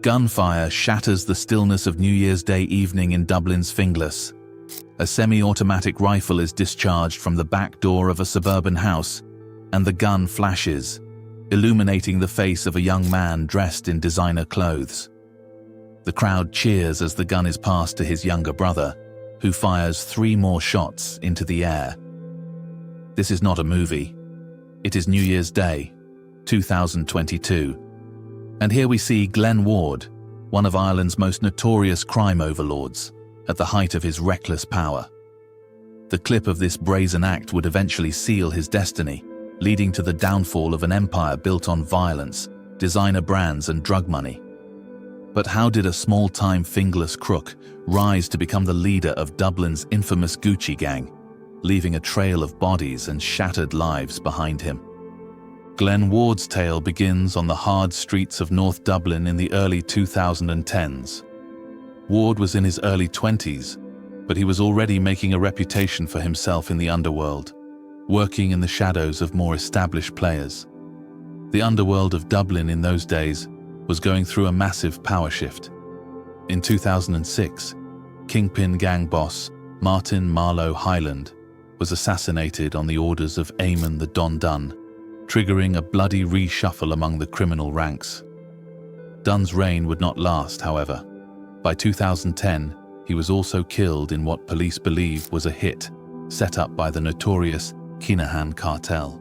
Gunfire shatters the stillness of New Year's Day evening in Dublin's Finglas. A semi-automatic rifle is discharged from the back door of a suburban house, and the gun flashes, illuminating the face of a young man dressed in designer clothes. The crowd cheers as the gun is passed to his younger brother, who fires 3 more shots into the air. This is not a movie. It is New Year's Day, 2022. And here we see Glenn Ward, one of Ireland's most notorious crime overlords, at the height of his reckless power. The clip of this brazen act would eventually seal his destiny, leading to the downfall of an empire built on violence, designer brands and drug money. But how did a small-time fingerless crook rise to become the leader of Dublin's infamous Gucci gang, leaving a trail of bodies and shattered lives behind him? Glenn Ward's tale begins on the hard streets of North Dublin in the early 2010s. Ward was in his early 20s, but he was already making a reputation for himself in the underworld, working in the shadows of more established players. The underworld of Dublin in those days was going through a massive power shift. In 2006, Kingpin gang boss Martin Marlowe Hyland was assassinated on the orders of Eamon the Don Dunn, triggering a bloody reshuffle among the criminal ranks. Dunn's reign would not last, however. By 2010, he was also killed in what police believe was a hit set up by the notorious Kinahan cartel.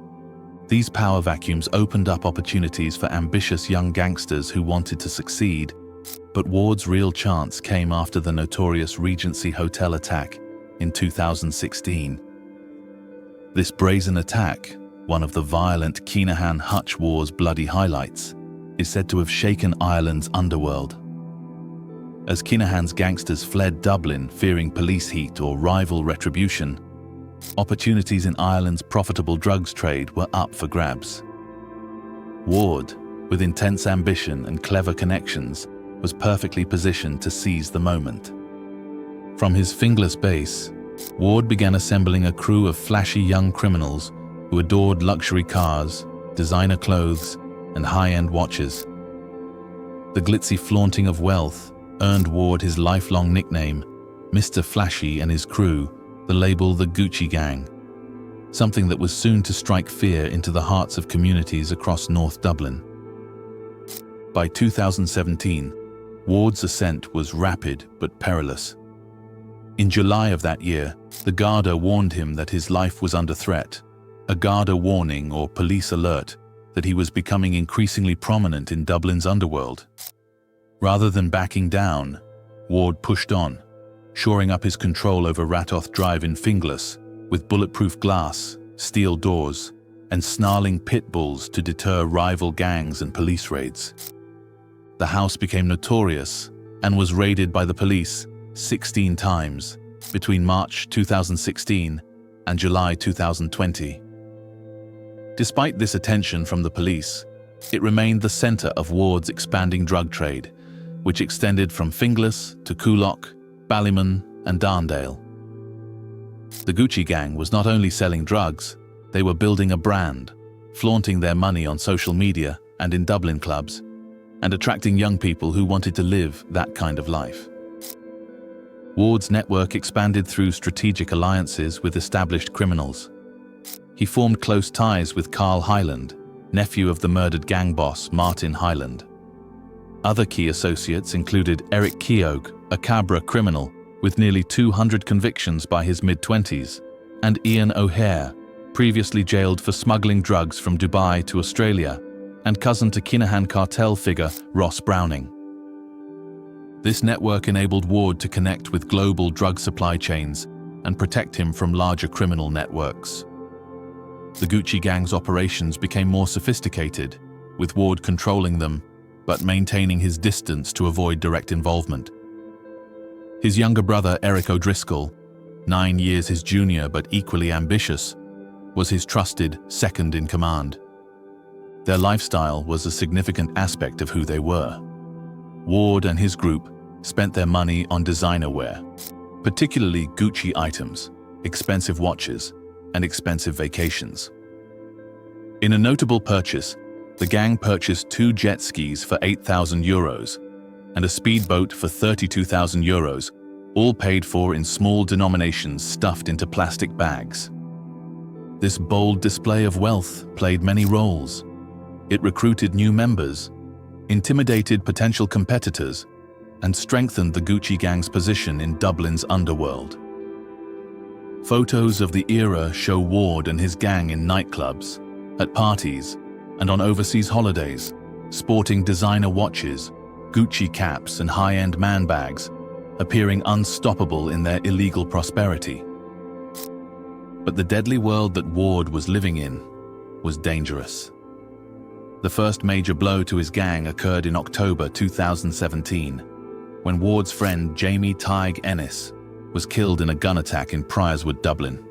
These power vacuums opened up opportunities for ambitious young gangsters who wanted to succeed, but Ward's real chance came after the notorious Regency Hotel attack in 2016. This brazen attack, one of the violent Kinahan Hutch War's bloody highlights, is said to have shaken Ireland's underworld. As Kinahan's gangsters fled Dublin fearing police heat or rival retribution, opportunities in Ireland's profitable drugs trade were up for grabs. Ward, with intense ambition and clever connections, was perfectly positioned to seize the moment. From his fingerless base, Ward began assembling a crew of flashy young criminals who adored luxury cars, designer clothes, and high-end watches. The glitzy flaunting of wealth earned Ward his lifelong nickname, Mr. Flashy, and his crew the label the Gucci Gang, something that was soon to strike fear into the hearts of communities across North Dublin. By 2017, Ward's ascent was rapid but perilous. In July of that year, the Garda warned him that his life was under threat, a Garda warning or police alert that he was becoming increasingly prominent in Dublin's underworld. Rather than backing down, Ward pushed on, shoring up his control over Ratoth Drive in Finglas with bulletproof glass, steel doors, and snarling pit bulls to deter rival gangs and police raids. The house became notorious and was raided by the police 16 times between March 2016 and July 2020. Despite this attention from the police, it remained the center of Ward's expanding drug trade, which extended from Finglas to Coolock, Ballymun, and Darndale. The Gucci Gang was not only selling drugs, they were building a brand, flaunting their money on social media and in Dublin clubs, and attracting young people who wanted to live that kind of life. Ward's network expanded through strategic alliances with established criminals. He formed close ties with Carl Hyland, nephew of the murdered gang boss Martin Hyland. Other key associates included Eric Keogh, a Cabra criminal with nearly 200 convictions by his mid-20s, and Ian O'Hare, previously jailed for smuggling drugs from Dubai to Australia, and cousin to Kinahan cartel figure Ross Browning. This network enabled Ward to connect with global drug supply chains and protect him from larger criminal networks. The Gucci Gang's operations became more sophisticated, with Ward controlling them, but maintaining his distance to avoid direct involvement. His younger brother, Eric O'Driscoll, 9 years his junior but equally ambitious, was his trusted second in command. Their lifestyle was a significant aspect of who they were. Ward and his group spent their money on designer wear, particularly Gucci items, expensive watches, and expensive vacations. In a notable purchase, the gang purchased 2 jet skis for €8,000, and a speedboat for €32,000, all paid for in small denominations stuffed into plastic bags. This bold display of wealth played many roles. It recruited new members, intimidated potential competitors, and strengthened the Gucci Gang's position in Dublin's underworld. Photos of the era show Ward and his gang in nightclubs, at parties, and on overseas holidays, sporting designer watches, Gucci caps, and high-end man bags, appearing unstoppable in their illegal prosperity. But the deadly world that Ward was living in was dangerous. The first major blow to his gang occurred in October 2017, when Ward's friend Jamie Tig Ennis was killed in a gun attack in Priorswood, Dublin.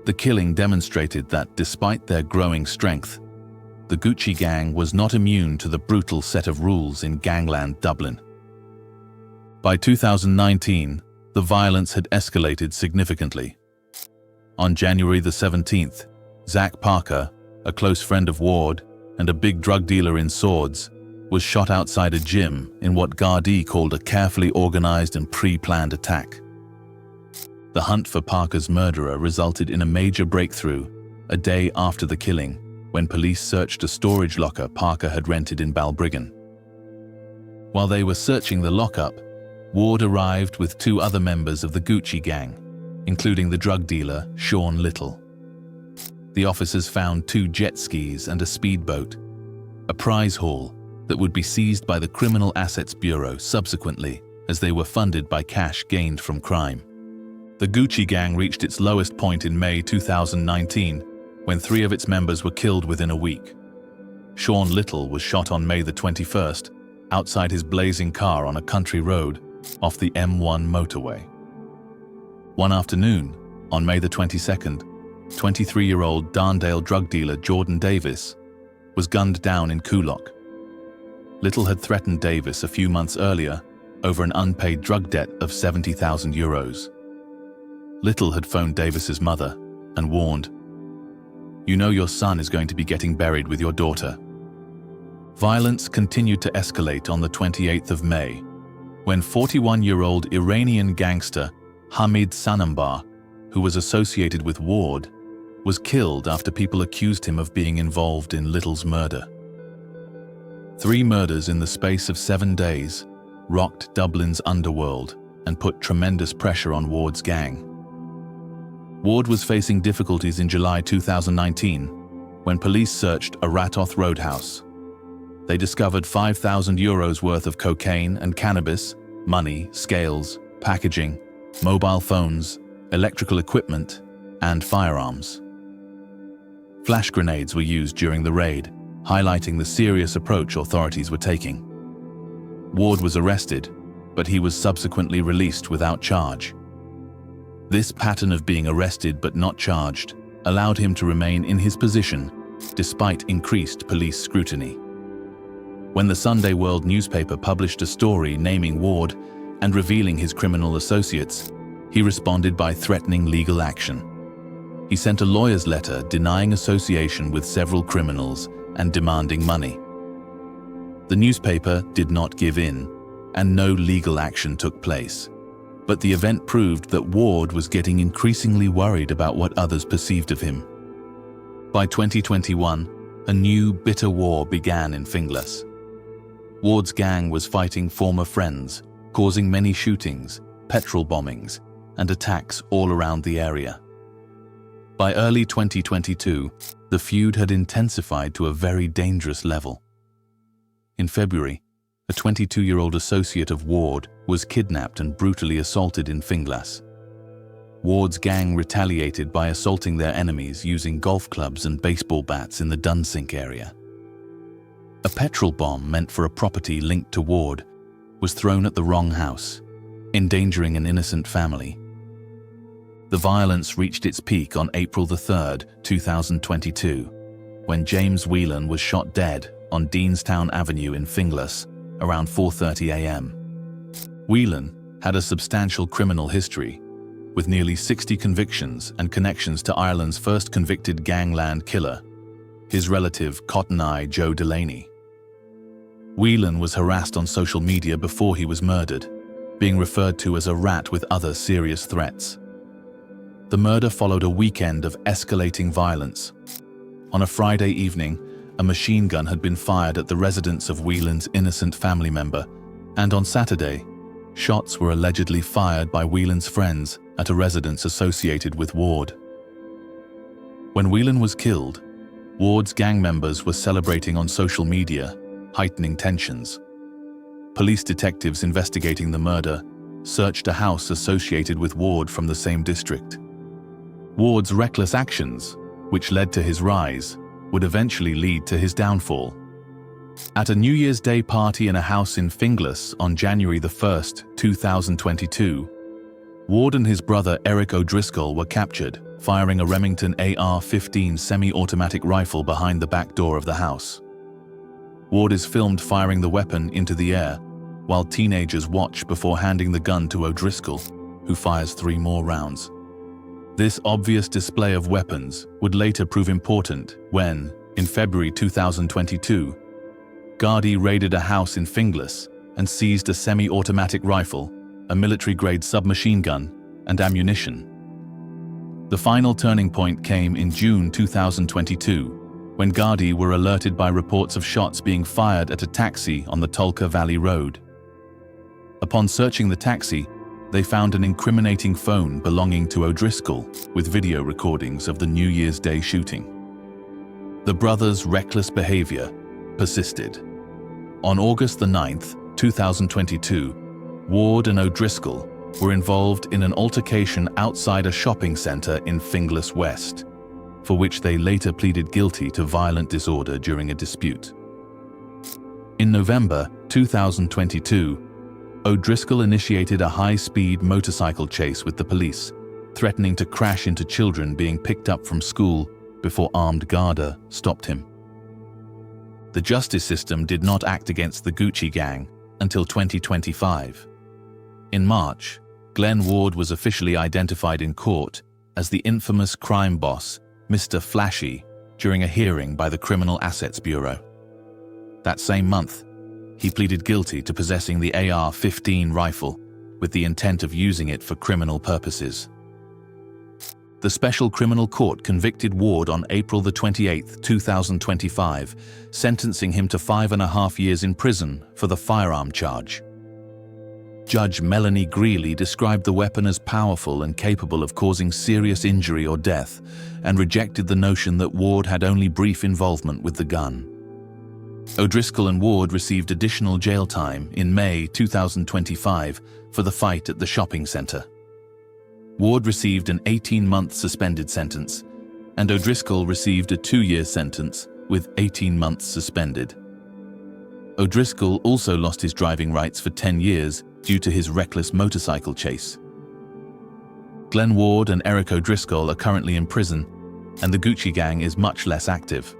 The killing demonstrated that, despite their growing strength, the Gucci Gang was not immune to the brutal set of rules in gangland Dublin. By 2019, the violence had escalated significantly. On January the 17th, Zach Parker, a close friend of Ward and a big drug dealer in Swords, was shot outside a gym in what Gardaí called a carefully organized and pre-planned attack. The hunt for Parker's murderer resulted in a major breakthrough a day after the killing, when police searched a storage locker Parker had rented in Balbriggan. While they were searching the lockup, Ward arrived with two other members of the Gucci Gang, including the drug dealer Sean Little. The officers found 2 jet skis and a speedboat, a prize haul that would be seized by the Criminal Assets Bureau subsequently, as they were funded by cash gained from crime. The Gucci Gang reached its lowest point in May 2019, when 3 of its members were killed within a week. Sean Little was shot on May the 21st, outside his blazing car on a country road off the M1 motorway. One afternoon, on May the 22nd, 23-year-old Darndale drug dealer Jordan Davis was gunned down in Coolock. Little had threatened Davis a few months earlier over an unpaid drug debt of €70,000. Little had phoned Davis's mother and warned, "You know your son is going to be getting buried with your daughter." Violence continued to escalate on the 28th of May, when 41-year-old Iranian gangster Hamid Sanambar, who was associated with Ward, was killed after people accused him of being involved in Little's murder. 3 murders in the space of 7 days rocked Dublin's underworld and put tremendous pressure on Ward's gang. Ward was facing difficulties in July 2019 when police searched a Ratoth roadhouse. They discovered €5,000 worth of cocaine and cannabis, money, scales, packaging, mobile phones, electrical equipment, and firearms. Flash grenades were used during the raid, highlighting the serious approach authorities were taking. Ward was arrested, but he was subsequently released without charge. This pattern of being arrested but not charged allowed him to remain in his position despite increased police scrutiny. When the Sunday World newspaper published a story naming Ward and revealing his criminal associates, he responded by threatening legal action. He sent a lawyer's letter denying association with several criminals and demanding money. The newspaper did not give in, and no legal action took place. But the event proved that Ward was getting increasingly worried about what others perceived of him. By 2021, a new bitter war began in Finglas. Ward's gang was fighting former friends, causing many shootings, petrol bombings, and attacks all around the area. By early 2022, the feud had intensified to a very dangerous level. In February, a 22-year-old associate of Ward was kidnapped and brutally assaulted in Finglas. Ward's gang retaliated by assaulting their enemies using golf clubs and baseball bats in the Dunsink area. A petrol bomb meant for a property linked to Ward was thrown at the wrong house, endangering an innocent family. The violence reached its peak on April 3, 2022, when James Whelan was shot dead on Deanstown Avenue in Finglas around 4:30 a.m. Whelan had a substantial criminal history, with nearly 60 convictions and connections to Ireland's first convicted gangland killer, his relative Cotton Eye Joe Delaney. Whelan was harassed on social media before he was murdered, being referred to as a rat with other serious threats. The murder followed a weekend of escalating violence. On a Friday evening, a machine gun had been fired at the residence of Whelan's innocent family member, and on Saturday, shots were allegedly fired by Whelan's friends at a residence associated with Ward. When Whelan was killed, Ward's gang members were celebrating on social media, heightening tensions. Police detectives investigating the murder searched a house associated with Ward from the same district. Ward's reckless actions, which led to his rise, would eventually lead to his downfall. At a New Year's Day party in a house in Finglas on January 1st, 2022, Ward and his brother Eric O'Driscoll were captured, firing a Remington AR-15 semi-automatic rifle behind the back door of the house. Ward is filmed firing the weapon into the air, while teenagers watch before handing the gun to O'Driscoll, who fires 3 more rounds. This obvious display of weapons would later prove important when, in February 2022, Gardaí raided a house in Finglas and seized a semi-automatic rifle, a military-grade submachine gun, and ammunition. The final turning point came in June 2022, when Gardaí were alerted by reports of shots being fired at a taxi on the Tolka Valley Road. Upon searching the taxi, they found an incriminating phone belonging to O'Driscoll with video recordings of the New Year's Day shooting. The brothers' reckless behavior persisted. On August 9th, 2022, Ward and O'Driscoll were involved in an altercation outside a shopping centre in Finglas West, for which they later pleaded guilty to violent disorder during a dispute. In November 2022, O'Driscoll initiated a high-speed motorcycle chase with the police, threatening to crash into children being picked up from school before armed Garda stopped him. The justice system did not act against the Gucci gang until 2025. In March, Glenn Ward was officially identified in court as the infamous crime boss, Mr. Flashy, during a hearing by the Criminal Assets Bureau. That same month, he pleaded guilty to possessing the AR-15 rifle with the intent of using it for criminal purposes. The Special Criminal Court convicted Ward on April 28, 2025, sentencing him to 5.5 years in prison for the firearm charge. Judge Melanie Greeley described the weapon as powerful and capable of causing serious injury or death, and rejected the notion that Ward had only brief involvement with the gun. O'Driscoll and Ward received additional jail time in May 2025 for the fight at the shopping centre. Ward received an 18-month suspended sentence, and O'Driscoll received a 2-year sentence with 18 months suspended. O'Driscoll also lost his driving rights for 10 years due to his reckless motorcycle chase. Glenn Ward and Eric O'Driscoll are currently in prison, and the Gucci gang is much less active.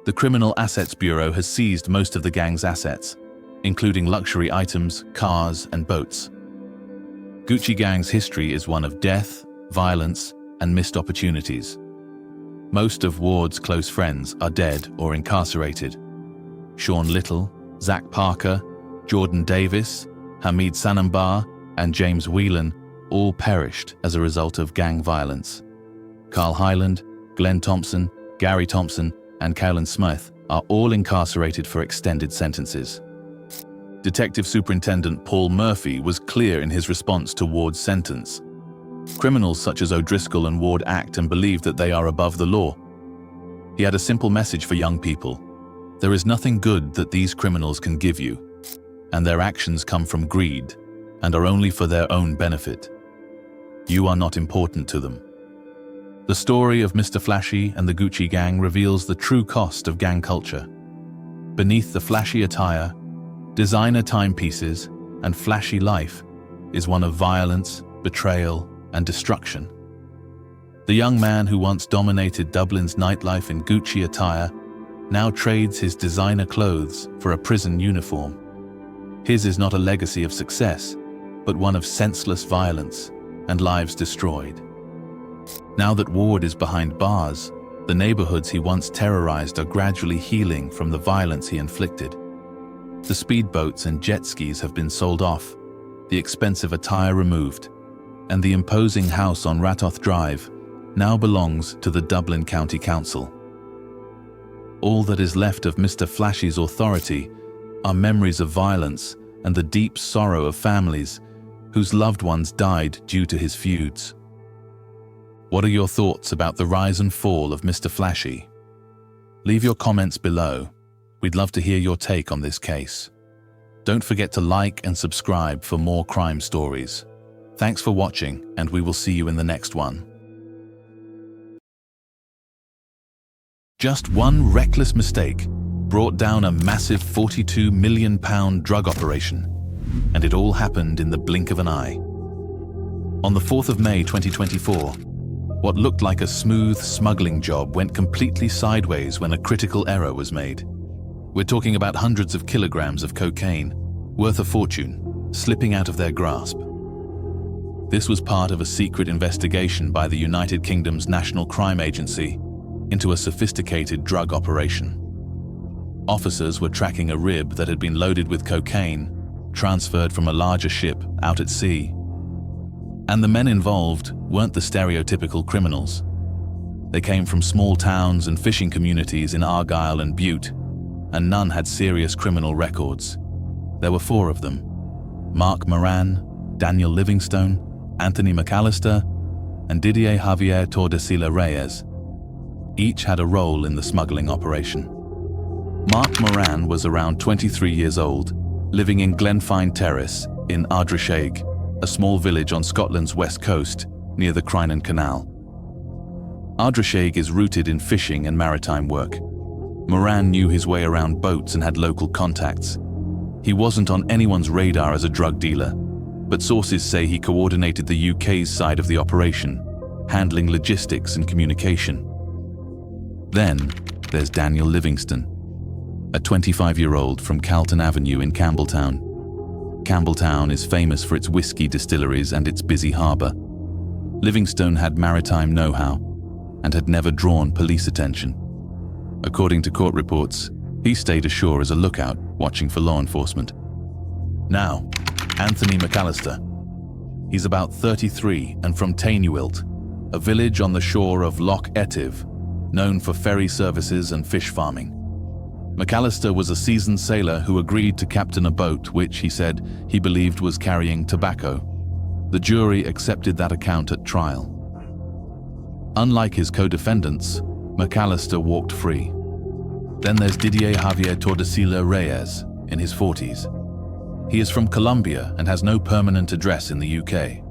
The Criminal Assets Bureau has seized most of the gang's assets, including luxury items, cars, and boats. Gucci gang's history is one of death, violence, and missed opportunities. Most of Ward's close friends are dead or incarcerated. Sean Little, Zach Parker, Jordan Davis, Hamid Sanambar, and James Whelan all perished as a result of gang violence. Carl Hyland, Glenn Thompson, Gary Thompson, and Cowlan Smythe are all incarcerated for extended sentences. Detective Superintendent Paul Murphy was clear in his response to Ward's sentence. Criminals such as O'Driscoll and Ward act and believe that they are above the law. He had a simple message for young people. There is nothing good that these criminals can give you, and their actions come from greed and are only for their own benefit. You are not important to them. The story of Mr. Flashy and the Gucci gang reveals the true cost of gang culture. Beneath the flashy attire, designer timepieces, and flashy life is one of violence, betrayal, and destruction. The young man who once dominated Dublin's nightlife in Gucci attire now trades his designer clothes for a prison uniform. His is not a legacy of success, but one of senseless violence and lives destroyed. Now that Ward is behind bars, the neighborhoods he once terrorized are gradually healing from the violence he inflicted. The speedboats and jet skis have been sold off, the expensive attire removed, and the imposing house on Ratoth Drive now belongs to the Dublin County Council. All that is left of Mr. Flashy's authority are memories of violence and the deep sorrow of families whose loved ones died due to his feuds. What are your thoughts about the rise and fall of Mr. Flashy? Leave your comments below. We'd love to hear your take on this case. Don't forget to like and subscribe for more crime stories. Thanks for watching, and we will see you in the next one. Just one reckless mistake brought down a massive £42 million drug operation, and it all happened in the blink of an eye. On the 4th of May 2024, what looked like a smooth smuggling job went completely sideways when a critical error was made. We're talking about hundreds of kilograms of cocaine, worth a fortune, slipping out of their grasp. This was part of a secret investigation by the United Kingdom's National Crime Agency into a sophisticated drug operation. Officers were tracking a rib that had been loaded with cocaine, transferred from a larger ship out at sea. And the men involved weren't the stereotypical criminals. They came from small towns and fishing communities in Argyll and Bute, and none had serious criminal records. There were 4 of them: Mark Moran, Daniel Livingstone, Anthony McAllister, and Didier Javier Tordesillas Reyes. Each had a role in the smuggling operation. Mark Moran was around 23 years old, living in Glenfine Terrace in Ardrishaig, a small village on Scotland's west coast near the Crinan Canal. Ardrishaig is rooted in fishing and maritime work. Moran knew his way around boats and had local contacts. He wasn't on anyone's radar as a drug dealer, but sources say he coordinated the UK's side of the operation, handling logistics and communication. Then there's Daniel Livingstone, a 25-year-old from Calton Avenue in Campbelltown. Campbelltown is famous for its whiskey distilleries and its busy harbour. Livingstone had maritime know-how and had never drawn police attention. According to court reports, he stayed ashore as a lookout, watching for law enforcement. Now, Anthony McAllister. He's about 33 and from Tainuilt, a village on the shore of Loch Etive, known for ferry services and fish farming. McAllister was a seasoned sailor who agreed to captain a boat which, he said, he believed was carrying tobacco. The jury accepted that account at trial. Unlike his co-defendants, McAllister walked free. Then there's Didier Javier Tordesillas Reyes, in his 40s. He is from Colombia and has no permanent address in the UK.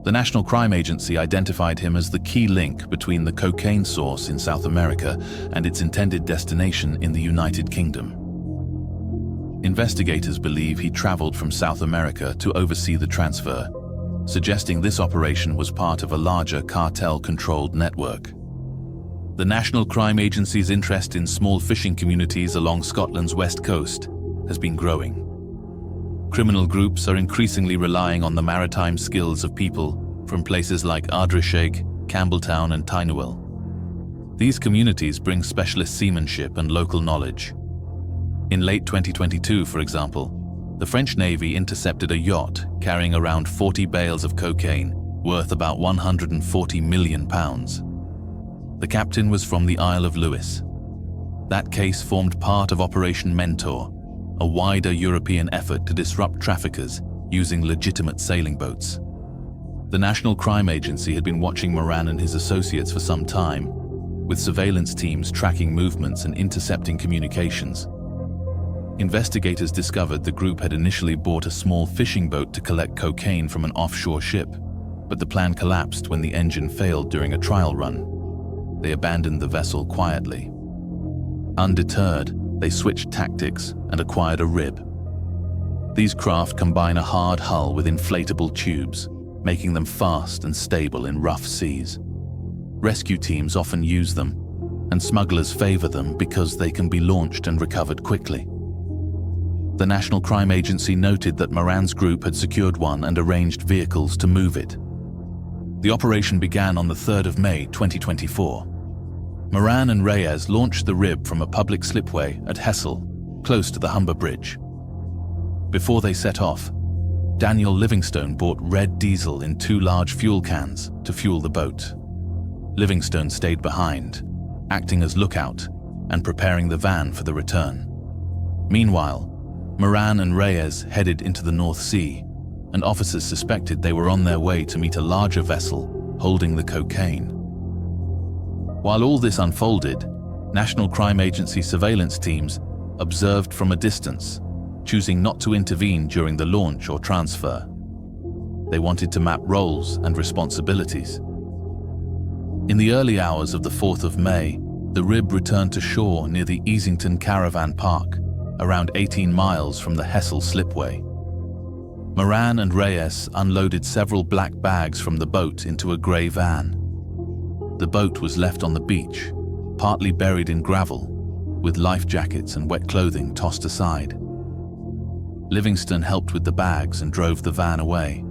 The National Crime Agency identified him as the key link between the cocaine source in South America and its intended destination in the United Kingdom. Investigators believe he traveled from South America to oversee the transfer, suggesting this operation was part of a larger cartel-controlled network. The National Crime Agency's interest in small fishing communities along Scotland's west coast has been growing. Criminal groups are increasingly relying on the maritime skills of people from places like Ardrishaig, Campbelltown and Tainuill. These communities bring specialist seamanship and local knowledge. In late 2022, for example, the French Navy intercepted a yacht carrying around 40 bales of cocaine worth about £140 million. The captain was from the Isle of Lewis. That case formed part of Operation Mentor, a wider European effort to disrupt traffickers using legitimate sailing boats. The National Crime Agency had been watching Moran and his associates for some time, with surveillance teams tracking movements and intercepting communications. Investigators discovered the group had initially bought a small fishing boat to collect cocaine from an offshore ship, but the plan collapsed when the engine failed during a trial run. They abandoned the vessel quietly. Undeterred, they switched tactics and acquired a rib. These craft combine a hard hull with inflatable tubes, making them fast and stable in rough seas. Rescue teams often use them, and smugglers favor them because they can be launched and recovered quickly. The National Crime Agency noted that Moran's group had secured one and arranged vehicles to move it. The operation began on the 3rd of May 2024. Moran and Reyes launched the rib from a public slipway at Hessel, close to the Humber Bridge. Before they set off, Daniel Livingstone bought red diesel in 2 large fuel cans to fuel the boat. Livingstone stayed behind, acting as lookout and preparing the van for the return. Meanwhile, Moran and Reyes headed into the North Sea, and officers suspected they were on their way to meet a larger vessel holding the cocaine. While all this unfolded, National Crime Agency surveillance teams observed from a distance, choosing not to intervene during the launch or transfer. They wanted to map roles and responsibilities. In the early hours of the 4th of May, the Rib returned to shore near the Easington Caravan Park, around 18 miles from the Hessel Slipway. Moran and Reyes unloaded several black bags from the boat into a grey van. The boat was left on the beach, partly buried in gravel, with life jackets and wet clothing tossed aside. Livingstone helped with the bags and drove the van away.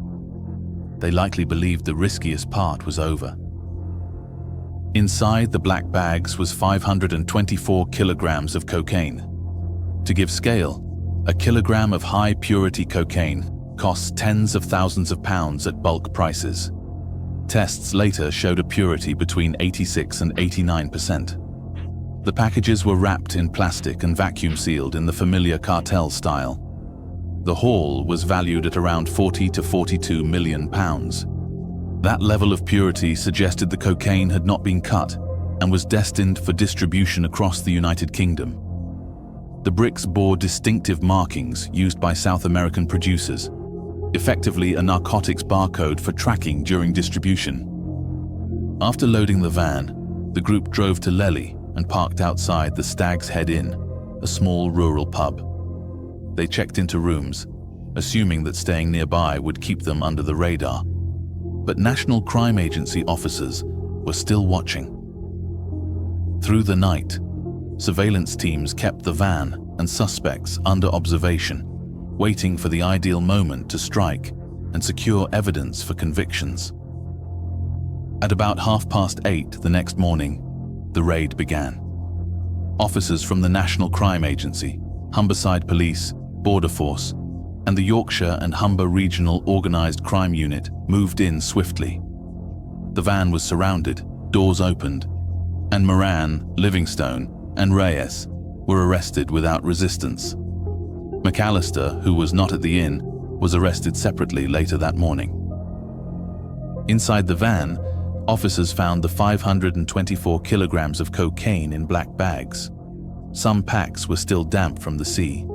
They likely believed the riskiest part was over. Inside the black bags was 524 kilograms of cocaine. To give scale, a kilogram of high-purity cocaine costs tens of thousands of pounds at bulk prices. Tests later showed a purity between 86 and 89%. The packages were wrapped in plastic and vacuum sealed in the familiar cartel style. The haul was valued at around 40 to 42 million pounds. That level of purity suggested the cocaine had not been cut and was destined for distribution across the United Kingdom. The bricks bore distinctive markings used by South American producers, effectively a narcotics barcode for tracking during distribution. After loading the van, the group drove to Lely and parked outside the Stag's Head Inn, a small rural pub. They checked into rooms, assuming that staying nearby would keep them under the radar. But National Crime Agency officers were still watching. Through the night, surveillance teams kept the van and suspects under observation, waiting for the ideal moment to strike and secure evidence for convictions. At about 8:30 the next morning, the raid began. Officers from the National Crime Agency, Humberside Police, Border Force, and the Yorkshire and Humber Regional Organised Crime Unit moved in swiftly. The van was surrounded, doors opened, and Moran, Livingstone, and Reyes were arrested without resistance. McAllister, who was not at the inn, was arrested separately later that morning. Inside the van, officers found the 524 kilograms of cocaine in black bags. Some packs were still damp from the sea.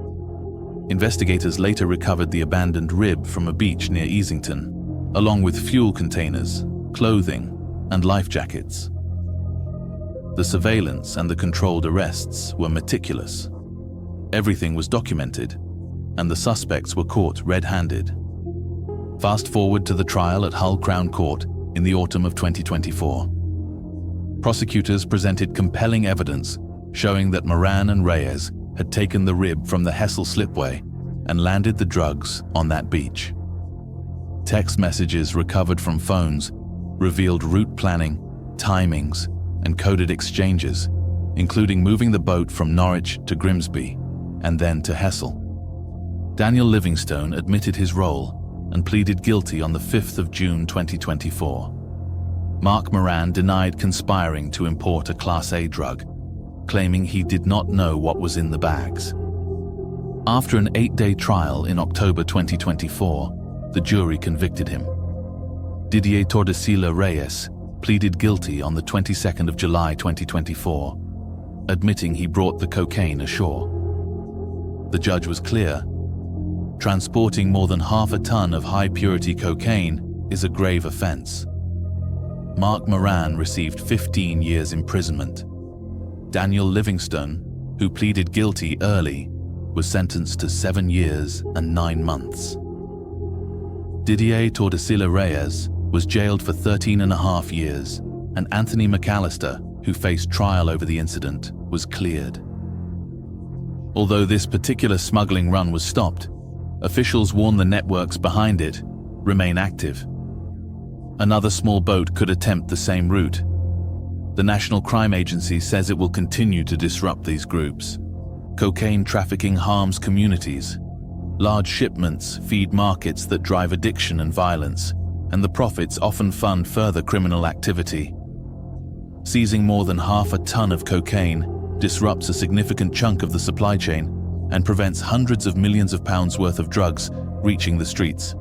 Investigators later recovered the abandoned Rib from a beach near Easington, along with fuel containers, clothing, and life jackets. The surveillance and the controlled arrests were meticulous. Everything was documented, and the suspects were caught red-handed. Fast forward to the trial at Hull Crown Court in the autumn of 2024. Prosecutors presented compelling evidence showing that Moran and Reyes had taken the Rib from the Hessel Slipway and landed the drugs on that beach. Text messages recovered from phones revealed route planning, timings, and coded exchanges, including moving the boat from Norwich to Grimsby and then to Hessel. Daniel Livingstone admitted his role and pleaded guilty on the 5th of June 2024. Mark Moran denied conspiring to import a Class A drug, claiming he did not know what was in the bags. After an 8-day trial in October 2024, the jury convicted him. Didier Tordesillas Reyes pleaded guilty on the 22nd of July 2024, admitting he brought the cocaine ashore. The judge was clear. Transporting more than half a ton of high-purity cocaine is a grave offense. Mark Moran received 15 years imprisonment. Daniel Livingstone, who pleaded guilty early, was sentenced to 7 years and 9 months. Didier Tordesillas Reyes was jailed for 13.5 years, and Anthony McAllister, who faced trial over the incident, was cleared. Although this particular smuggling run was stopped, officials warn the networks behind it remain active. Another small boat could attempt the same route. The National Crime Agency says it will continue to disrupt these groups. Cocaine trafficking harms communities. Large shipments feed markets that drive addiction and violence, and the profits often fund further criminal activity. Seizing more than half a ton of cocaine disrupts a significant chunk of the supply chain and prevents hundreds of millions of pounds worth of drugs reaching the streets.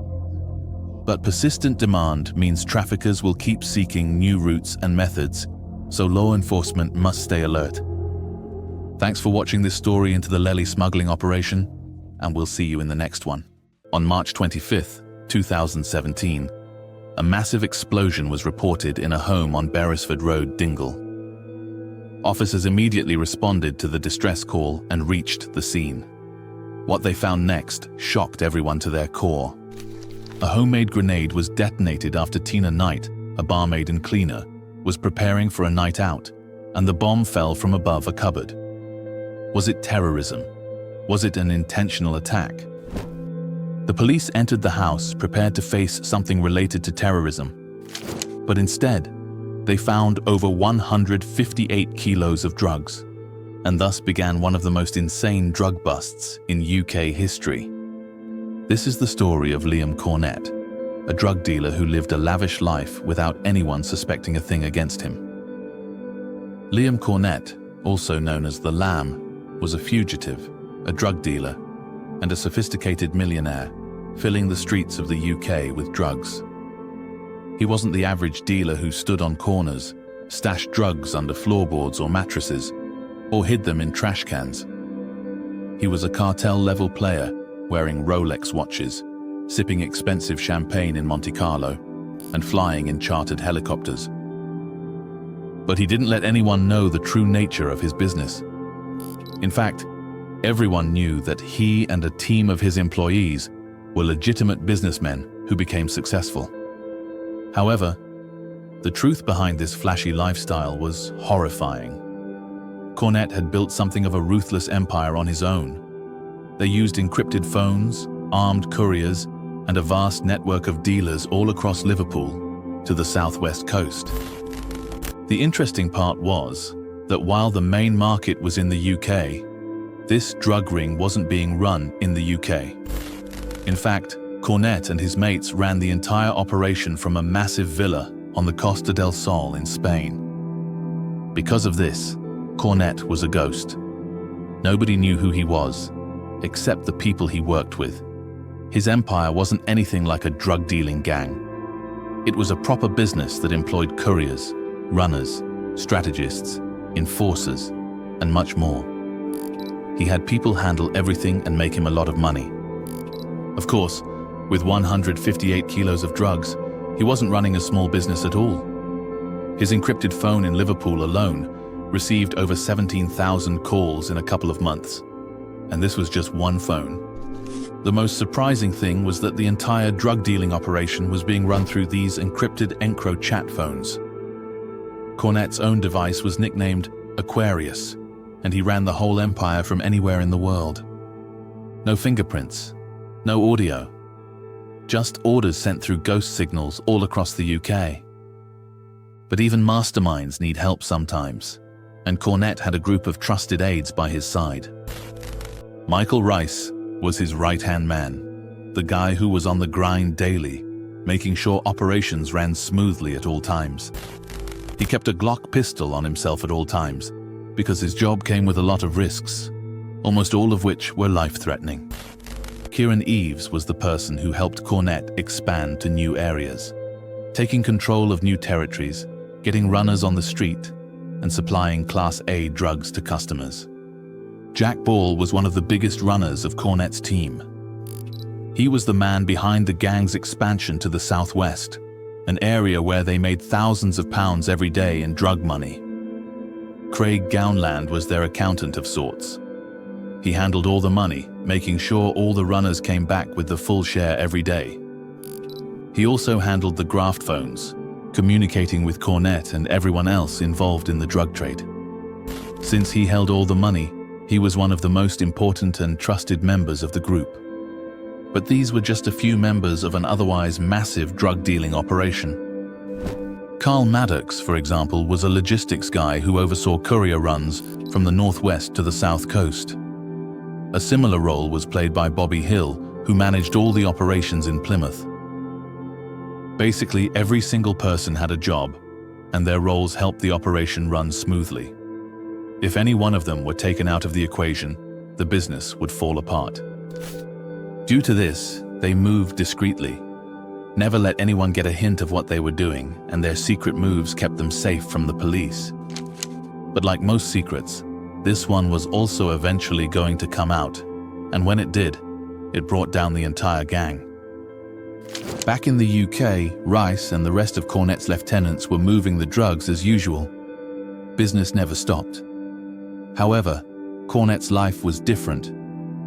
But persistent demand means traffickers will keep seeking new routes and methods, so law enforcement must stay alert. Thanks for watching this story into the Lely smuggling operation, and we'll see you in the next one. On March 25, 2017, a massive explosion was reported in a home on Beresford Road, Dingle. Officers immediately responded to the distress call and reached the scene. What they found next shocked everyone to their core. A homemade grenade was detonated after Tina Knight, a barmaid and cleaner, was preparing for a night out, and the bomb fell from above a cupboard. Was it terrorism? Was it an intentional attack? The police entered the house prepared to face something related to terrorism, but instead, they found over 158 kilos of drugs, and thus began one of the most insane drug busts in UK history. This is the story of Liam Cornett, a drug dealer who lived a lavish life without anyone suspecting a thing against him. Liam Cornett, also known as the Lamb, was a fugitive, a drug dealer, and a sophisticated millionaire, filling the streets of the UK with drugs. He wasn't the average dealer who stood on corners, stashed drugs under floorboards or mattresses, or hid them in trash cans. He was a cartel-level player, wearing Rolex watches, sipping expensive champagne in Monte Carlo, and flying in chartered helicopters. But he didn't let anyone know the true nature of his business. In fact, everyone knew that he and a team of his employees were legitimate businessmen who became successful. However, the truth behind this flashy lifestyle was horrifying. Cornett had built something of a ruthless empire on his own. They used encrypted phones, armed couriers, and a vast network of dealers all across Liverpool to the southwest coast. The interesting part was that while the main market was in the UK, this drug ring wasn't being run in the UK. In fact, Cornett and his mates ran the entire operation from a massive villa on the Costa del Sol in Spain. Because of this, Cornett was a ghost. Nobody knew who he was, except the people he worked with. His empire wasn't anything like a drug-dealing gang. It was a proper business that employed couriers, runners, strategists, enforcers, and much more. He had people handle everything and make him a lot of money. Of course, with 158 kilos of drugs, he wasn't running a small business at all. His encrypted phone in Liverpool alone received over 17,000 calls in a couple of months, and this was just one phone. The most surprising thing was that the entire drug-dealing operation was being run through these encrypted Encro chat phones. Cornett's own device was nicknamed Aquarius, and he ran the whole empire from anywhere in the world. No fingerprints, no audio, just orders sent through ghost signals all across the UK. But even masterminds need help sometimes, and Cornett had a group of trusted aides by his side. Michael Rice was his right-hand man, the guy who was on the grind daily, making sure operations ran smoothly at all times. He kept a Glock pistol on himself at all times, because his job came with a lot of risks, almost all of which were life-threatening. Kieran Eves was the person who helped Cornett expand to new areas, taking control of new territories, getting runners on the street, and supplying Class A drugs to customers. Jack Ball was one of the biggest runners of Cornett's team. He was the man behind the gang's expansion to the southwest, an area where they made thousands of pounds every day in drug money. Craig Gownland was their accountant of sorts. He handled all the money, making sure all the runners came back with the full share every day. He also handled the graft phones, communicating with Cornett and everyone else involved in the drug trade. Since he held all the money, he was one of the most important and trusted members of the group. But these were just a few members of an otherwise massive drug-dealing operation. Carl Maddox, for example, was a logistics guy who oversaw courier runs from the northwest to the south coast. A similar role was played by Bobby Hill, who managed all the operations in Plymouth. Basically, every single person had a job, and their roles helped the operation run smoothly. If any one of them were taken out of the equation, the business would fall apart. Due to this, they moved discreetly, never let anyone get a hint of what they were doing, and their secret moves kept them safe from the police. But like most secrets, this one was also eventually going to come out, and when it did, it brought down the entire gang. Back in the UK, Rice and the rest of Cornett's lieutenants were moving the drugs as usual. Business never stopped. However, Cornett's life was different.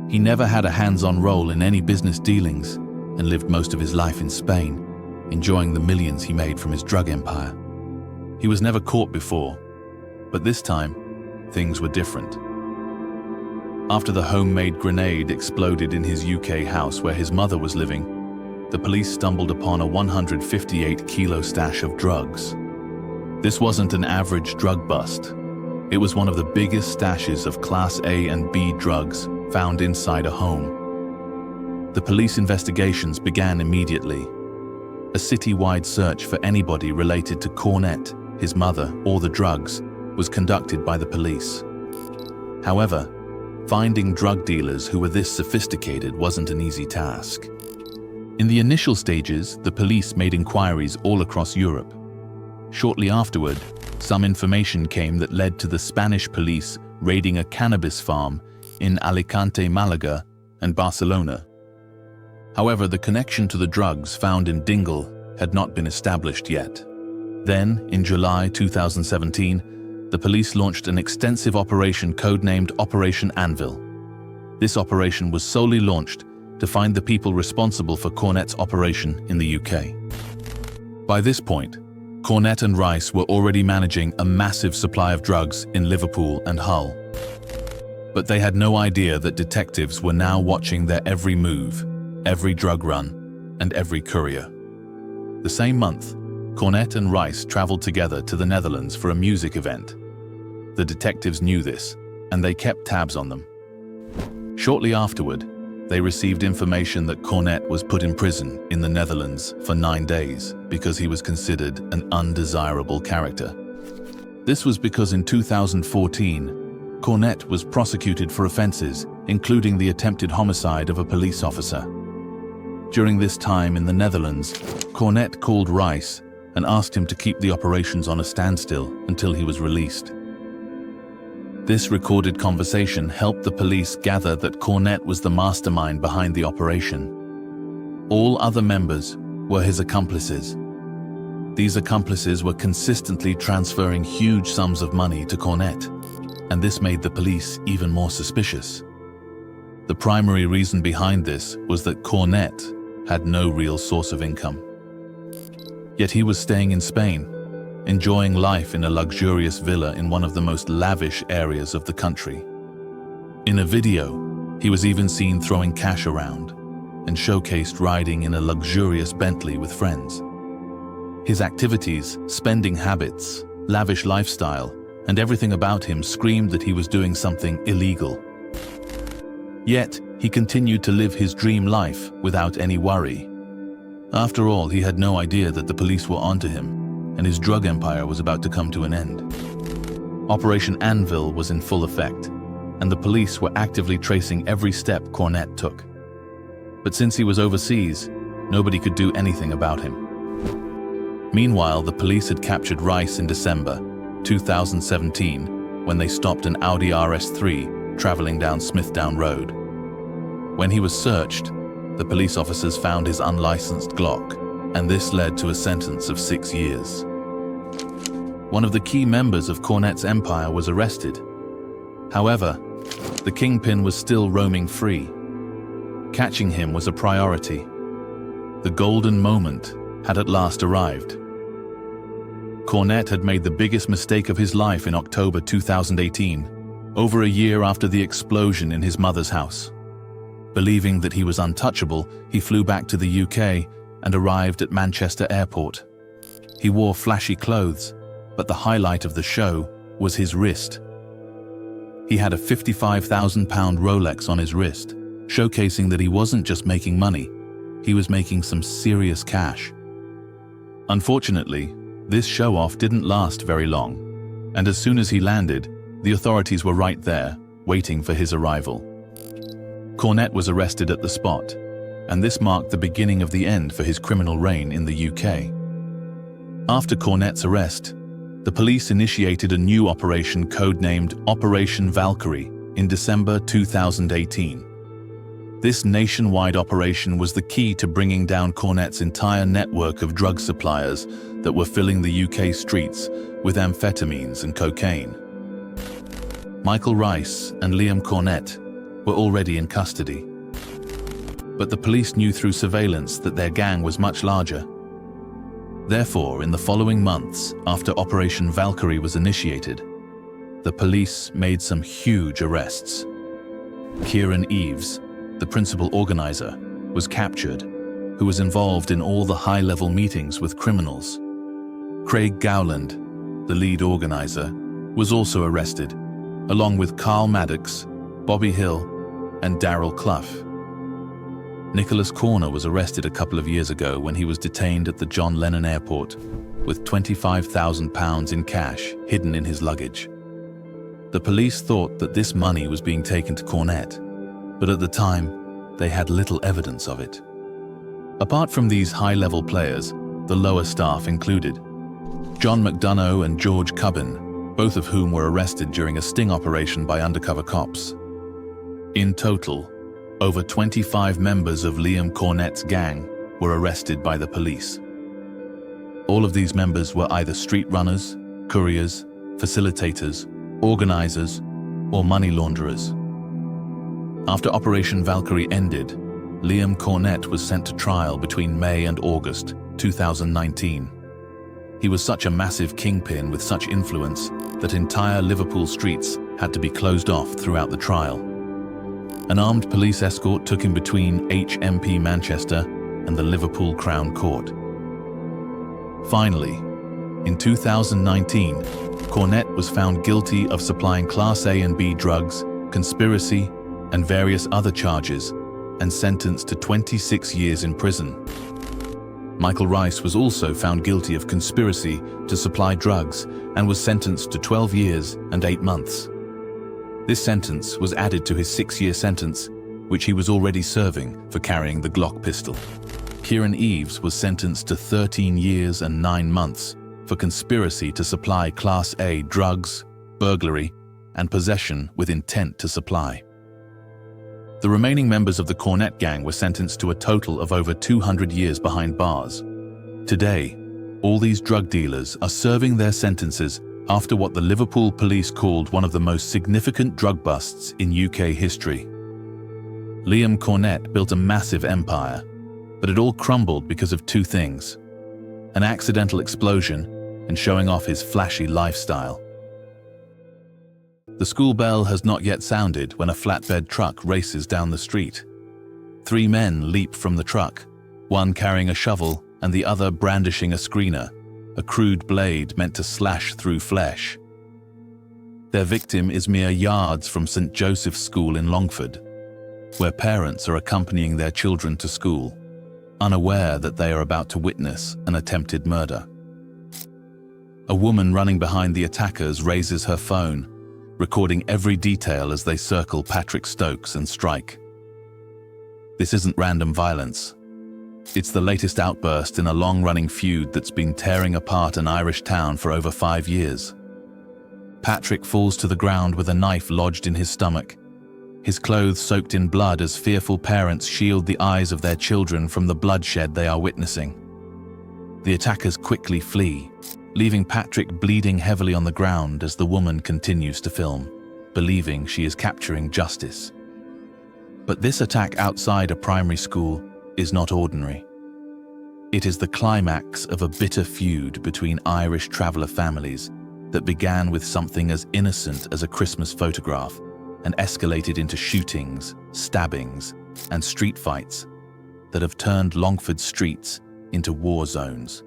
He never had a hands-on role in any business dealings and lived most of his life in Spain, enjoying the millions he made from his drug empire. He was never caught before, but this time, things were different. After the homemade grenade exploded in his UK house where his mother was living, the police stumbled upon a 158-kilo stash of drugs. This wasn't an average drug bust. It was one of the biggest stashes of Class A and B drugs found inside a home. The police investigations began immediately. A city-wide search for anybody related to Cornett, his mother, or the drugs was conducted by the police. However, finding drug dealers who were this sophisticated wasn't an easy task. In the initial stages, the police made inquiries all across Europe. Shortly afterward, some information came that led to the Spanish police raiding a cannabis farm in Alicante, Malaga, and Barcelona. However, the connection to the drugs found in Dingle had not been established yet. Then, in July 2017, the police launched an extensive operation codenamed Operation Anvil. This operation was solely launched to find the people responsible for Cornett's operation in the UK. By this point, Cornett and Rice were already managing a massive supply of drugs in Liverpool and Hull. But they had no idea that detectives were now watching their every move, every drug run, and every courier. The same month, Cornett and Rice traveled together to the Netherlands for a music event. The detectives knew this, and they kept tabs on them. Shortly afterward, they received information that Cornett was put in prison in the Netherlands for 9 days because he was considered an undesirable character. This was because in 2014, Cornett was prosecuted for offenses, including the attempted homicide of a police officer. During this time in the Netherlands, Cornett called Rice and asked him to keep the operations on a standstill until he was released. This recorded conversation helped the police gather that Cornett was the mastermind behind the operation. All other members were his accomplices. These accomplices were consistently transferring huge sums of money to Cornett, and this made the police even more suspicious. The primary reason behind this was that Cornett had no real source of income. Yet he was staying in Spain, enjoying life in a luxurious villa in one of the most lavish areas of the country. In a video, he was even seen throwing cash around and showcased riding in a luxurious Bentley with friends. His activities, spending habits, lavish lifestyle, and everything about him screamed that he was doing something illegal. Yet, he continued to live his dream life without any worry. After all, he had no idea that the police were onto him, and his drug empire was about to come to an end. Operation Anvil was in full effect, and the police were actively tracing every step Cornett took. But since he was overseas, nobody could do anything about him. Meanwhile, the police had captured Rice in December 2017 when they stopped an Audi RS3 traveling down Smithdown Road. When he was searched, the police officers found his unlicensed Glock, and this led to a sentence of 6 years. One of the key members of Cornett's empire was arrested. However, the kingpin was still roaming free. Catching him was a priority. The golden moment had at last arrived. Cornett had made the biggest mistake of his life in October 2018, over a year after the explosion in his mother's house. Believing that he was untouchable, he flew back to the UK and arrived at Manchester Airport. He wore flashy clothes, but the highlight of the show was his wrist. He had a £55,000 Rolex on his wrist, showcasing that he wasn't just making money, he was making some serious cash. Unfortunately, this show-off didn't last very long, and as soon as he landed, the authorities were right there, waiting for his arrival. Cornett was arrested at the spot, and this marked the beginning of the end for his criminal reign in the UK. After Cornett's arrest, the police initiated a new operation codenamed Operation Valkyrie in December 2018. This nationwide operation was the key to bringing down Cornett's entire network of drug suppliers that were filling the UK streets with amphetamines and cocaine. Michael Rice and Liam Cornett were already in custody. But the police knew through surveillance that their gang was much larger. Therefore, in the following months after Operation Valkyrie was initiated, the police made some huge arrests. Kieran Eves, the principal organizer, was captured, who was involved in all the high-level meetings with criminals. Craig Gowland, the lead organizer, was also arrested, along with Carl Maddox, Bobby Hill, and Darryl Clough. Nicholas Corner was arrested a couple of years ago when he was detained at the John Lennon Airport with £25,000 in cash hidden in his luggage. The police thought that this money was being taken to Cornett, but at the time, they had little evidence of it. Apart from these high-level players, the lower staff included John McDonough and George Cubbin, both of whom were arrested during a sting operation by undercover cops. In total, over 25 members of Liam Cornett's gang were arrested by the police. All of these members were either street runners, couriers, facilitators, organizers, or money launderers. After Operation Valkyrie ended, Liam Cornett was sent to trial between May and August 2019. He was such a massive kingpin with such influence that entire Liverpool streets had to be closed off throughout the trial. An armed police escort took him between HMP Manchester and the Liverpool Crown Court. Finally, in 2019, Cornett was found guilty of supplying Class A and B drugs, conspiracy, and various other charges, and sentenced to 26 years in prison. Michael Rice was also found guilty of conspiracy to supply drugs and was sentenced to 12 years and 8 months. This sentence was added to his 6-year sentence, which he was already serving for carrying the Glock pistol. Kieran Eves was sentenced to 13 years and 9 months for conspiracy to supply Class A drugs, burglary, and possession with intent to supply. The remaining members of the Cornett gang were sentenced to a total of over 200 years behind bars. Today, all these drug dealers are serving their sentences after what the Liverpool police called one of the most significant drug busts in UK history. Liam Cornett built a massive empire, but it all crumbled because of two things: an accidental explosion and showing off his flashy lifestyle. The school bell has not yet sounded when a flatbed truck races down the street. 3 men leap from the truck, one carrying a shovel and the other brandishing a screener, a crude blade meant to slash through flesh. Their victim is mere yards from St. Joseph's School in Longford, where parents are accompanying their children to school, unaware that they are about to witness an attempted murder. A woman running behind the attackers raises her phone, recording every detail as they circle Patrick Stokes and strike. This isn't random violence. It's the latest outburst in a long-running feud that's been tearing apart an Irish town for over 5 years. Patrick falls to the ground with a knife lodged in his stomach, his clothes soaked in blood as fearful parents shield the eyes of their children from the bloodshed they are witnessing. The attackers quickly flee, leaving Patrick bleeding heavily on the ground as the woman continues to film, believing she is capturing justice. But this attack outside a primary school is not ordinary. It is the climax of a bitter feud between Irish traveller families that began with something as innocent as a Christmas photograph and escalated into shootings, stabbings, and street fights that have turned Longford streets into war zones.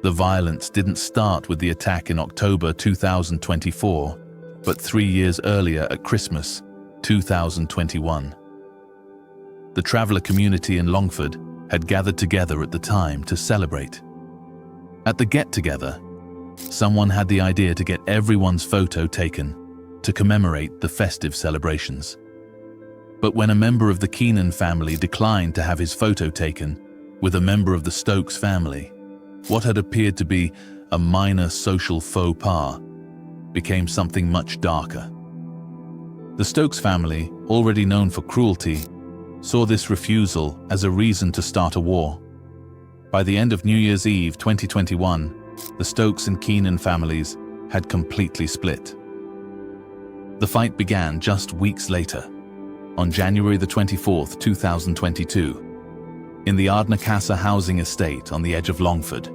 The violence didn't start with the attack in October 2024, but 3 years earlier at Christmas, 2021. The traveller community in Longford had gathered together at the time to celebrate. At the get-together, someone had the idea to get everyone's photo taken to commemorate the festive celebrations. But when a member of the Keenan family declined to have his photo taken with a member of the Stokes family, what had appeared to be a minor social faux pas became something much darker. The Stokes family, already known for cruelty, saw this refusal as a reason to start a war. By the end of New Year's Eve 2021, the Stokes and Keenan families had completely split. The fight began just weeks later, on January the 24th, 2022, in the Ardnacassa housing estate on the edge of Longford.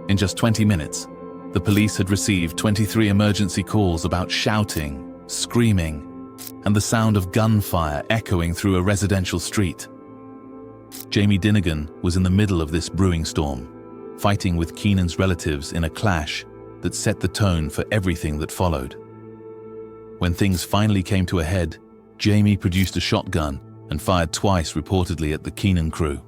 In just 20 minutes, the police had received 23 emergency calls about shouting, screaming, and the sound of gunfire echoing through a residential street. Jamie Dinnigan was in the middle of this brewing storm, fighting with Keenan's relatives in a clash that set the tone for everything that followed. When things finally came to a head, Jamie produced a shotgun and fired twice reportedly at the Keenan crew.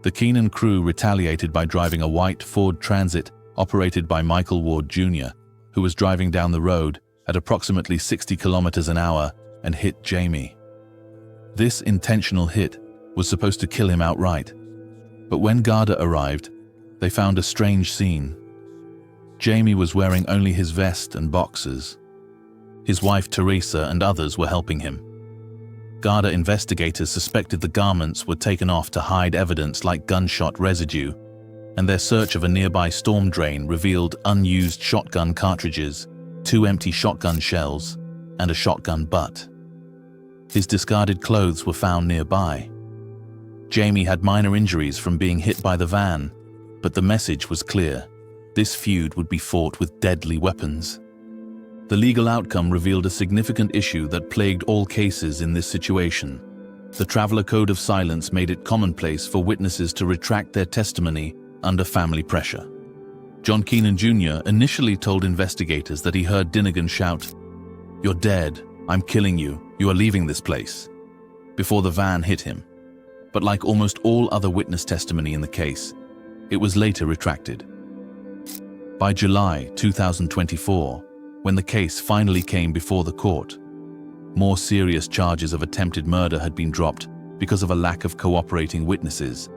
The Keenan crew retaliated by driving a white Ford Transit operated by Michael Ward Jr., who was driving down the road at approximately 60 kilometers an hour and hit Jamie. This intentional hit was supposed to kill him outright, but when Garda arrived, they found a strange scene. Jamie was wearing only his vest and boxers. His wife Teresa and others were helping him. Garda investigators suspected the garments were taken off to hide evidence like gunshot residue, and their search of a nearby storm drain revealed unused shotgun cartridges, 2 empty shotgun shells, and a shotgun butt. His discarded clothes were found nearby. Jamie had minor injuries from being hit by the van, but the message was clear. This feud would be fought with deadly weapons. The legal outcome revealed a significant issue that plagued all cases in this situation. The Traveller Code of Silence made it commonplace for witnesses to retract their testimony under family pressure. John Keenan Jr. initially told investigators that he heard Dinnigan shout, "You're dead, I'm killing you, you are leaving this place," before the van hit him. But like almost all other witness testimony in the case, it was later retracted. By July 2024, when the case finally came before the court, more serious charges of attempted murder had been dropped because of a lack of cooperating witnesses,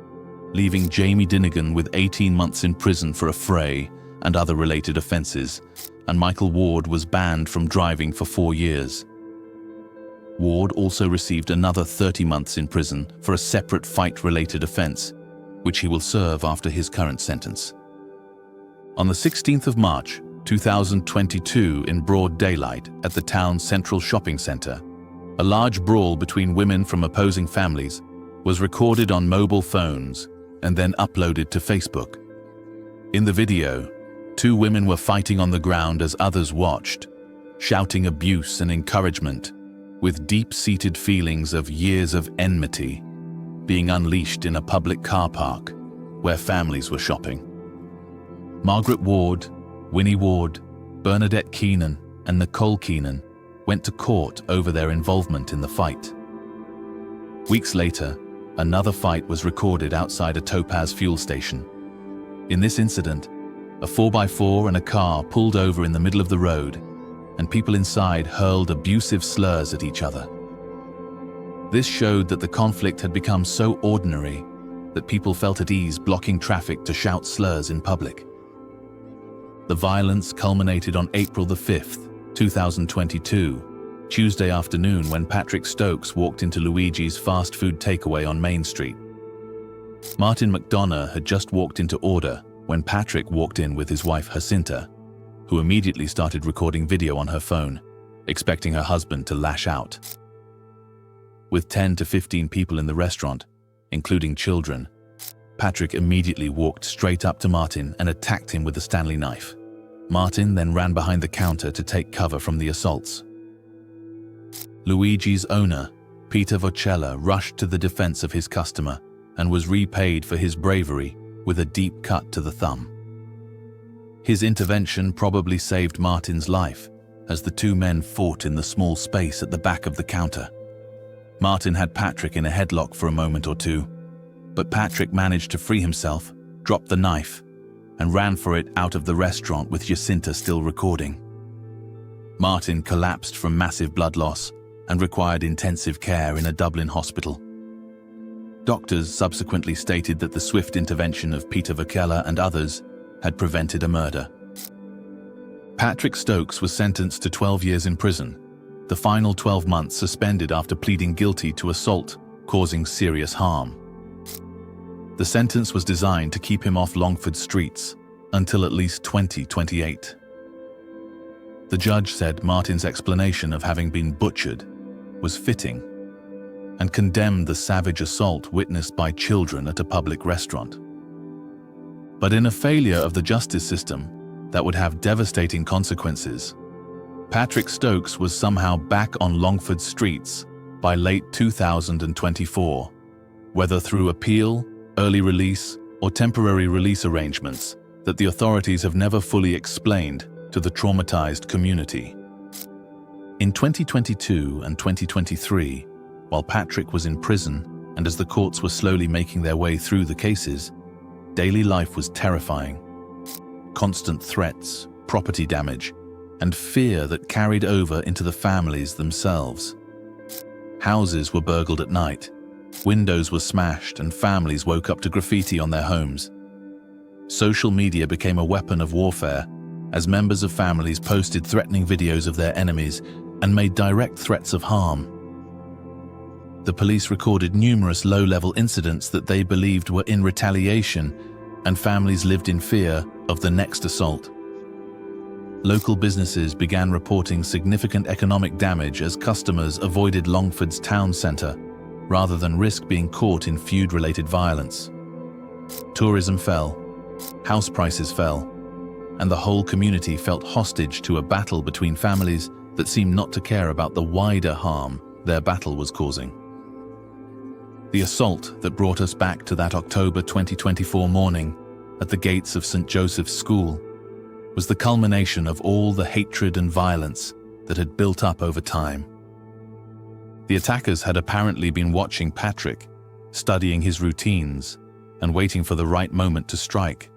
leaving Jamie Dinnigan with 18 months in prison for a fray and other related offences, and Michael Ward was banned from driving for 4 years. Ward also received another 30 months in prison for a separate fight-related offence, which he will serve after his current sentence. On the 16th of March, 2022, in broad daylight at the town's central shopping centre, a large brawl between women from opposing families was recorded on mobile phones and then uploaded to Facebook. In the video, 2 women were fighting on the ground as others watched, shouting abuse and encouragement, with deep-seated feelings of years of enmity being unleashed in a public car park where families were shopping. Margaret Ward, Winnie Ward, Bernadette Keenan, and Nicole Keenan went to court over their involvement in the fight. Weeks later, another fight was recorded outside a Topaz fuel station. In this incident, a 4x4 and a car pulled over in the middle of the road, and people inside hurled abusive slurs at each other. This showed that the conflict had become so ordinary that people felt at ease blocking traffic to shout slurs in public. The violence culminated on April the 5th, 2022, Tuesday afternoon, when Patrick Stokes walked into Luigi's fast food takeaway on Main Street. Martin McDonough had just walked into order when Patrick walked in with his wife Jacinta, who immediately started recording video on her phone, expecting her husband to lash out. With 10 to 15 people in the restaurant, including children, Patrick immediately walked straight up to Martin and attacked him with a Stanley knife. Martin then ran behind the counter to take cover from the assaults. Luigi's owner, Peter Vocella, rushed to the defense of his customer and was repaid for his bravery with a deep cut to the thumb. His intervention probably saved Martin's life, as the two men fought in the small space at the back of the counter. Martin had Patrick in a headlock for a moment or two, but Patrick managed to free himself, dropped the knife, and ran for it out of the restaurant with Jacinta still recording. Martin collapsed from massive blood loss and required intensive care in a Dublin hospital. Doctors subsequently stated that the swift intervention of Peter Vakella and others had prevented a murder. Patrick Stokes was sentenced to 12 years in prison, the final 12 months suspended after pleading guilty to assault causing serious harm. The sentence was designed to keep him off Longford streets until at least 2028. The judge said Martin's explanation of having been butchered was fitting and condemned the savage assault witnessed by children at a public restaurant. But in a failure of the justice system that would have devastating consequences, Patrick Stokes was somehow back on Longford streets by late 2024, whether through appeal, early release, or temporary release arrangements that the authorities have never fully explained to the traumatized community. In 2022 and 2023, while Patrick was in prison and as the courts were slowly making their way through the cases, daily life was terrifying. Constant threats, property damage, and fear that carried over into the families themselves. Houses were burgled at night, windows were smashed, and families woke up to graffiti on their homes. Social media became a weapon of warfare as members of families posted threatening videos of their enemies and made direct threats of harm. The police recorded numerous low-level incidents that they believed were in retaliation, and families lived in fear of the next assault. Local businesses began reporting significant economic damage as customers avoided Longford's town centre rather than risk being caught in feud-related violence. Tourism fell, house prices fell, and the whole community felt hostage to a battle between families that seemed not to care about the wider harm their battle was causing. The assault that brought us back to that October 2024 morning at the gates of St. Joseph's School was the culmination of all the hatred and violence that had built up over time. The attackers had apparently been watching Patrick, studying his routines, and waiting for the right moment to strike.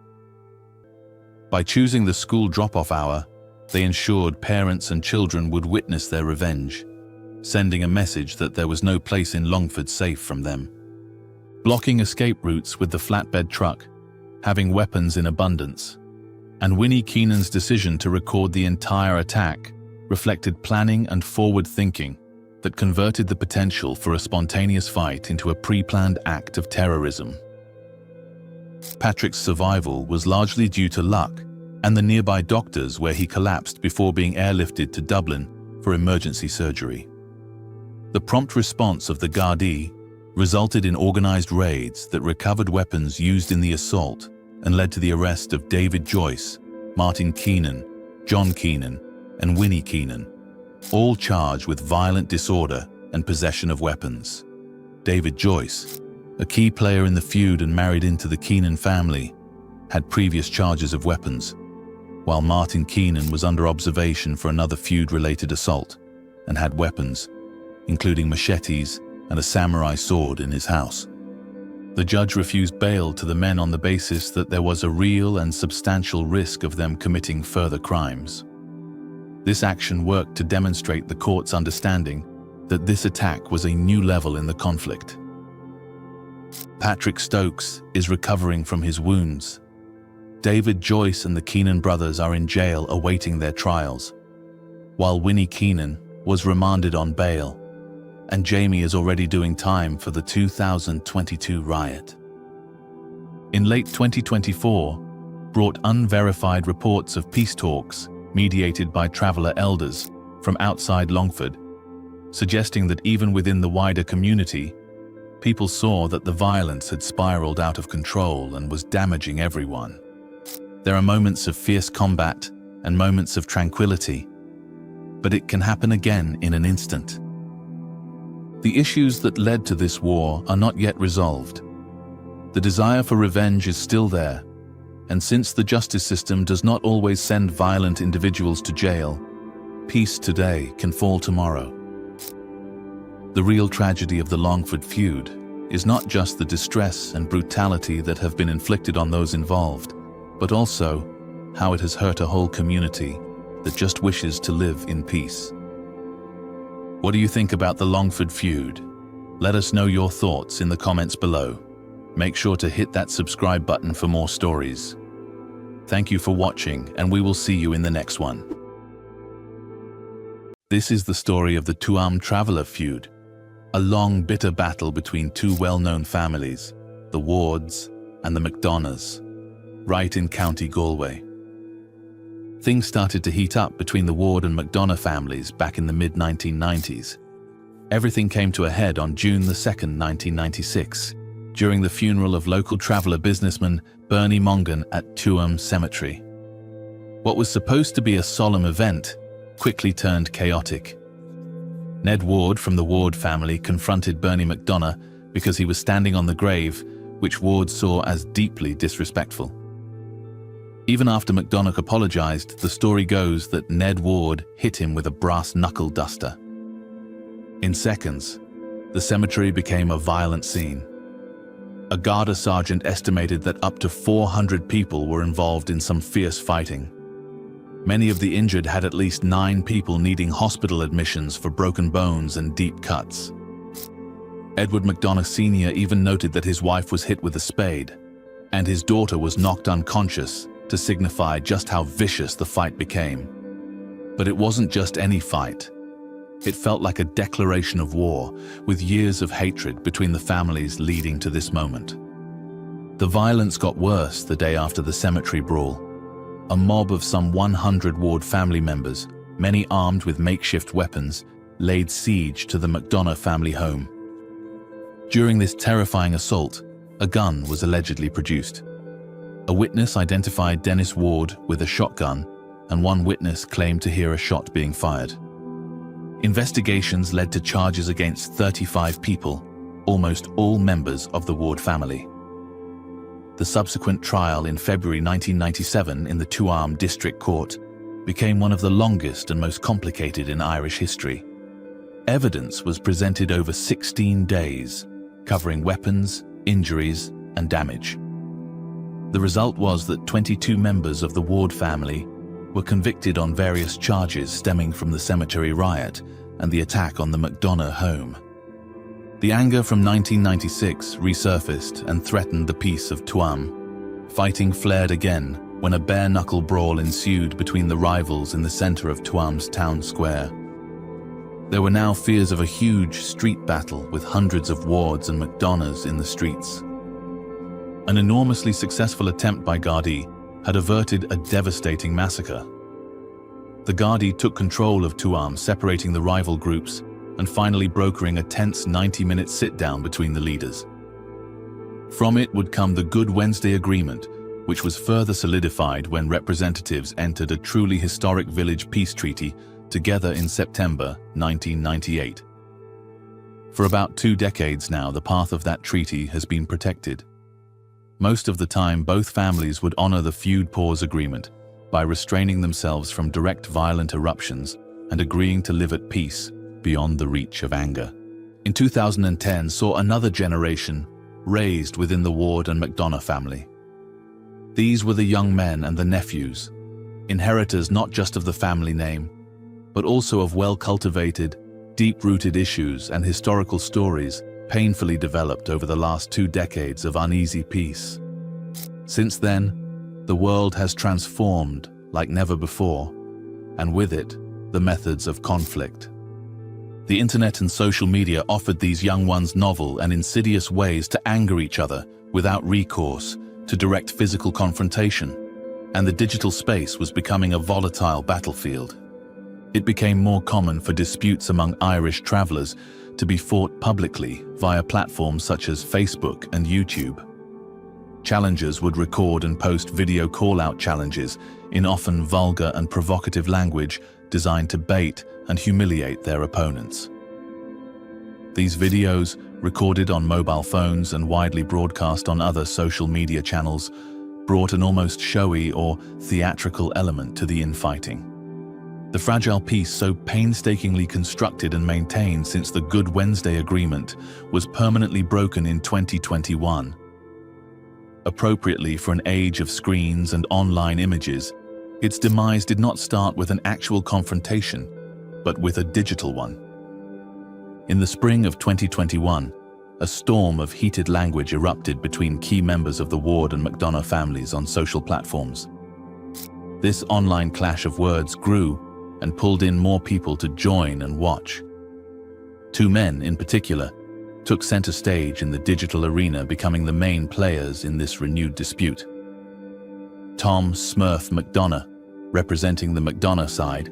By choosing the school drop-off hour, they ensured parents and children would witness their revenge, sending a message that there was no place in Longford safe from them. Blocking escape routes with the flatbed truck, having weapons in abundance, and Winnie Keenan's decision to record the entire attack reflected planning and forward thinking that converted the potential for a spontaneous fight into a pre-planned act of terrorism. Patrick's survival was largely due to luck and the nearby doctors where he collapsed before being airlifted to Dublin for emergency surgery. The prompt response of the Gardaí resulted in organized raids that recovered weapons used in the assault and led to the arrest of David Joyce, Martin Keenan, John Keenan, and Winnie Keenan, all charged with violent disorder and possession of weapons. David Joyce, a key player in the feud and married into the Keenan family, had previous charges of weapons, while Martin Keenan was under observation for another feud-related assault and had weapons, including machetes and a samurai sword in his house. The judge refused bail to the men on the basis that there was a real and substantial risk of them committing further crimes. This action worked to demonstrate the court's understanding that this attack was a new level in the conflict. Patrick Stokes is recovering from his wounds. David Joyce and the Keenan brothers are in jail awaiting their trials, while Winnie Keenan was remanded on bail, and Jamie is already doing time for the 2022 riot. In late 2024, brought unverified reports of peace talks mediated by traveller elders from outside Longford, suggesting that even within the wider community, people saw that the violence had spiraled out of control and was damaging everyone. There are moments of fierce combat and moments of tranquility, but it can happen again in an instant. The issues that led to this war are not yet resolved. The desire for revenge is still there, and since the justice system does not always send violent individuals to jail, Peace today can fall tomorrow. The real tragedy of the Longford feud is not just the distress and brutality that have been inflicted on those involved, but also how it has hurt a whole community that just wishes to live in peace. What do you think about the Longford feud? Let us know your thoughts in the comments below. Make sure to hit that subscribe button for more stories. Thank you for watching, and we will see you in the next one. This is the story of the Tuam traveller feud, a long, bitter battle between two well-known families, the Wards and the MacDonaghs, right in County Galway. Things started to heat up between the Ward and MacDonagh families back in the mid-1990s. Everything came to a head on June 2, 1996, during the funeral of local traveller businessman Bernie Mongan at Tuam Cemetery. What was supposed to be a solemn event quickly turned chaotic. Ned Ward from the Ward family confronted Bernie MacDonagh because he was standing on the grave, which Ward saw as deeply disrespectful. Even after MacDonagh apologised, the story goes that Ned Ward hit him with a brass knuckle duster. In seconds, the cemetery became a violent scene. A Garda sergeant estimated that up to 400 people were involved in some fierce fighting. Many of the injured had at least 9 people needing hospital admissions for broken bones and deep cuts. Edward MacDonagh Sr. even noted that his wife was hit with a spade, and his daughter was knocked unconscious to signify just how vicious the fight became. But it wasn't just any fight. It felt like a declaration of war, with years of hatred between the families leading to this moment. The violence got worse the day after the cemetery brawl. A mob of some 100 Ward family members, many armed with makeshift weapons, laid siege to the MacDonagh family home. During this terrifying assault, a gun was allegedly produced. A witness identified Dennis Ward with a shotgun, and one witness claimed to hear a shot being fired. Investigations led to charges against 35 people, almost all members of the Ward family. The subsequent trial in February 1997 in the Tuam District Court became one of the longest and most complicated in Irish history. Evidence was presented over 16 days, covering weapons, injuries, and damage. The result was that 22 members of the Ward family were convicted on various charges stemming from the cemetery riot and the attack on the MacDonagh home. The anger from 1996 resurfaced and threatened the peace of Tuam. Fighting flared again when a bare-knuckle brawl ensued between the rivals in the centre of Tuam's town square. There were now fears of a huge street battle with hundreds of Wards and MacDonaghs in the streets. An enormously successful attempt by Gardaí had averted a devastating massacre. The Gardaí took control of Tuam, separating the rival groups and finally brokering a tense 90-minute sit-down between the leaders. From it would come the Good Wednesday Agreement, which was further solidified when representatives entered a truly historic village peace treaty together in September 1998. For about 2 decades now, the path of that treaty has been protected. Most of the time, both families would honor the feud pause agreement by restraining themselves from direct violent eruptions and agreeing to live at peace beyond the reach of anger. In 2010 saw another generation raised within the Ward and MacDonagh family. These were the young men and the nephews, inheritors not just of the family name, but also of well-cultivated, deep-rooted issues and historical stories painfully developed over the last 2 decades of uneasy peace. Since then, the world has transformed like never before, and with it, the methods of conflict. The internet and social media offered these young ones novel and insidious ways to anger each other without recourse to direct physical confrontation, and the digital space was becoming a volatile battlefield. It became more common for disputes among Irish travellers to be fought publicly via platforms such as Facebook and YouTube. Challengers would record and post video call-out challenges in often vulgar and provocative language designed to bait and humiliate their opponents. These videos, recorded on mobile phones and widely broadcast on other social media channels, brought an almost showy or theatrical element to the infighting. The fragile peace so painstakingly constructed and maintained since the Good Wednesday Agreement was permanently broken in 2021. Appropriately for an age of screens and online images, its demise did not start with an actual confrontation, but with a digital one. In the spring of 2021, a storm of heated language erupted between key members of the Ward and McDonough families on social platforms. This online clash of words grew and pulled in more people to join and watch. Two men, in particular, took center stage in the digital arena, becoming the main players in this renewed dispute. Tom "Smurf" McDonough, representing the McDonough side,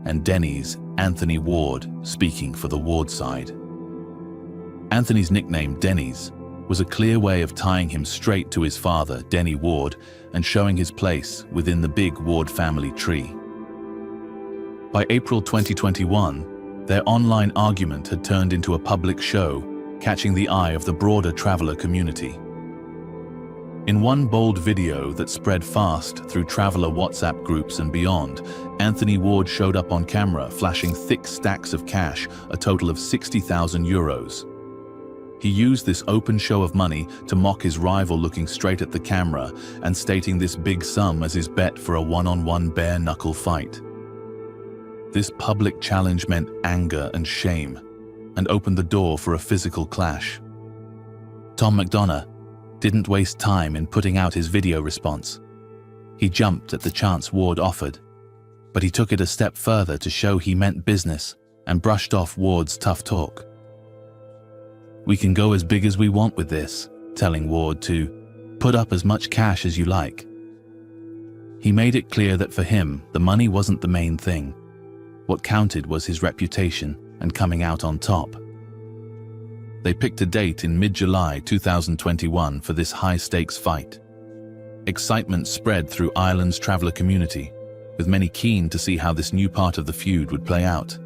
and Denny's Anthony Ward, speaking for the Ward side. Anthony's nickname, Denny's, was a clear way of tying him straight to his father, Denny Ward, and showing his place within the big Ward family tree. By April 2021, their online argument had turned into a public show, catching the eye of the broader traveler community. In one bold video that spread fast through traveler WhatsApp groups and beyond, Anthony Ward showed up on camera, flashing thick stacks of cash, a total of €60,000. He used this open show of money to mock his rival, looking straight at the camera and stating this big sum as his bet for a one-on-one bare-knuckle fight. This public challenge meant anger and shame, and opened the door for a physical clash. Tom McDonough didn't waste time in putting out his video response. He jumped at the chance Ward offered, but he took it a step further to show he meant business and brushed off Ward's tough talk. "We can go as big as we want with this," telling Ward to put up as much cash as you like. He made it clear that for him, the money wasn't the main thing. What counted was his reputation and coming out on top. They picked a date in mid-July 2021 for this high-stakes fight. Excitement spread through Ireland's traveller community, with many keen to see how this new part of the feud would play out.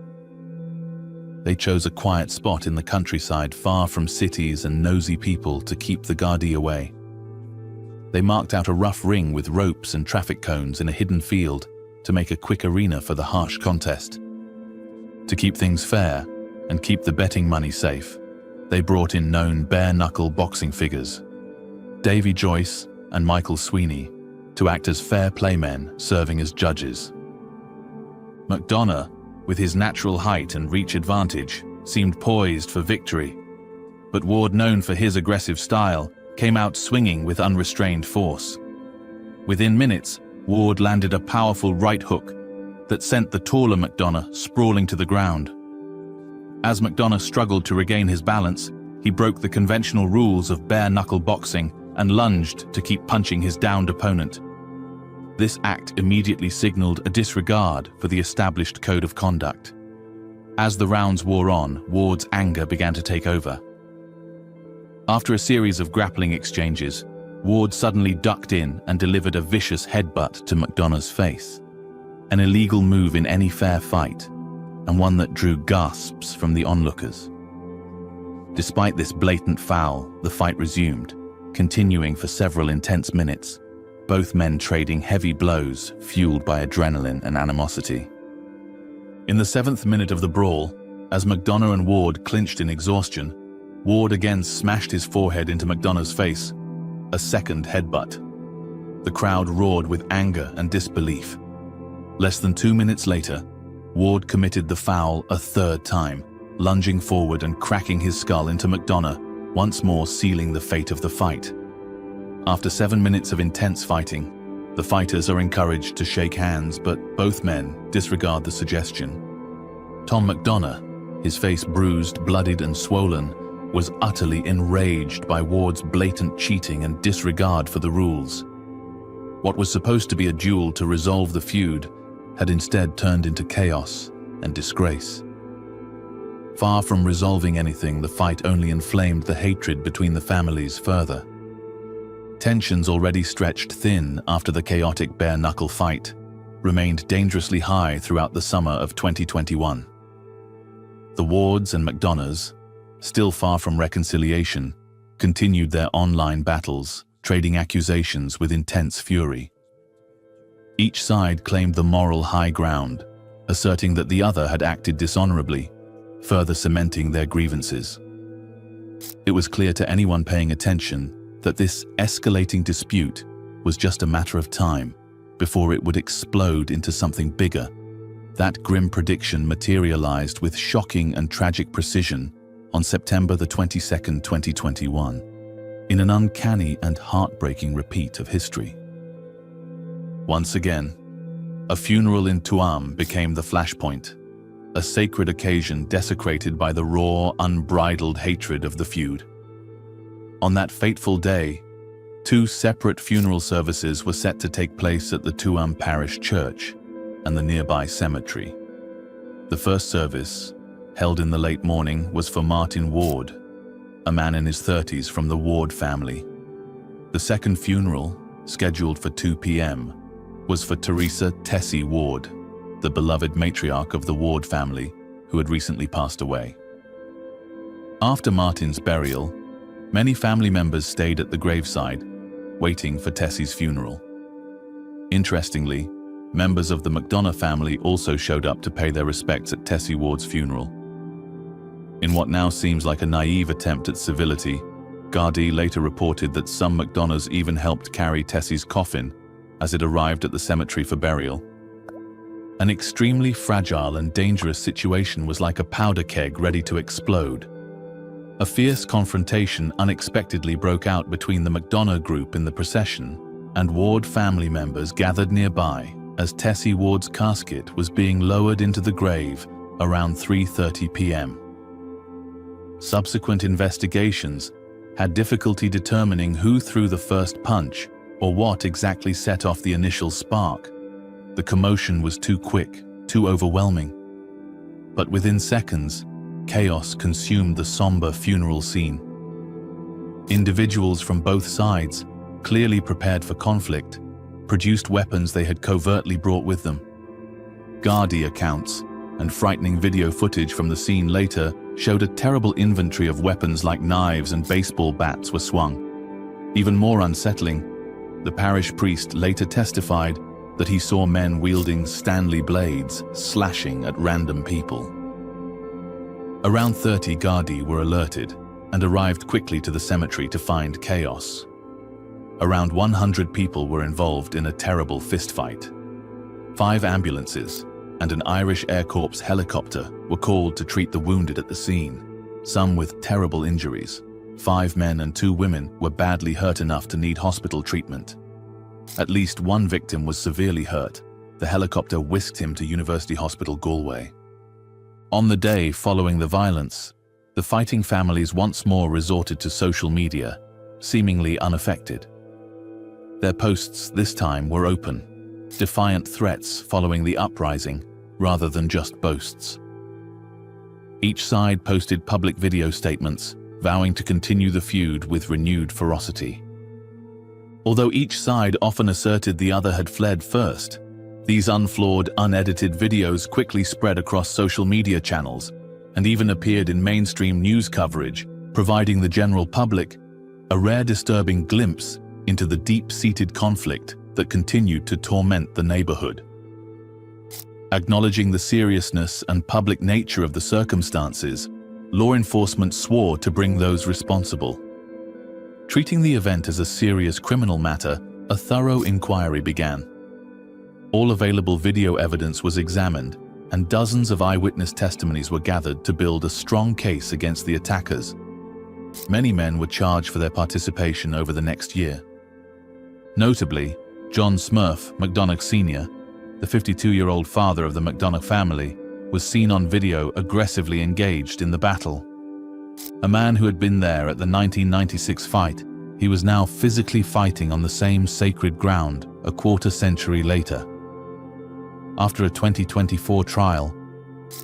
They chose a quiet spot in the countryside, far from cities and nosy people, to keep the Gardaí away. They marked out a rough ring with ropes and traffic cones in a hidden field to make a quick arena for the harsh contest. To keep things fair and keep the betting money safe, they brought in known bare-knuckle boxing figures, Davy Joyce and Michael Sweeney, to act as fair play men serving as judges. McDonough, with his natural height and reach advantage, seemed poised for victory, but Ward, known for his aggressive style, came out swinging with unrestrained force. Within minutes, Ward landed a powerful right hook that sent the taller McDonough sprawling to the ground. As McDonough struggled to regain his balance, he broke the conventional rules of bare-knuckle boxing and lunged to keep punching his downed opponent. This act immediately signaled a disregard for the established code of conduct. As the rounds wore on, Ward's anger began to take over. After a series of grappling exchanges, Ward suddenly ducked in and delivered a vicious headbutt to McDonough's face. An illegal move in any fair fight, and one that drew gasps from the onlookers. Despite this blatant foul, the fight resumed, continuing for several intense minutes, both men trading heavy blows fueled by adrenaline and animosity. In the 7th minute of the brawl, as McDonough and Ward clinched in exhaustion, Ward again smashed his forehead into McDonough's face, a second headbutt. The crowd roared with anger and disbelief. Less than 2 minutes later, Ward committed the foul a third time, lunging forward and cracking his skull into McDonough, once more sealing the fate of the fight. After 7 minutes of intense fighting, the fighters are encouraged to shake hands, but both men disregard the suggestion. Tom McDonough, his face bruised, bloodied and swollen, was utterly enraged by Ward's blatant cheating and disregard for the rules. What was supposed to be a duel to resolve the feud had instead turned into chaos and disgrace. Far from resolving anything, the fight only inflamed the hatred between the families further. Tensions, already stretched thin after the chaotic bare-knuckle fight, remained dangerously high throughout the summer of 2021. The Wards and McDonoughs, still far from reconciliation, continued their online battles, trading accusations with intense fury. Each side claimed the moral high ground, asserting that the other had acted dishonorably, further cementing their grievances. It was clear to anyone paying attention that this escalating dispute was just a matter of time before it would explode into something bigger. That grim prediction materialized with shocking and tragic precision on September the 22nd, 2021, in an uncanny and heartbreaking repeat of history. Once again, a funeral in Tuam became the flashpoint, a sacred occasion desecrated by the raw, unbridled hatred of the feud. On that fateful day, 2 separate funeral services were set to take place at the Tuam Parish Church and the nearby cemetery. The first service, held in the late morning, was for Martin Ward, a man in his 30s from the Ward family. The second funeral, scheduled for 2 p.m., was for Teresa Tessie Ward, the beloved matriarch of the Ward family, who had recently passed away. After Martin's burial, many family members stayed at the graveside, waiting for Tessie's funeral. Interestingly, members of the McDonough family also showed up to pay their respects at Tessie Ward's funeral. In what now seems like a naive attempt at civility, Gardaí later reported that some McDonoughs even helped carry Tessie's coffin as it arrived at the cemetery for burial. An extremely fragile and dangerous situation was like a powder keg ready to explode. A fierce confrontation unexpectedly broke out between the McDonough group in the procession and Ward family members gathered nearby as Tessie Ward's casket was being lowered into the grave around 3:30 p.m. Subsequent investigations had difficulty determining who threw the first punch or what exactly set off the initial spark. The commotion was too quick, too overwhelming. But within seconds, chaos consumed the somber funeral scene. Individuals from both sides, clearly prepared for conflict, produced weapons they had covertly brought with them. Gardaí accounts and frightening video footage from the scene later showed a terrible inventory of weapons like knives and baseball bats were swung. Even more unsettling, the parish priest later testified that he saw men wielding Stanley blades slashing at random people. Around 30 Gardaí were alerted and arrived quickly to the cemetery to find chaos. Around 100 people were involved in a terrible fistfight. 5 ambulances and an Irish Air Corps helicopter were called to treat the wounded at the scene, some with terrible injuries. 5 men and 2 women were badly hurt enough to need hospital treatment. At least 1 victim was severely hurt. The helicopter whisked him to University Hospital Galway. On the day following the violence, the fighting families once more resorted to social media, seemingly unaffected. Their posts this time were open, defiant threats following the uprising rather than just boasts. Each side posted public video statements, vowing to continue the feud with renewed ferocity. Although each side often asserted the other had fled first, these unflawed, unedited videos quickly spread across social media channels and even appeared in mainstream news coverage, providing the general public a rare disturbing glimpse into the deep-seated conflict that continued to torment the neighborhood. Acknowledging the seriousness and public nature of the circumstances, law enforcement swore to bring those responsible. Treating the event as a serious criminal matter, a thorough inquiry began. All available video evidence was examined, and dozens of eyewitness testimonies were gathered to build a strong case against the attackers. Many men were charged for their participation over the next year. Notably, John Smurf McDonagh Sr., the 52-year-old father of the McDonagh family, was seen on video aggressively engaged in the battle. A man who had been there at the 1996 fight, he was now physically fighting on the same sacred ground a quarter century later. After a 2024 trial,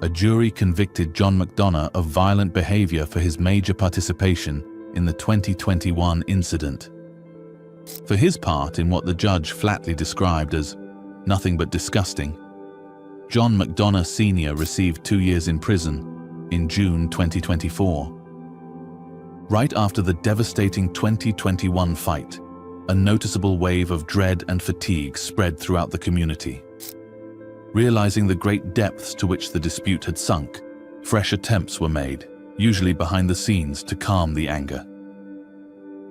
a jury convicted John McDonagh of violent behavior for his major participation in the 2021 incident. For his part in what the judge flatly described as nothing but disgusting, John McDonagh Sr. received 2 years in prison in June 2024. Right after the devastating 2021 fight, a noticeable wave of dread and fatigue spread throughout the community. Realizing the great depths to which the dispute had sunk, fresh attempts were made, usually behind the scenes, to calm the anger.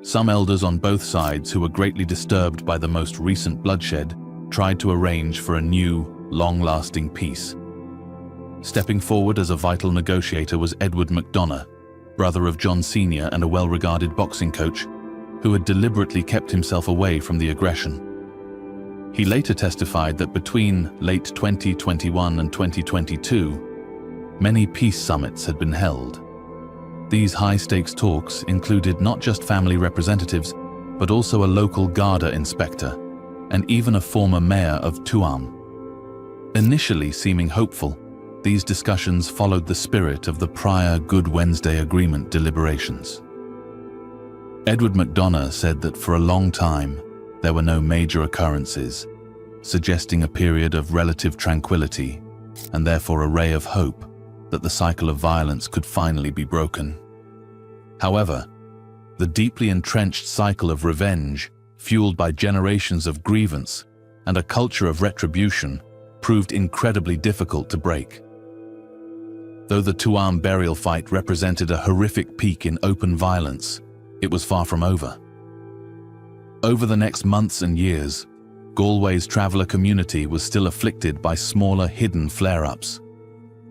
Some elders on both sides, who were greatly disturbed by the most recent bloodshed, tried to arrange for a new, long-lasting peace. Stepping forward as a vital negotiator was Edward MacDonagh, brother of John Sr. and a well-regarded boxing coach, who had deliberately kept himself away from the aggression. He later testified that between late 2021 and 2022, many peace summits had been held. These high-stakes talks included not just family representatives, but also a local Garda inspector, and even a former mayor of Tuam. Initially seeming hopeful, these discussions followed the spirit of the prior Good Wednesday Agreement deliberations. Edward MacDonagh said that for a long time, there were no major occurrences, suggesting a period of relative tranquility, and therefore a ray of hope that the cycle of violence could finally be broken. However, the deeply entrenched cycle of revenge, fueled by generations of grievance and a culture of retribution, proved incredibly difficult to break. Though the Tuam burial fight represented a horrific peak in open violence, it was far from over. Over the next months and years, Galway's traveller community was still afflicted by smaller hidden flare-ups.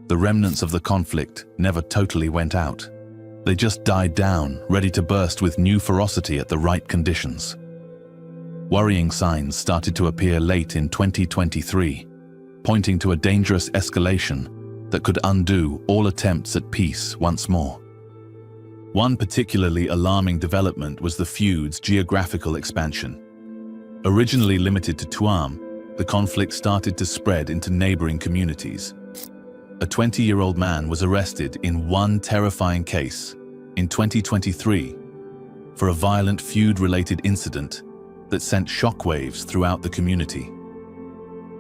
The remnants of the conflict never totally went out. They just died down, ready to burst with new ferocity at the right conditions. Worrying signs started to appear late in 2023, pointing to a dangerous escalation that could undo all attempts at peace once more. One particularly alarming development was the feud's geographical expansion. Originally limited to Tuam, the conflict started to spread into neighboring communities. A 20-year-old man was arrested in one terrifying case in 2023 for a violent feud-related incident that sent shockwaves throughout the community.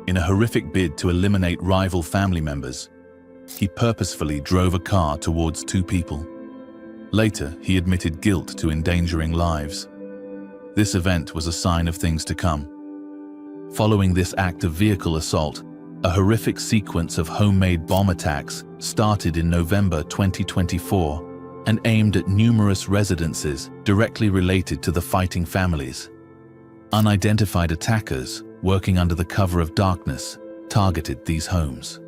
In a horrific bid to eliminate rival family members, he purposefully drove a car towards two people. Later, he admitted guilt to endangering lives. This event was a sign of things to come. Following this act of vehicle assault, a horrific sequence of homemade bomb attacks started in November 2024 and aimed at numerous residences directly related to the fighting families. Unidentified attackers, working under the cover of darkness, targeted these homes.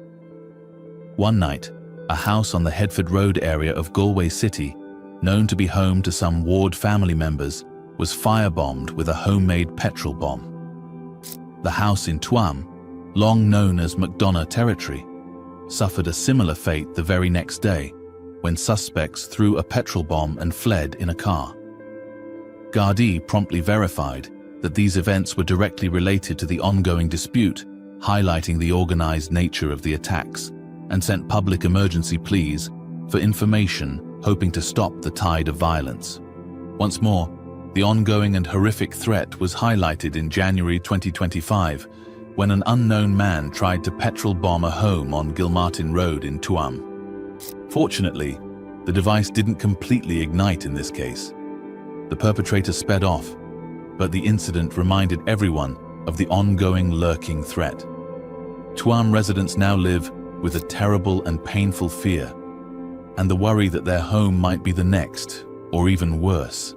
One night, a house on the Headford Road area of Galway City, known to be home to some Ward family members, was firebombed with a homemade petrol bomb. The house in Tuam, long known as MacDonagh territory, suffered a similar fate the very next day when suspects threw a petrol bomb and fled in a car. Gardaí promptly verified that these events were directly related to the ongoing dispute, highlighting the organized nature of the attacks, and sent public emergency pleas for information, hoping to stop the tide of violence. Once more, the ongoing and horrific threat was highlighted in January 2025 when an unknown man tried to petrol bomb a home on Gilmartin Road in Tuam. Fortunately, the device didn't completely ignite in this case. The perpetrator sped off, but the incident reminded everyone of the ongoing lurking threat. Tuam residents now live with a terrible and painful fear, and the worry that their home might be the next, or even worse,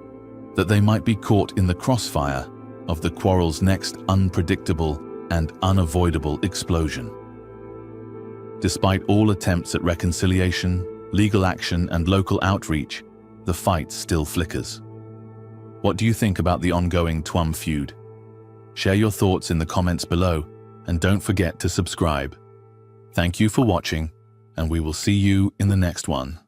that they might be caught in the crossfire of the quarrel's next unpredictable and unavoidable explosion. Despite all attempts at reconciliation, legal action, and local outreach, the fight still flickers. What do you think about the ongoing Tuam feud? Share your thoughts in the comments below, and don't forget to subscribe. Thank you for watching, and we will see you in the next one.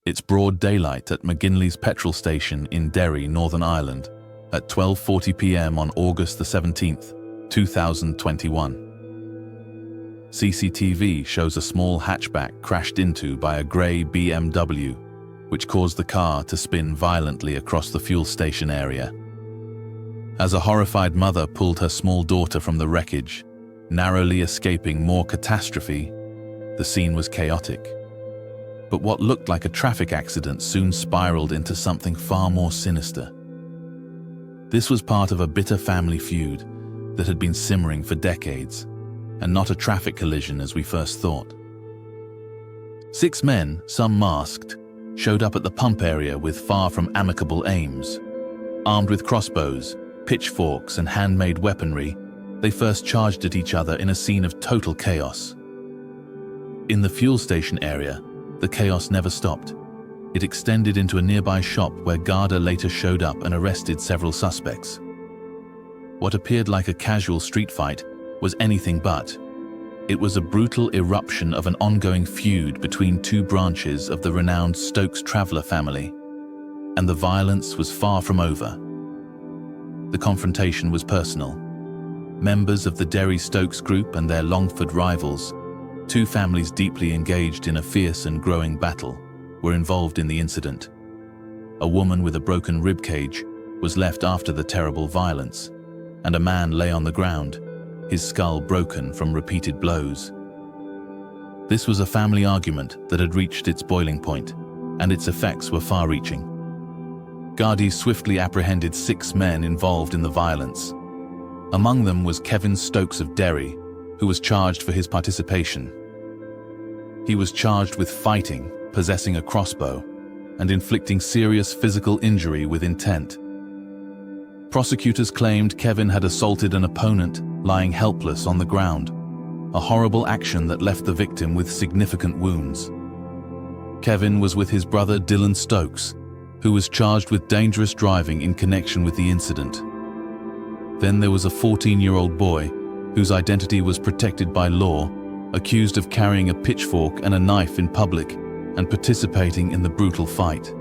It's broad daylight at McGinley's petrol station in Derry, Northern Ireland, at 12:40 p.m. on August the 17th, 2021. CCTV shows a small hatchback crashed into by a grey BMW, which caused the car to spin violently across the fuel station area. As a horrified mother pulled her small daughter from the wreckage, narrowly escaping more catastrophe, the scene was chaotic. But what looked like a traffic accident soon spiraled into something far more sinister. This was part of a bitter family feud, that had been simmering for decades, and not a traffic collision as we first thought. 6 men, some masked, showed up at the pump area with far from amicable aims. Armed with crossbows, pitchforks, and handmade weaponry, they first charged at each other in a scene of total chaos. In the fuel station area, the chaos never stopped. It extended into a nearby shop where Garda later showed up and arrested several suspects. What appeared like a casual street fight was anything but. It was a brutal eruption of an ongoing feud between 2 branches of the renowned Stokes traveller family, and the violence was far from over. The confrontation was personal. Members of the Derry Stokes group and their Longford rivals, 2 families deeply engaged in a fierce and growing battle, were involved in the incident. A woman with a broken ribcage was left after the terrible violence, and a man lay on the ground, his skull broken from repeated blows. This was a family argument that had reached its boiling point, and its effects were far-reaching. Gardaí swiftly apprehended 6 men involved in the violence. Among them was Kevin Stokes of Derry, who was charged for his participation. He was charged with fighting, possessing a crossbow, and inflicting serious physical injury with intent. Prosecutors claimed Kevin had assaulted an opponent lying helpless on the ground, a horrible action that left the victim with significant wounds. Kevin was with his brother Dylan Stokes, who was charged with dangerous driving in connection with the incident. Then there was a 14-year-old boy, whose identity was protected by law, accused of carrying a pitchfork and a knife in public and participating in the brutal fight.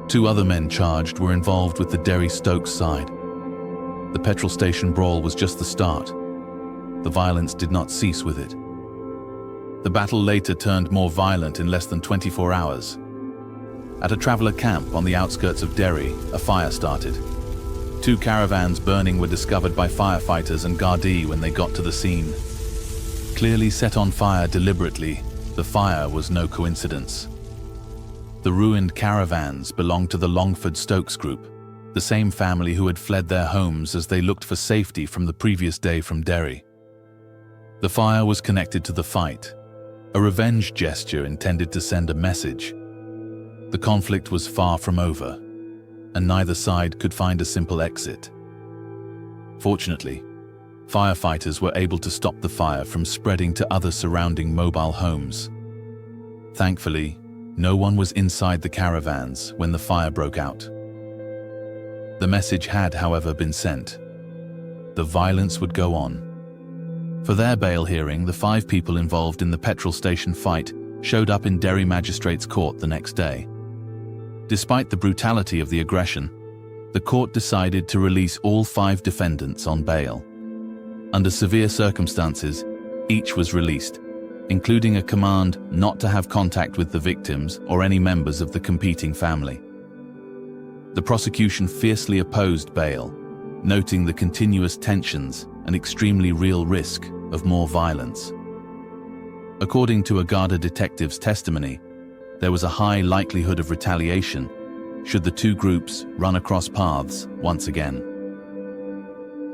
2 other men charged were involved with the Derry Stokes side. The petrol station brawl was just the start. The violence did not cease with it. The battle later turned more violent in less than 24 hours. At a traveller camp on the outskirts of Derry, a fire started. 2 caravans burning were discovered by firefighters and Gardaí when they got to the scene. Clearly set on fire deliberately, the fire was no coincidence. The ruined caravans belonged to the Longford Stokes group, the same family who had fled their homes as they looked for safety from the previous day from Derry. The fire was connected to the fight, a revenge gesture intended to send a message. The conflict was far from over, and neither side could find a simple exit. Fortunately, firefighters were able to stop the fire from spreading to other surrounding mobile homes. Thankfully, no one was inside the caravans when the fire broke out. The message had, however, been sent. The violence would go on. For their bail hearing, the 5 people involved in the petrol station fight showed up in Derry Magistrates' Court the next day. Despite the brutality of the aggression, the court decided to release all 5 defendants on bail. Under severe circumstances, each was released, including a command not to have contact with the victims or any members of the competing family. The prosecution fiercely opposed bail, noting the continuous tensions and extremely real risk of more violence. According to a Garda detective's testimony, there was a high likelihood of retaliation should the 2 groups run across paths once again.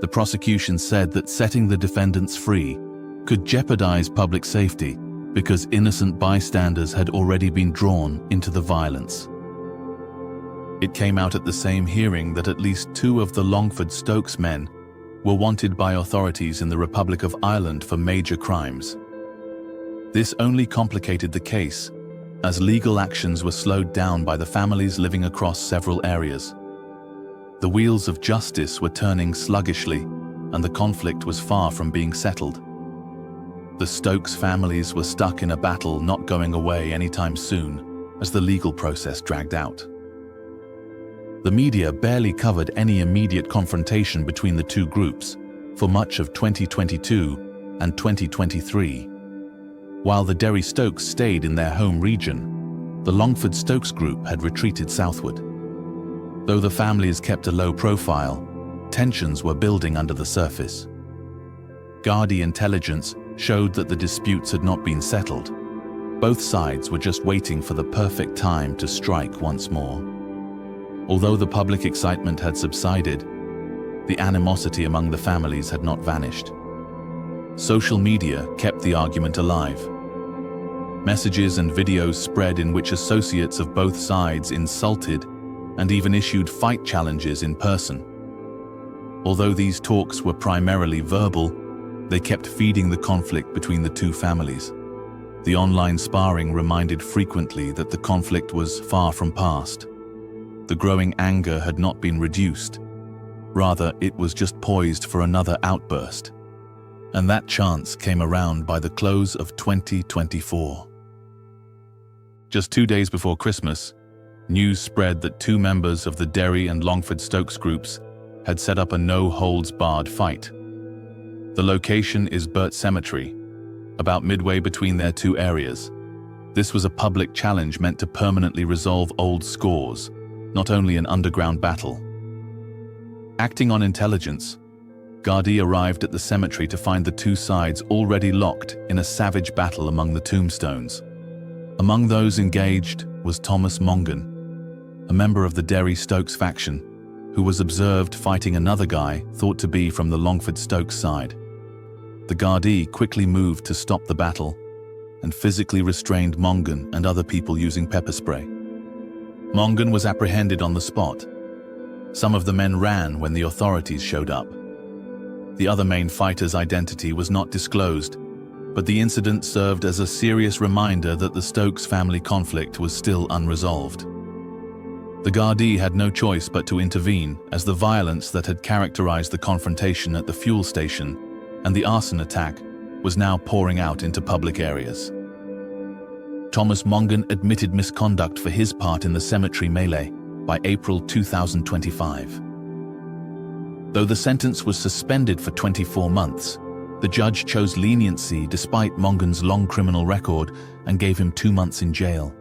The prosecution said that setting the defendants free could jeopardize public safety because innocent bystanders had already been drawn into the violence. It came out at the same hearing that at least 2 of the Longford Stokes men were wanted by authorities in the Republic of Ireland for major crimes. This only complicated the case, as legal actions were slowed down by the families living across several areas. The wheels of justice were turning sluggishly, and the conflict was far from being settled. The Stokes families were stuck in a battle not going away anytime soon, as the legal process dragged out. The media barely covered any immediate confrontation between the 2 groups for much of 2022 and 2023. While the Derry Stokes stayed in their home region, the Longford Stokes group had retreated southward. Though the families kept a low profile, tensions were building under the surface. Gardaí intelligence showed that the disputes had not been settled. Both sides were just waiting for the perfect time to strike once more. Although the public excitement had subsided, the animosity among the families had not vanished. Social media kept the argument alive. Messages and videos spread in which associates of both sides insulted and even issued fight challenges in person. Although these talks were primarily verbal, they kept feeding the conflict between the two families. The online sparring reminded frequently that the conflict was far from past. The growing anger had not been reduced. Rather, it was just poised for another outburst. And that chance came around by the close of 2024. Just 2 days before Christmas, news spread that 2 members of the Derry and Longford Stokes groups had set up a no-holds-barred fight. The location is Burt Cemetery, about midway between their 2 areas. This was a public challenge meant to permanently resolve old scores, not only an underground battle. Acting on intelligence, Gardaí arrived at the cemetery to find the 2 sides already locked in a savage battle among the tombstones. Among those engaged was Thomas Mongan, a member of the Derry Stokes faction, who was observed fighting another guy thought to be from the Longford Stokes side. The Gardaí quickly moved to stop the battle and physically restrained Mongan and other people using pepper spray. Mongan was apprehended on the spot. Some of the men ran when the authorities showed up. The other main fighter's identity was not disclosed, but the incident served as a serious reminder that the Stokes family conflict was still unresolved. The Gardaí had no choice but to intervene, as the violence that had characterized the confrontation at the fuel station and the arson attack was now pouring out into public areas. Thomas Mongan admitted misconduct for his part in the cemetery melee by April 2025. Though the sentence was suspended for 24 months, the judge chose leniency despite Mongan's long criminal record and gave him 2 months in jail.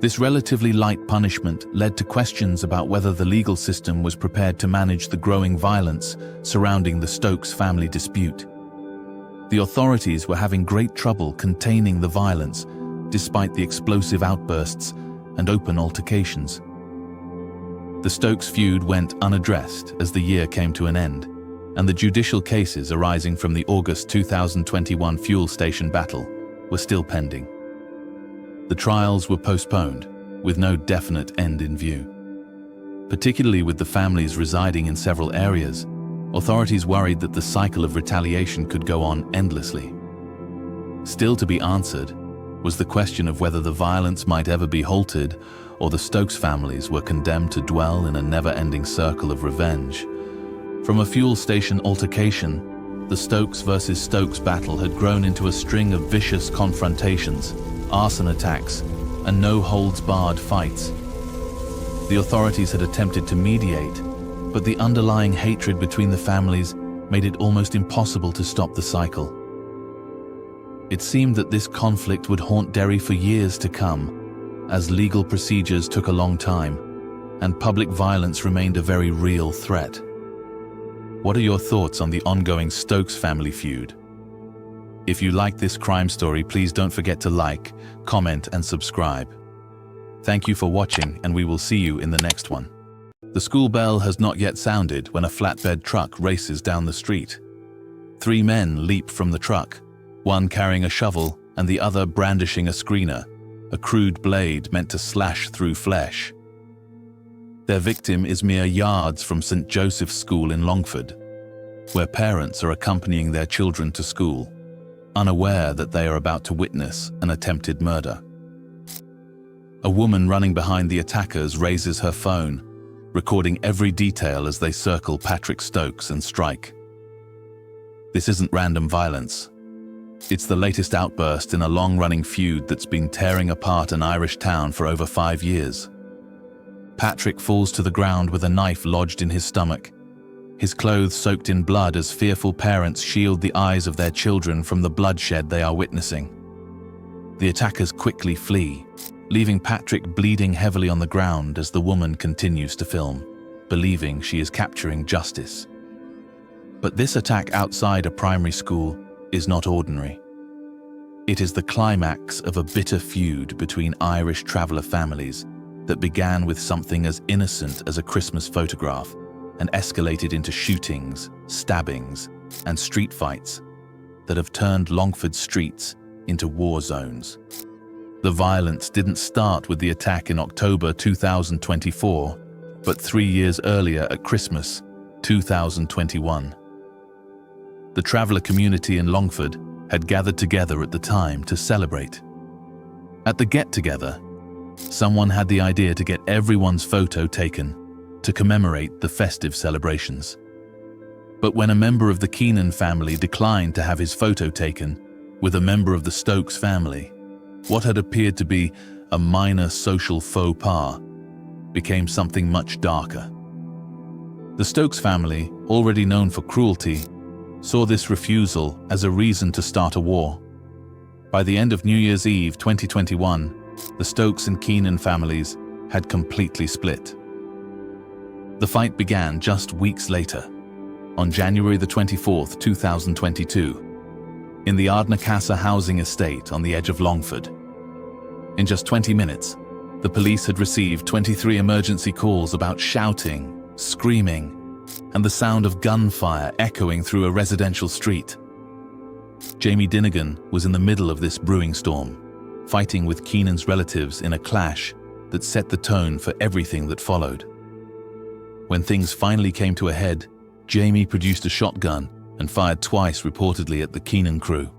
This relatively light punishment led to questions about whether the legal system was prepared to manage the growing violence surrounding the Stokes family dispute. The authorities were having great trouble containing the violence despite the explosive outbursts and open altercations. The Stokes feud went unaddressed as the year came to an end, and the judicial cases arising from the August 2021 fuel station battle were still pending. The trials were postponed, with no definite end in view. Particularly with the families residing in several areas, authorities worried that the cycle of retaliation could go on endlessly. Still to be answered was the question of whether the violence might ever be halted or the Stokes families were condemned to dwell in a never-ending circle of revenge. From a fuel station altercation, the Stokes versus Stokes battle had grown into a string of vicious confrontations, arson attacks, and no-holds-barred fights. The authorities had attempted to mediate, but the underlying hatred between the families made it almost impossible to stop the cycle. It seemed that this conflict would haunt Derry for years to come, as legal procedures took a long time, and public violence remained a very real threat. What are your thoughts on the ongoing Stokes family feud? If you like this crime story, please don't forget to like, comment, and subscribe. Thank you for watching, and we will see you in the next one. The school bell has not yet sounded when a flatbed truck races down the street. 3 men leap from the truck, one carrying a shovel and the other brandishing a screener, a crude blade meant to slash through flesh. Their victim is mere yards from St. Joseph's School in Longford, where parents are accompanying their children to school, unaware that they are about to witness an attempted murder. A woman running behind the attackers raises her phone, recording every detail as they circle Patrick Stokes and strike. This isn't random violence. It's the latest outburst in a long-running feud that's been tearing apart an Irish town for over 5 years. Patrick falls to the ground with a knife lodged in his stomach, his clothes soaked in blood as fearful parents shield the eyes of their children from the bloodshed they are witnessing. The attackers quickly flee, leaving Patrick bleeding heavily on the ground as the woman continues to film, believing she is capturing justice. But this attack outside a primary school is not ordinary. It is the climax of a bitter feud between Irish traveller families that began with something as innocent as a Christmas photograph and escalated into shootings, stabbings, and street fights that have turned Longford streets into war zones. The violence didn't start with the attack in October 2024, but 3 years earlier at Christmas 2021. The traveller community in Longford had gathered together at the time to celebrate. At the get-together, someone had the idea to get everyone's photo taken to commemorate the festive celebrations. But when a member of the Keenan family declined to have his photo taken with a member of the Stokes family, what had appeared to be a minor social faux pas became something much darker. The Stokes family, already known for cruelty, saw this refusal as a reason to start a war. By the end of New Year's Eve 2021, the Stokes and Keenan families had completely split. The fight began just weeks later, on January the 24th, 2022, in the Ardnacassa housing estate on the edge of Longford. In just 20 minutes, the police had received 23 emergency calls about shouting, screaming, and the sound of gunfire echoing through a residential street. Jamie Dinnigan was in the middle of this brewing storm, fighting with Keenan's relatives in a clash that set the tone for everything that followed. When things finally came to a head, Jamie produced a shotgun and fired twice reportedly at the Keenan crew.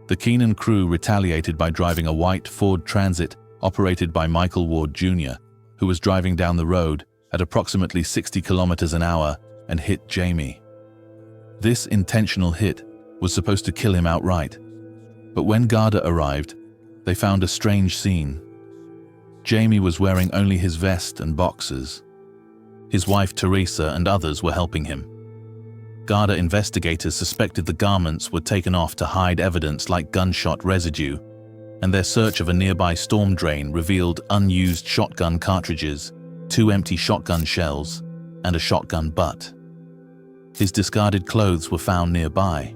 The Keenan crew retaliated by driving a white Ford Transit operated by Michael Ward Jr., who was driving down the road at approximately 60 kilometers an hour and hit Jamie. This intentional hit was supposed to kill him outright, but when Garda arrived, they found a strange scene. Jamie was wearing only his vest and boxers. His wife Teresa and others were helping him. Garda investigators suspected the garments were taken off to hide evidence like gunshot residue, and their search of a nearby storm drain revealed unused shotgun cartridges, 2 empty shotgun shells, and a shotgun butt. His discarded clothes were found nearby.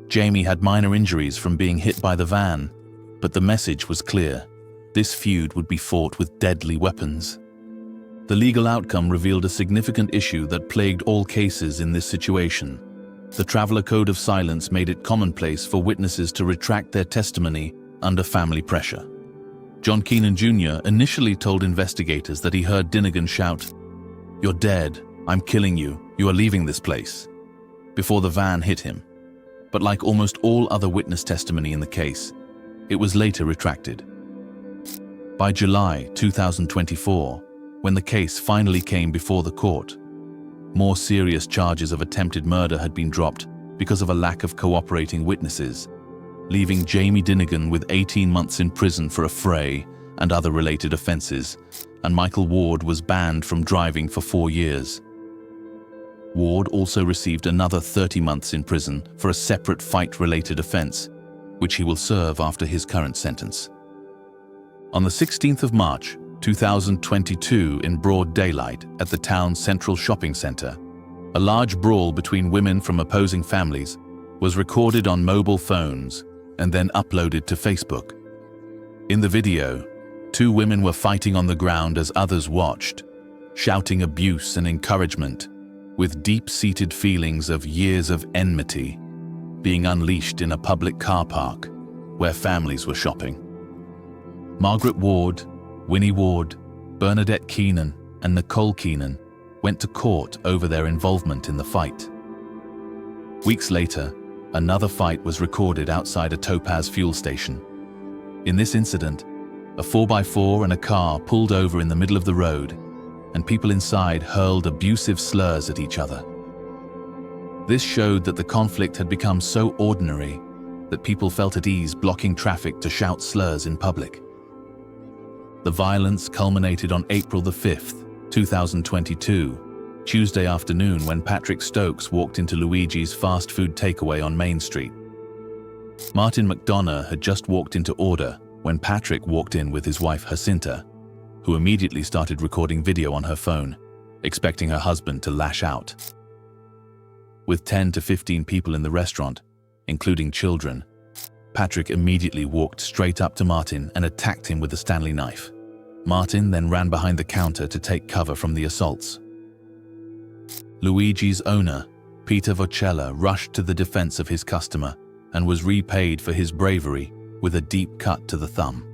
Jamie had minor injuries from being hit by the van, but the message was clear. This feud would be fought with deadly weapons. The legal outcome revealed a significant issue that plagued all cases in this situation. The Traveller Code of Silence made it commonplace for witnesses to retract their testimony under family pressure. John Keenan Jr. initially told investigators that he heard Dinnigan shout, "You're dead, I'm killing you, you are leaving this place," before the van hit him. But like almost all other witness testimony in the case, it was later retracted. By July 2024, when the case finally came before the court, more serious charges of attempted murder had been dropped because of a lack of cooperating witnesses, leaving Jamie Dinnigan with 18 months in prison for a fray and other related offences, and Michael Ward was banned from driving for 4 years. Ward also received another 30 months in prison for a separate fight-related offence, which he will serve after his current sentence. On the 16th of March 2022, in broad daylight at the town's central shopping centre, a large brawl between women from opposing families was recorded on mobile phones and then uploaded to Facebook. In the video, 2 women were fighting on the ground as others watched, shouting abuse and encouragement, with deep-seated feelings of years of enmity being unleashed in a public car park where families were shopping. Margaret Ward, Winnie Ward, Bernadette Keenan, and Nicole Keenan went to court over their involvement in the fight. Weeks later, another fight was recorded outside a Topaz fuel station. In this incident, a 4x4 and a car pulled over in the middle of the road, and people inside hurled abusive slurs at each other. This showed that the conflict had become so ordinary that people felt at ease blocking traffic to shout slurs in public. The violence culminated on April the 5th, 2022, Tuesday afternoon, when Patrick Stokes walked into Luigi's fast food takeaway on Main Street. Martin McDonough had just walked into order when Patrick walked in with his wife Jacinta, who immediately started recording video on her phone, expecting her husband to lash out. With 10 to 15 people in the restaurant, including children, Patrick immediately walked straight up to Martin and attacked him with a Stanley knife. Martin then ran behind the counter to take cover from the assaults. Luigi's owner, Peter Vocella, rushed to the defense of his customer and was repaid for his bravery with a deep cut to the thumb.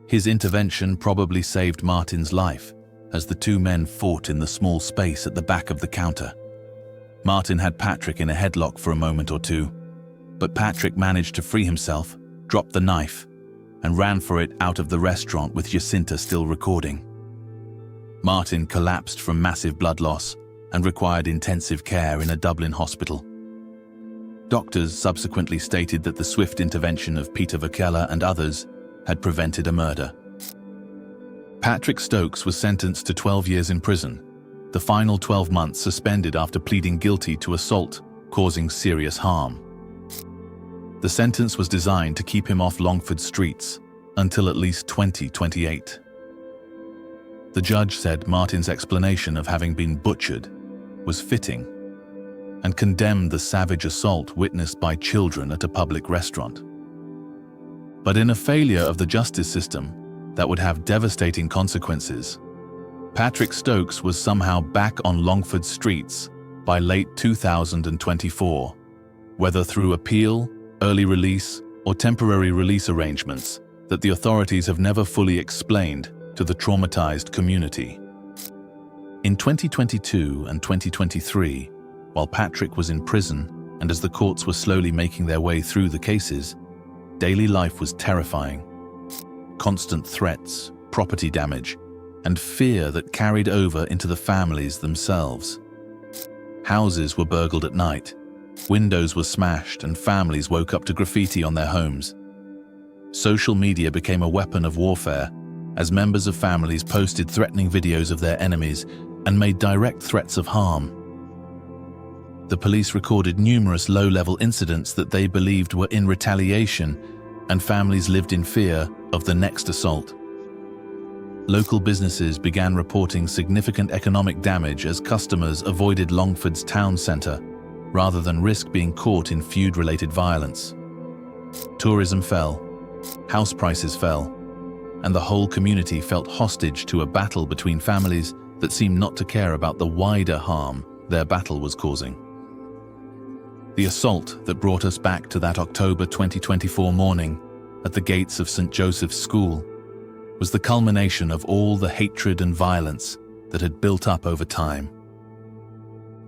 His intervention probably saved Martin's life, as the two men fought in the small space at the back of the counter. Martin had Patrick in a headlock for a moment or two, but Patrick managed to free himself, dropped the knife, and ran for it out of the restaurant with Jacinta still recording. Martin collapsed from massive blood loss and required intensive care in a Dublin hospital. Doctors subsequently stated that the swift intervention of Peter Vocella and others had prevented a murder. Patrick Stokes was sentenced to 12 years in prison, the final 12 months suspended after pleading guilty to assault causing serious harm. The sentence was designed to keep him off Longford streets until at least 2028. The judge said Martin's explanation of having been butchered was fitting and condemned the savage assault witnessed by children at a public restaurant. But in a failure of the justice system that would have devastating consequences, Patrick Stokes was somehow back on Longford streets by late 2024, whether through appeal, early release, or temporary release arrangements that the authorities have never fully explained to the traumatized community. In 2022 and 2023, while Patrick was in prison and as the courts were slowly making their way through the cases, daily life was terrifying. Constant threats, property damage, and fear that carried over into the families themselves. Houses were burgled at night, windows were smashed, and families woke up to graffiti on their homes. Social media became a weapon of warfare as members of families posted threatening videos of their enemies and made direct threats of harm. The police recorded numerous low-level incidents that they believed were in retaliation, and families lived in fear of the next assault. Local businesses began reporting significant economic damage as customers avoided Longford's town centre rather than risk being caught in feud-related violence. Tourism fell, house prices fell, and the whole community felt hostage to a battle between families that seemed not to care about the wider harm their battle was causing. The assault that brought us back to that October 2024 morning at the gates of St. Joseph's School was the culmination of all the hatred and violence that had built up over time.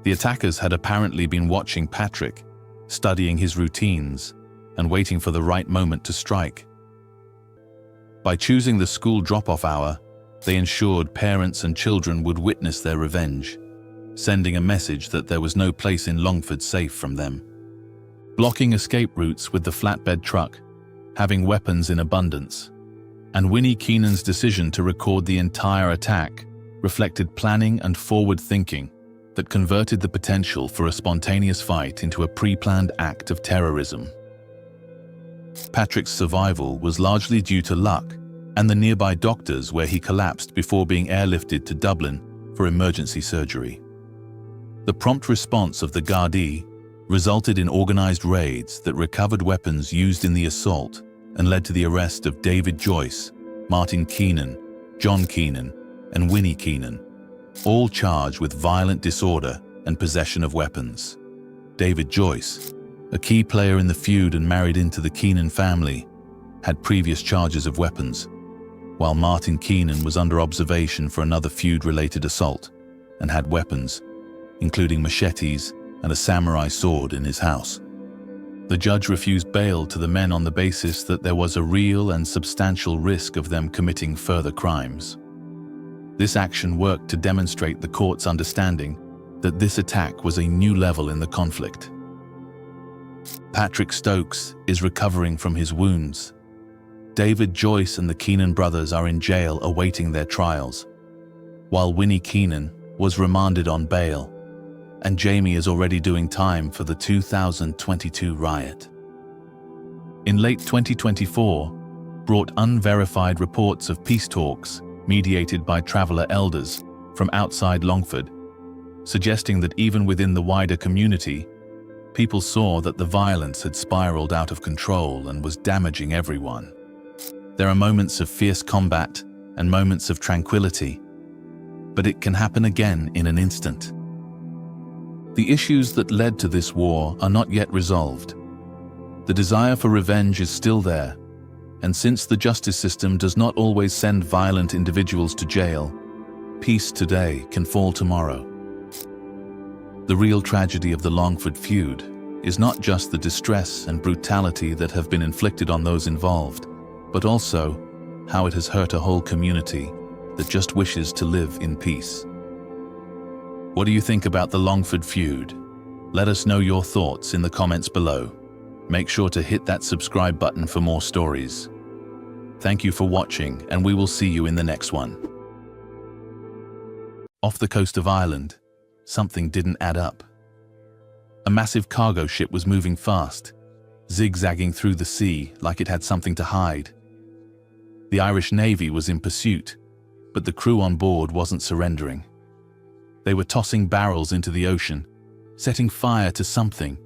The attackers had apparently been watching Patrick, studying his routines, and waiting for the right moment to strike. By choosing the school drop-off hour, they ensured parents and children would witness their revenge, sending a message that there was no place in Longford safe from them. Blocking escape routes with the flatbed truck, having weapons in abundance, and Winnie Keenan's decision to record the entire attack reflected planning and forward thinking that converted the potential for a spontaneous fight into a pre-planned act of terrorism. Patrick's survival was largely due to luck and the nearby doctors, where he collapsed before being airlifted to Dublin for emergency surgery. The prompt response of the Gardaí resulted in organized raids that recovered weapons used in the assault and led to the arrest of David Joyce, Martin Keenan, John Keenan, and Winnie Keenan, all charged with violent disorder and possession of weapons. David Joyce, a key player in the feud and married into the Keenan family, had previous charges of weapons, while Martin Keenan was under observation for another feud-related assault and had weapons, including machetes and a samurai sword in his house. The judge refused bail to the men on the basis that there was a real and substantial risk of them committing further crimes. This action worked to demonstrate the court's understanding that this attack was a new level in the conflict. Patrick Stokes is recovering from his wounds. David Joyce and the Keenan brothers are in jail awaiting their trials, while Winnie Keenan was remanded on bail, and Jamie is already doing time for the 2022 riot. In late 2024, brought unverified reports of peace talks mediated by traveller elders from outside Longford, suggesting that even within the wider community, people saw that the violence had spiraled out of control and was damaging everyone. There are moments of fierce combat and moments of tranquility, but it can happen again in an instant. The issues that led to this war are not yet resolved. The desire for revenge is still there, and since the justice system does not always send violent individuals to jail, peace today can fall tomorrow. The real tragedy of the Longford feud is not just the distress and brutality that have been inflicted on those involved, but also how it has hurt a whole community that just wishes to live in peace. What do you think about the Longford feud? Let us know your thoughts in the comments below. Make sure to hit that subscribe button for more stories. Thank you for watching, and we will see you in the next one. Off the coast of Ireland, something didn't add up. A massive cargo ship was moving fast, zigzagging through the sea like it had something to hide. The Irish Navy was in pursuit, but the crew on board wasn't surrendering. They were tossing barrels into the ocean, setting fire to something,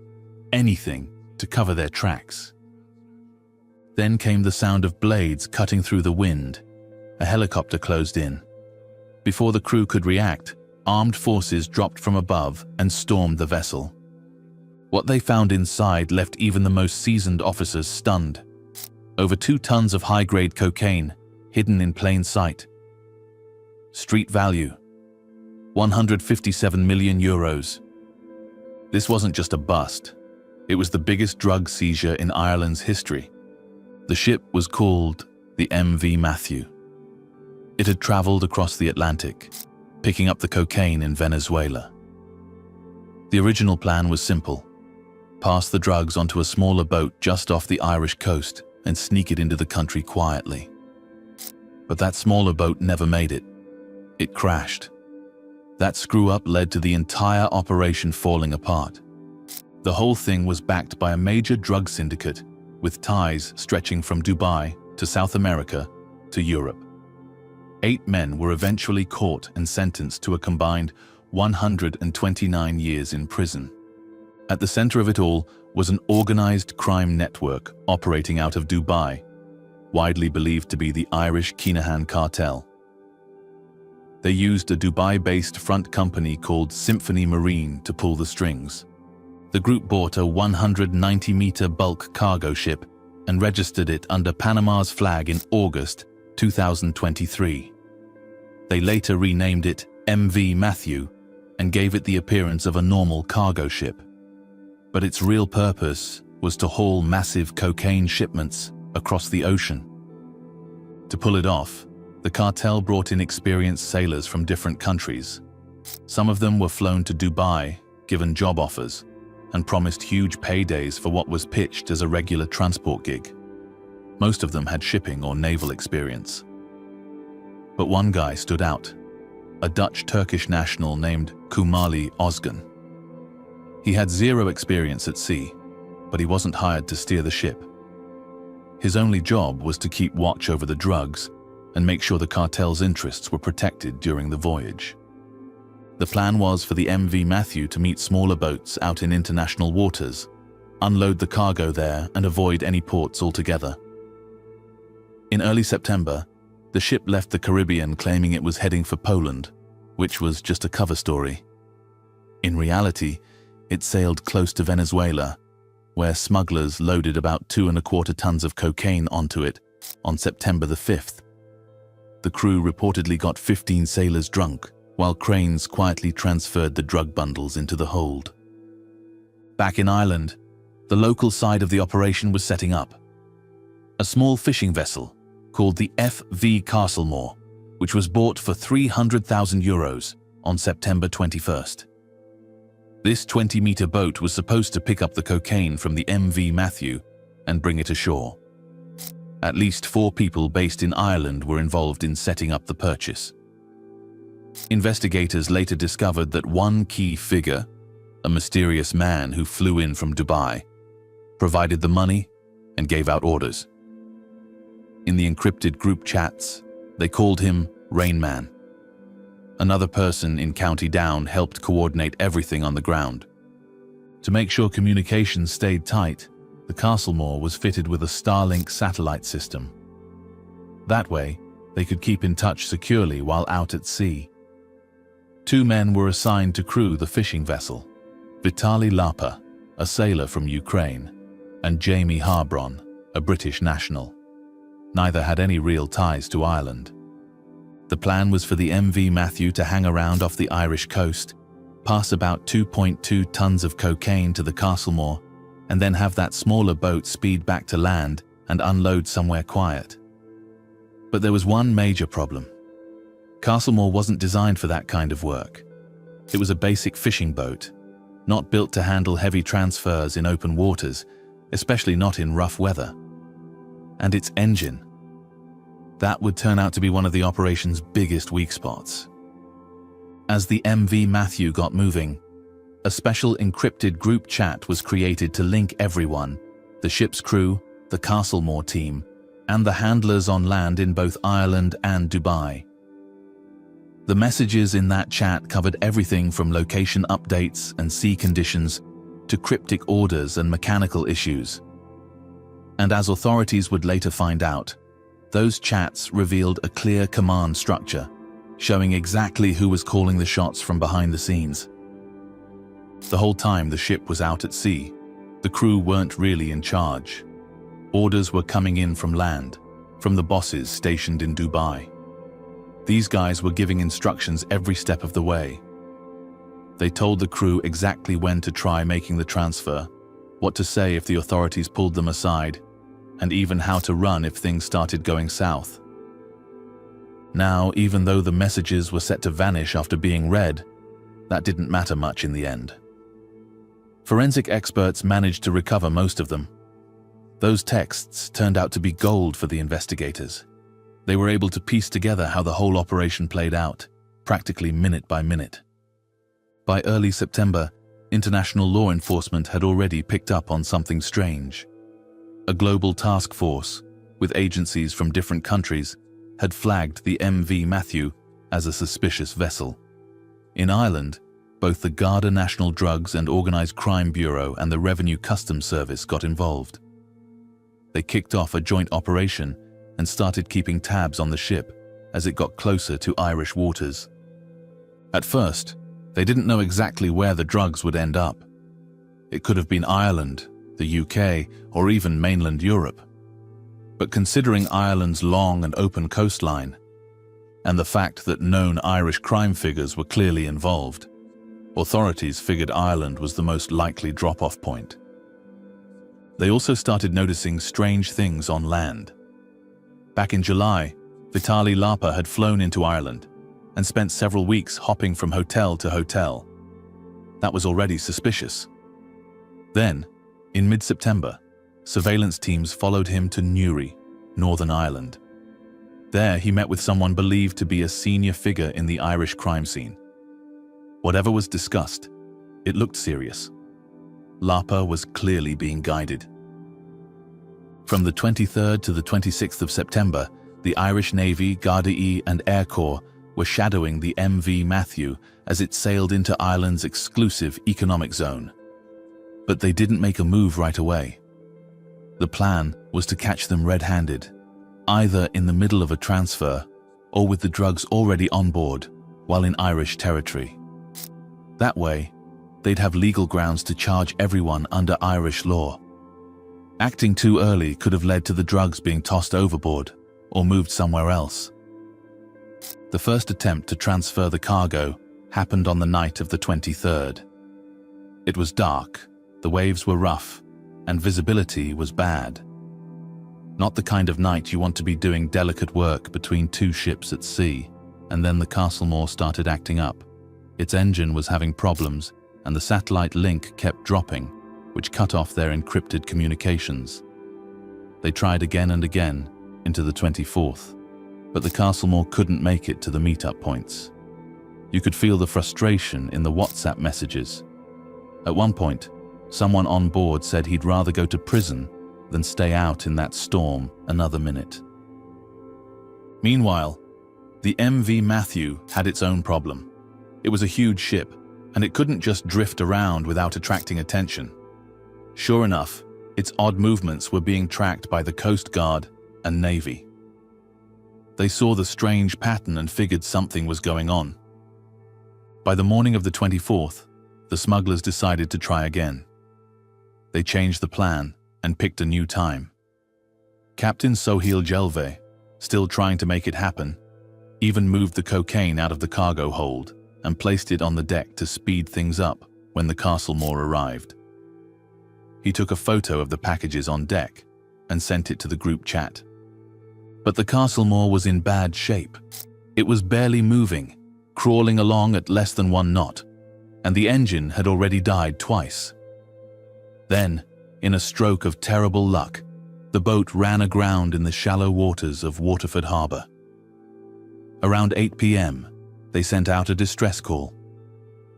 anything, to cover their tracks. Then came the sound of blades cutting through the wind. A helicopter closed in. Before the crew could react, armed forces dropped from above and stormed the vessel. What they found inside left even the most seasoned officers stunned. Over 2 tons of high-grade cocaine, hidden in plain sight. Street value: €157 million. This wasn't just a bust. It was the biggest drug seizure in Ireland's history. The ship was called the MV Matthew. It had traveled across the Atlantic, picking up the cocaine in Venezuela. The original plan was simple: pass the drugs onto a smaller boat just off the Irish coast and sneak it into the country quietly. But that smaller boat never made it. It crashed. That screw-up led to the entire operation falling apart. The whole thing was backed by a major drug syndicate with ties stretching from Dubai to South America to Europe. 8 men were eventually caught and sentenced to a combined 129 years in prison. At the center of it all was an organized crime network operating out of Dubai, widely believed to be the Irish Kinahan cartel. They used a Dubai-based front company called Symphony Marine to pull the strings. The group bought a 190-meter bulk cargo ship and registered it under Panama's flag in August 2023. They later renamed it MV Matthew and gave it the appearance of a normal cargo ship. But its real purpose was to haul massive cocaine shipments across the ocean. To pull it off, the cartel brought in experienced sailors from different countries. Some of them were flown to Dubai, given job offers, and promised huge paydays for what was pitched as a regular transport gig. Most of them had shipping or naval experience. But one guy stood out, a Dutch-Turkish national named Kumali Ozgun. He had 0 experience at sea, but he wasn't hired to steer the ship. His only job was to keep watch over the drugs and make sure the cartel's interests were protected during the voyage. The plan was for the MV Matthew to meet smaller boats out in international waters, unload the cargo there and avoid any ports altogether. In early September, the ship left the Caribbean claiming it was heading for Poland, which was just a cover story. In reality, it sailed close to Venezuela, where smugglers loaded about 2¼ tons of cocaine onto it on September the 5th. The crew reportedly got 15 sailors drunk, while cranes quietly transferred the drug bundles into the hold. Back in Ireland, the local side of the operation was setting up. A small fishing vessel called the FV Castlemore, which was bought for €300,000 on September 21st. This 20-meter boat was supposed to pick up the cocaine from the MV Matthew and bring it ashore. At least 4 people based in Ireland were involved in setting up the purchase. Investigators later discovered that one key figure, a mysterious man who flew in from Dubai, provided the money and gave out orders. In the encrypted group chats, they called him Rain Man. Another person in County Down helped coordinate everything on the ground. To make sure communications stayed tight, the Castlemore was fitted with a Starlink satellite system. That way, they could keep in touch securely while out at sea. 2 men were assigned to crew the fishing vessel. Vitaly Lapa, a sailor from Ukraine, and Jamie Harbron, a British national. Neither had any real ties to Ireland. The plan was for the MV Matthew to hang around off the Irish coast, pass about 2.2 tons of cocaine to the Castlemore, and then have that smaller boat speed back to land and unload somewhere quiet. But there was one major problem. Castlemore wasn't designed for that kind of work. It was a basic fishing boat, not built to handle heavy transfers in open waters, especially not in rough weather. And its engine. That would turn out to be one of the operation's biggest weak spots. As the MV Matthew got moving, a special encrypted group chat was created to link everyone, the ship's crew, the Castlemore team, and the handlers on land in both Ireland and Dubai. The messages in that chat covered everything from location updates and sea conditions to cryptic orders and mechanical issues. And as authorities would later find out, those chats revealed a clear command structure, showing exactly who was calling the shots from behind the scenes. The whole time the ship was out at sea, the crew weren't really in charge. Orders were coming in from land, from the bosses stationed in Dubai. These guys were giving instructions every step of the way. They told the crew exactly when to try making the transfer, what to say if the authorities pulled them aside, and even how to run if things started going south. Now, even though the messages were set to vanish after being read, that didn't matter much in the end. Forensic experts managed to recover most of them. Those texts turned out to be gold for the investigators. They were able to piece together how the whole operation played out, practically minute by minute. By early September, international law enforcement had already picked up on something strange. A global task force, with agencies from different countries, had flagged the MV Matthew as a suspicious vessel. In Ireland, both the Garda National Drugs and Organised Crime Bureau and the Revenue Customs Service got involved. They kicked off a joint operation and started keeping tabs on the ship as it got closer to Irish waters. At first, they didn't know exactly where the drugs would end up. It could have been Ireland, the UK, or even mainland Europe. But considering Ireland's long and open coastline, and the fact that known Irish crime figures were clearly involved, authorities figured Ireland was the most likely drop-off point. They also started noticing strange things on land. Back in July, Vitaly Lapa had flown into Ireland and spent several weeks hopping from hotel to hotel. That was already suspicious. Then, in mid-September, surveillance teams followed him to Newry, Northern Ireland. There he met with someone believed to be a senior figure in the Irish crime scene. Whatever was discussed, it looked serious. Lapa was clearly being guided. From the 23rd to the 26th of September, the Irish Navy, Gardaí and Air Corps were shadowing the MV Matthew as it sailed into Ireland's exclusive economic zone. But they didn't make a move right away. The plan was to catch them red-handed, either in the middle of a transfer or with the drugs already on board while in Irish territory. That way, they'd have legal grounds to charge everyone under Irish law. Acting too early could have led to the drugs being tossed overboard or moved somewhere else. The first attempt to transfer the cargo happened on the night of the 23rd. It was dark, the waves were rough, and visibility was bad. Not the kind of night you want to be doing delicate work between two ships at sea, and then the Castlemore started acting up. Its engine was having problems, and the satellite link kept dropping, which cut off their encrypted communications. They tried again and again, into the 24th, but the Castlemore couldn't make it to the meetup points. You could feel the frustration in the WhatsApp messages. At one point, someone on board said he'd rather go to prison than stay out in that storm another minute. Meanwhile, the MV Matthew had its own problem. It was a huge ship, and it couldn't just drift around without attracting attention. Sure enough, its odd movements were being tracked by the Coast Guard and Navy. They saw the strange pattern and figured something was going on. By the morning of the 24th, the smugglers decided to try again. They changed the plan and picked a new time. Captain Sohail Jelve, still trying to make it happen, even moved the cocaine out of the cargo hold and placed it on the deck to speed things up when the Castlemore arrived. He took a photo of the packages on deck and sent it to the group chat. But the Castlemore was in bad shape. It was barely moving, crawling along at less than 1 knot, and the engine had already died twice. Then, in a stroke of terrible luck, the boat ran aground in the shallow waters of Waterford Harbour. Around 8 p.m., they sent out a distress call.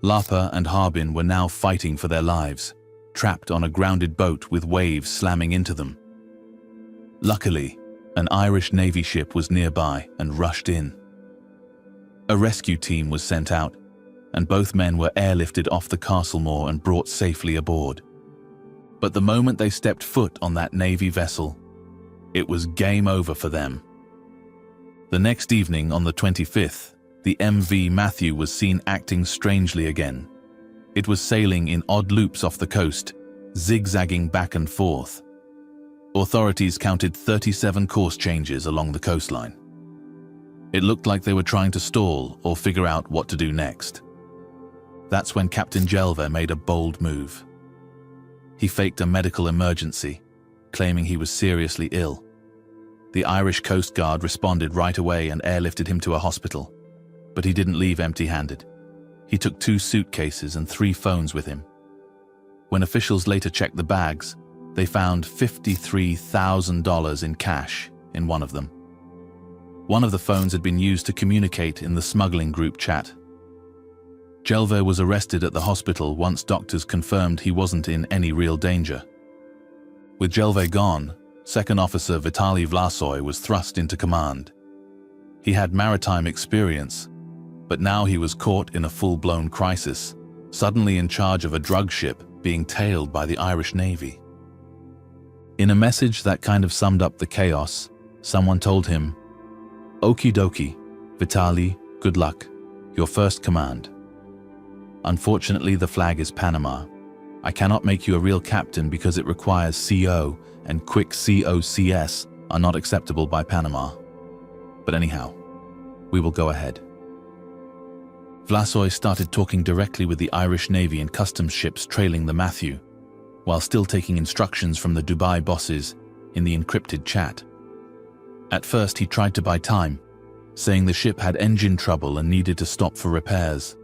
Lapa and Harbin were now fighting for their lives, trapped on a grounded boat with waves slamming into them. Luckily, an Irish Navy ship was nearby and rushed in. A rescue team was sent out, and both men were airlifted off the Castlemore and brought safely aboard. But the moment they stepped foot on that Navy vessel, it was game over for them. The next evening, on the 25th, the MV Matthew was seen acting strangely again. It was sailing in odd loops off the coast, zigzagging back and forth. Authorities counted 37 course changes along the coastline. It looked like they were trying to stall or figure out what to do next. That's when Captain Jelve made a bold move. He faked a medical emergency, claiming he was seriously ill. The Irish Coast Guard responded right away and airlifted him to a hospital, but he didn't leave empty-handed. He took 2 suitcases and 3 phones with him. When officials later checked the bags, they found $53,000 in cash in one of them. One of the phones had been used to communicate in the smuggling group chat. Jelve was arrested at the hospital once doctors confirmed he wasn't in any real danger. With Jelve gone, Second Officer Vitaly Vlasoy was thrust into command. He had maritime experience, but now he was caught in a full-blown crisis, suddenly in charge of a drug ship being tailed by the Irish Navy. In a message that kind of summed up the chaos, someone told him, "Okie dokie, Vitaly, good luck. Your first command. Unfortunately, the flag is Panama. I cannot make you a real captain because it requires CO, and quick COCS are not acceptable by Panama. But anyhow, we will go ahead." Vlasoy started talking directly with the Irish Navy and customs ships trailing the Matthew, while still taking instructions from the Dubai bosses in the encrypted chat. At first, he tried to buy time, saying the ship had engine trouble and needed to stop for repairs.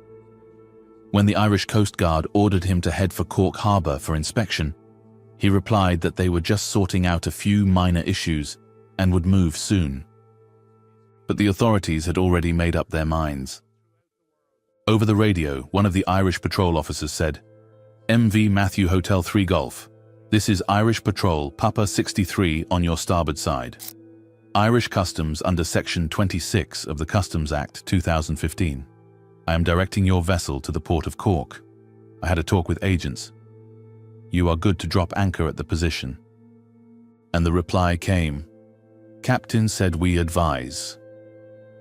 When the Irish Coast Guard ordered him to head for Cork Harbour for inspection, he replied that they were just sorting out a few minor issues and would move soon. But the authorities had already made up their minds. Over the radio, one of the Irish patrol officers said, "MV Matthew Hotel 3 Golf. This is Irish Patrol Papa 63 on your starboard side. Irish Customs under Section 26 of the Customs Act 2015. I am directing your vessel to the port of Cork. I had a talk with agents. You are good to drop anchor at the position." And the reply came, "Captain said we advise.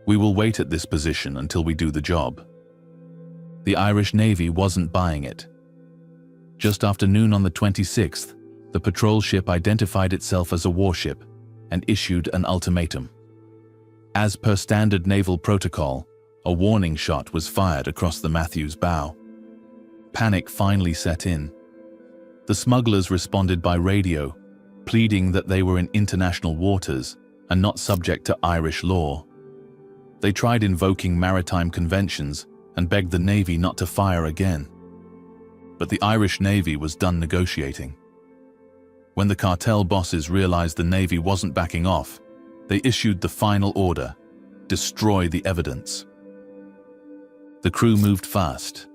We will wait at this position until we do the job." The Irish Navy wasn't buying it. Just after noon on the 26th, the patrol ship identified itself as a warship and issued an ultimatum. As per standard naval protocol, a warning shot was fired across the Matthew's bow. Panic finally set in. The smugglers responded by radio, pleading that they were in international waters and not subject to Irish law. They tried invoking maritime conventions and begged the Navy not to fire again. But the Irish Navy was done negotiating. When the cartel bosses realized the Navy wasn't backing off, they issued the final order: destroy the evidence. The crew moved fast.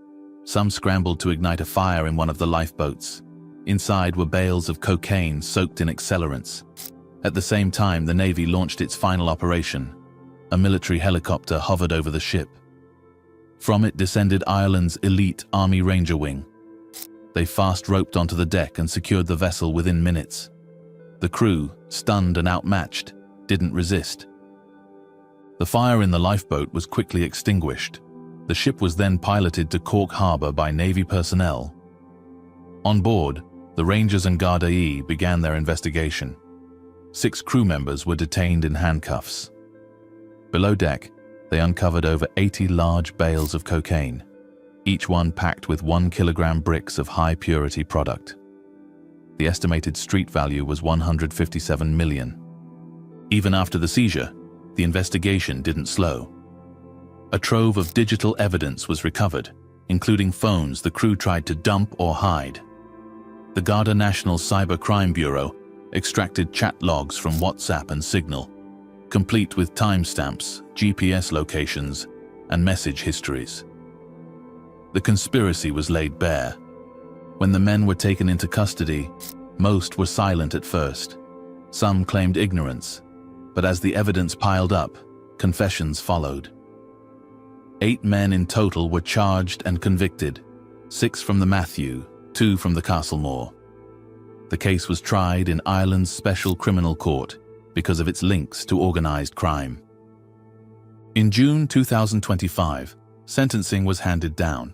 Some scrambled to ignite a fire in one of the lifeboats. Inside were bales of cocaine soaked in accelerants. At the same time, the Navy launched its final operation. A military helicopter hovered over the ship. From it descended Ireland's elite Army Ranger Wing. They fast roped onto the deck and secured the vessel within minutes. The crew, stunned and outmatched, didn't resist. The fire in the lifeboat was quickly extinguished, The ship was then piloted to Cork Harbour by Navy personnel. On board, the Rangers and Gardaí began their investigation. 6 crew members were detained in handcuffs. Below deck, they uncovered over 80 large bales of cocaine, each one packed with 1-kilogram bricks of high-purity product. The estimated street value was $157 million. Even after the seizure, the investigation didn't slow. A trove of digital evidence was recovered, including phones the crew tried to dump or hide. The Garda National Cyber Crime Bureau extracted chat logs from WhatsApp and Signal, complete with timestamps, GPS locations, and message histories. The conspiracy was laid bare. When the men were taken into custody, most were silent at first. Some claimed ignorance, but as the evidence piled up, confessions followed. 8 men in total were charged and convicted, 6 from the Matthew, 2 from the Castlemore. The case was tried in Ireland's Special Criminal Court because of its links to organised crime. In June 2025, sentencing was handed down.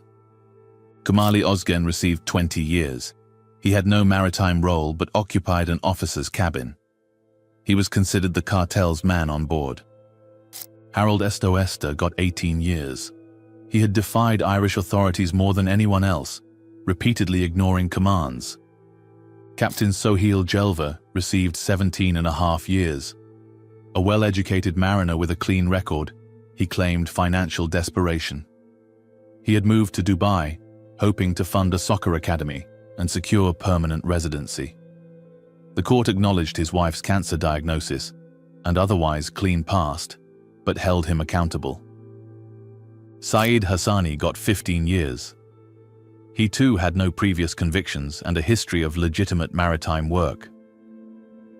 Kamali Ozgen received 20 years. He had no maritime role but occupied an officer's cabin. He was considered the cartel's man on board. Harold Estoesta got 18 years. He had defied Irish authorities more than anyone else, repeatedly ignoring commands. Captain Sohail Jelva received 17.5 years. A well-educated mariner with a clean record, he claimed financial desperation. He had moved to Dubai, hoping to fund a soccer academy and secure permanent residency. The court acknowledged his wife's cancer diagnosis and otherwise clean past, but held him accountable. Saeed Hassani got 15 years. He too had no previous convictions and a history of legitimate maritime work.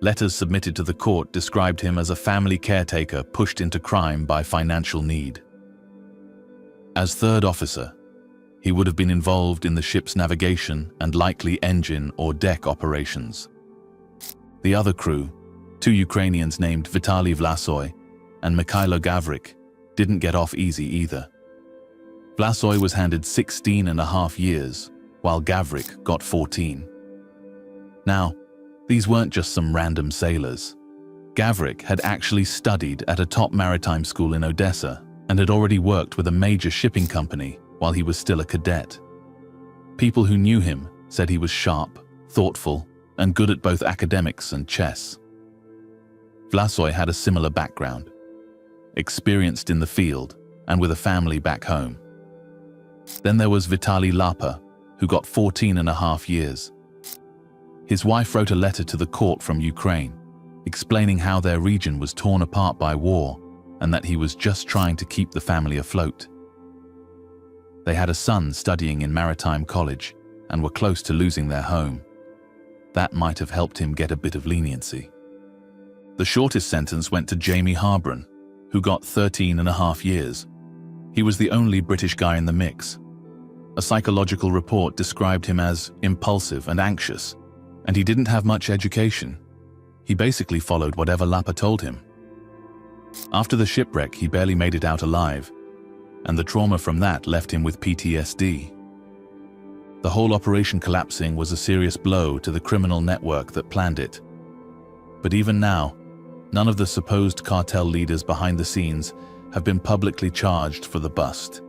Letters submitted to the court described him as a family caretaker pushed into crime by financial need. As third officer, he would have been involved in the ship's navigation and likely engine or deck operations. The other crew, 2 Ukrainians named Vitaly Vlasoy and Mikhailo Gavrik, didn't get off easy either. Vlasoy was handed 16.5 years, while Gavrik got 14. Now, these weren't just some random sailors. Gavrik had actually studied at a top maritime school in Odessa and had already worked with a major shipping company while he was still a cadet. People who knew him said he was sharp, thoughtful, and good at both academics and chess. Vlasoy had a similar background, experienced in the field and with a family back home. Then there was Vitaly Lapa, who got 14.5 years. His wife wrote a letter to the court from Ukraine, explaining how their region was torn apart by war and that he was just trying to keep the family afloat. They had a son studying in maritime college and were close to losing their home. That might have helped him get a bit of leniency. The shortest sentence went to Jamie Harbron, who got 13.5 years. He was the only British guy in the mix. A psychological report described him as impulsive and anxious, and he didn't have much education. He basically followed whatever Lapa told him. After the shipwreck, he barely made it out alive, and the trauma from that left him with PTSD. The whole operation collapsing was a serious blow to the criminal network that planned it. But even now, none of the supposed cartel leaders behind the scenes have been publicly charged for the bust.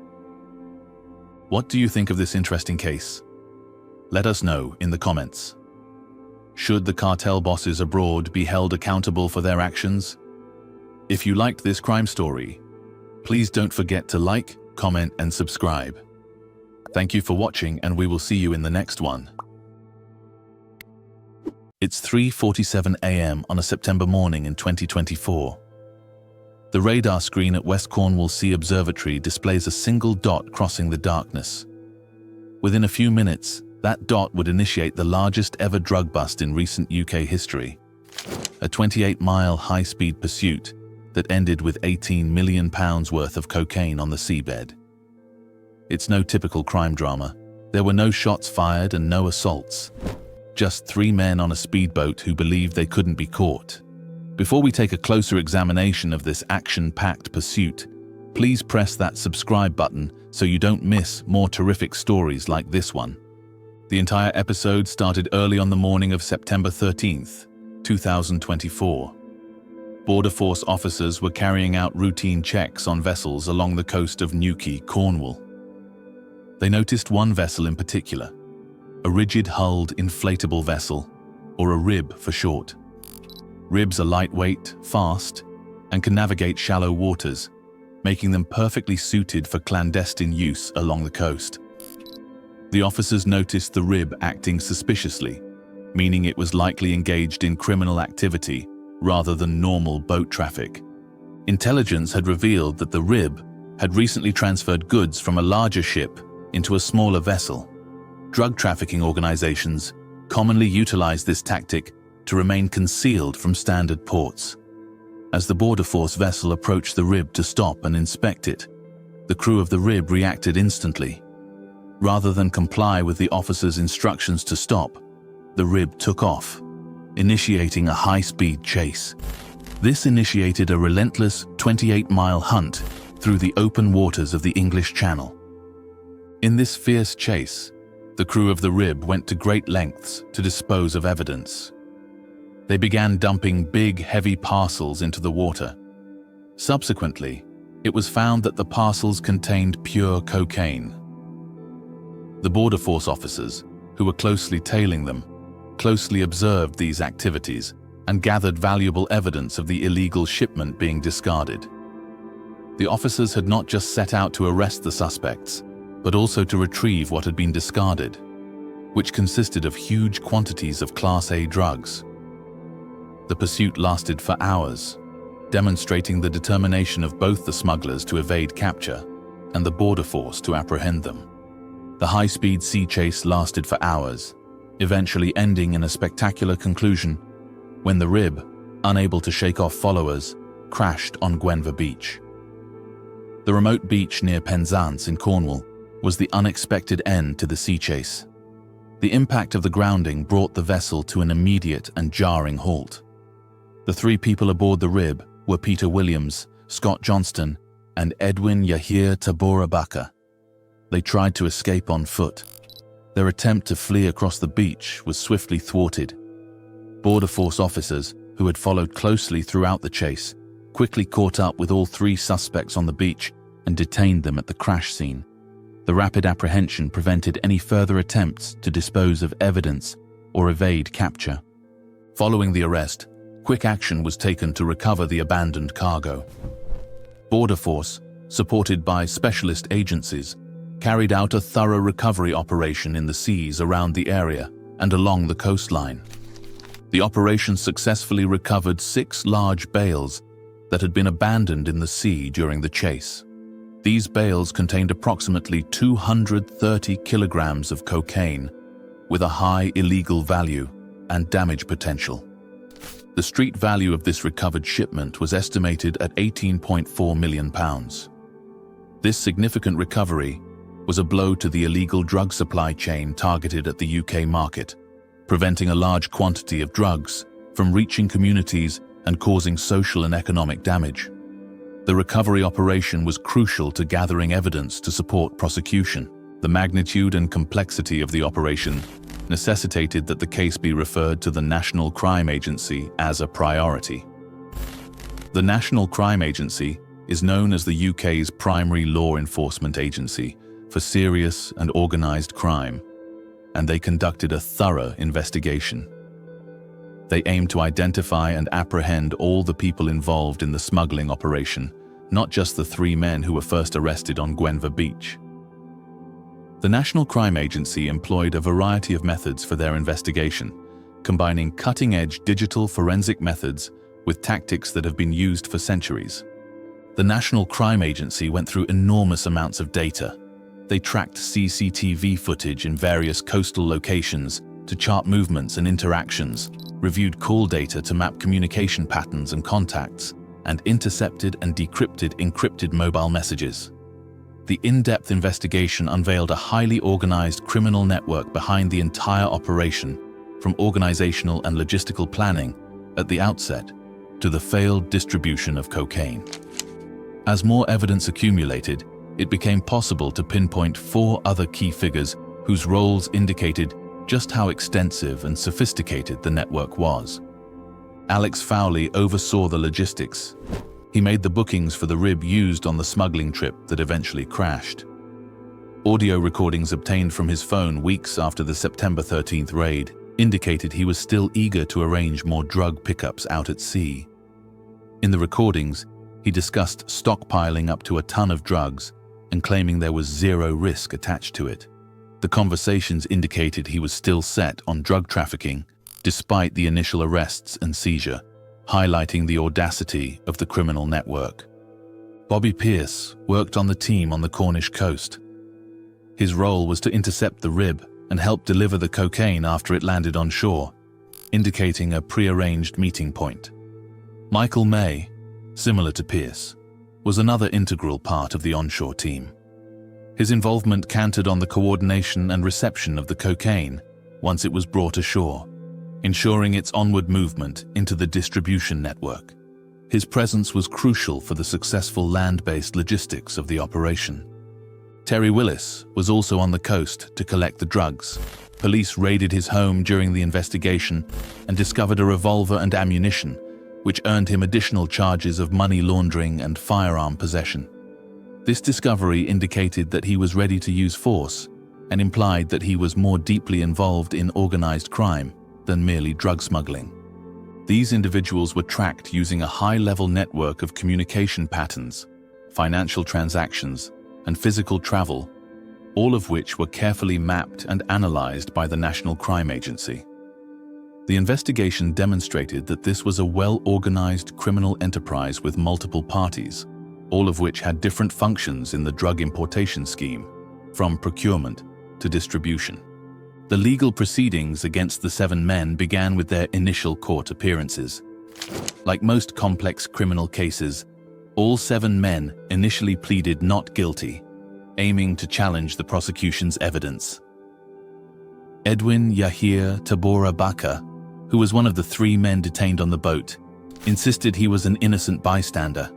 What do you think of this interesting case? Let us know in the comments. Should the cartel bosses abroad be held accountable for their actions? If you liked this crime story, please don't forget to like, comment, and subscribe. Thank you for watching, and we will see you in the next one. It's 3:47 a.m. on a September morning in 2024. The radar screen at West Cornwall Sea Observatory displays a single dot crossing the darkness. Within a few minutes, that dot would initiate the largest ever drug bust in recent UK history. A 28-mile high-speed pursuit that ended with £18 million worth of cocaine on the seabed. It's no typical crime drama. There were no shots fired and no assaults. Just 3 men on a speedboat who believed they couldn't be caught. Before we take a closer examination of this action-packed pursuit, Please press that subscribe button so you don't miss more terrific stories like this one. The entire episode started early on the morning of September 13th, 2024. Border Force officers were carrying out routine checks on vessels along the coast of Newquay, Cornwall. They noticed one vessel in particular, a rigid-hulled inflatable vessel, or a rib for short. Ribs are lightweight, fast, and can navigate shallow waters, making them perfectly suited for clandestine use along the coast. The officers noticed the rib acting suspiciously, meaning it was likely engaged in criminal activity rather than normal boat traffic. Intelligence had revealed that the rib had recently transferred goods from a larger ship into a smaller vessel. Drug trafficking organizations commonly utilize this tactic to remain concealed from standard ports. As the Border Force vessel approached the rib to stop and inspect it, the crew of the rib reacted instantly. Rather than comply with the officer's instructions to stop, the rib took off, initiating a high-speed chase. This initiated a relentless 28-mile hunt through the open waters of the English Channel. In this fierce chase, the crew of the rib went to great lengths to dispose of evidence. They began dumping big, heavy parcels into the water. Subsequently, it was found that the parcels contained pure cocaine. The Border Force officers, who were closely tailing them, closely observed these activities and gathered valuable evidence of the illegal shipment being discarded. The officers had not just set out to arrest the suspects, but also to retrieve what had been discarded, which consisted of huge quantities of Class A drugs. The pursuit lasted for hours, demonstrating the determination of both the smugglers to evade capture and the Border Force to apprehend them. The high-speed sea chase lasted for hours, eventually ending in a spectacular conclusion when the rib, unable to shake off followers, crashed on Gwenver Beach. The remote beach near Penzance in Cornwall was the unexpected end to the sea chase. The impact of the grounding brought the vessel to an immediate and jarring halt. The three people aboard the rib were Peter Williams, Scott Johnston, and Edwin Yahir Tabora Baka. They tried to escape on foot. Their attempt to flee across the beach was swiftly thwarted. Border Force officers, who had followed closely throughout the chase, quickly caught up with all three suspects on the beach and detained them at the crash scene. The rapid apprehension prevented any further attempts to dispose of evidence or evade capture. Following the arrest, quick action was taken to recover the abandoned cargo. Border Force, supported by specialist agencies, carried out a thorough recovery operation in the seas around the area and along the coastline. The operation successfully recovered 6 large bales that had been abandoned in the sea during the chase. These bales contained approximately 230 kilograms of cocaine, with a high illegal value and damage potential. The street value of this recovered shipment was estimated at £18.4 million. This significant recovery was a blow to the illegal drug supply chain targeted at the UK market, preventing a large quantity of drugs from reaching communities and causing social and economic damage. The recovery operation was crucial to gathering evidence to support prosecution. The magnitude and complexity of the operation necessitated that the case be referred to the National Crime Agency as a priority. The National Crime Agency is known as the UK's primary law enforcement agency for serious and organised crime, and they conducted a thorough investigation. They aimed to identify and apprehend all the people involved in the smuggling operation, not just the 3 men who were first arrested on Gwenver Beach. The National Crime Agency employed a variety of methods for their investigation, combining cutting-edge digital forensic methods with tactics that have been used for centuries. The National Crime Agency went through enormous amounts of data. They tracked CCTV footage in various coastal locations to chart movements and interactions, reviewed call data to map communication patterns and contacts, and intercepted and decrypted encrypted mobile messages. The in-depth investigation unveiled a highly organized criminal network behind the entire operation, from organizational and logistical planning at the outset to the failed distribution of cocaine. As more evidence accumulated, it became possible to pinpoint 4 other key figures whose roles indicated just how extensive and sophisticated the network was. Alex Fowley oversaw the logistics. He made the bookings for the rib used on the smuggling trip that eventually crashed. Audio recordings obtained from his phone weeks after the September 13th raid indicated he was still eager to arrange more drug pickups out at sea. In the recordings, he discussed stockpiling up to a ton of drugs and claiming there was zero risk attached to it. The conversations indicated he was still set on drug trafficking despite the initial arrests and seizure, highlighting the audacity of the criminal network. Bobby Pearce worked on the team on the Cornish coast. His role was to intercept the rib and help deliver the cocaine after it landed on shore, indicating a pre-arranged meeting point. Michael May, similar to Pearce, was another integral part of the onshore team. His involvement cantered on the coordination and reception of the cocaine once it was brought ashore, ensuring its onward movement into the distribution network. His presence was crucial for the successful land-based logistics of the operation. Terry Willis was also on the coast to collect the drugs. Police raided his home during the investigation and discovered a revolver and ammunition, which earned him additional charges of money laundering and firearm possession. This discovery indicated that he was ready to use force and implied that he was more deeply involved in organized crime than merely drug smuggling. These individuals were tracked using a high-level network of communication patterns, financial transactions, and physical travel, all of which were carefully mapped and analyzed by the National Crime Agency. The investigation demonstrated that this was a well-organized criminal enterprise with multiple parties, all of which had different functions in the drug importation scheme, from procurement to distribution. The legal proceedings against the 7 men began with their initial court appearances. Like most complex criminal cases, all 7 men initially pleaded not guilty, aiming to challenge the prosecution's evidence. Edwin Yahir Tabora Baka, who was one of the 3 men detained on the boat, insisted he was an innocent bystander.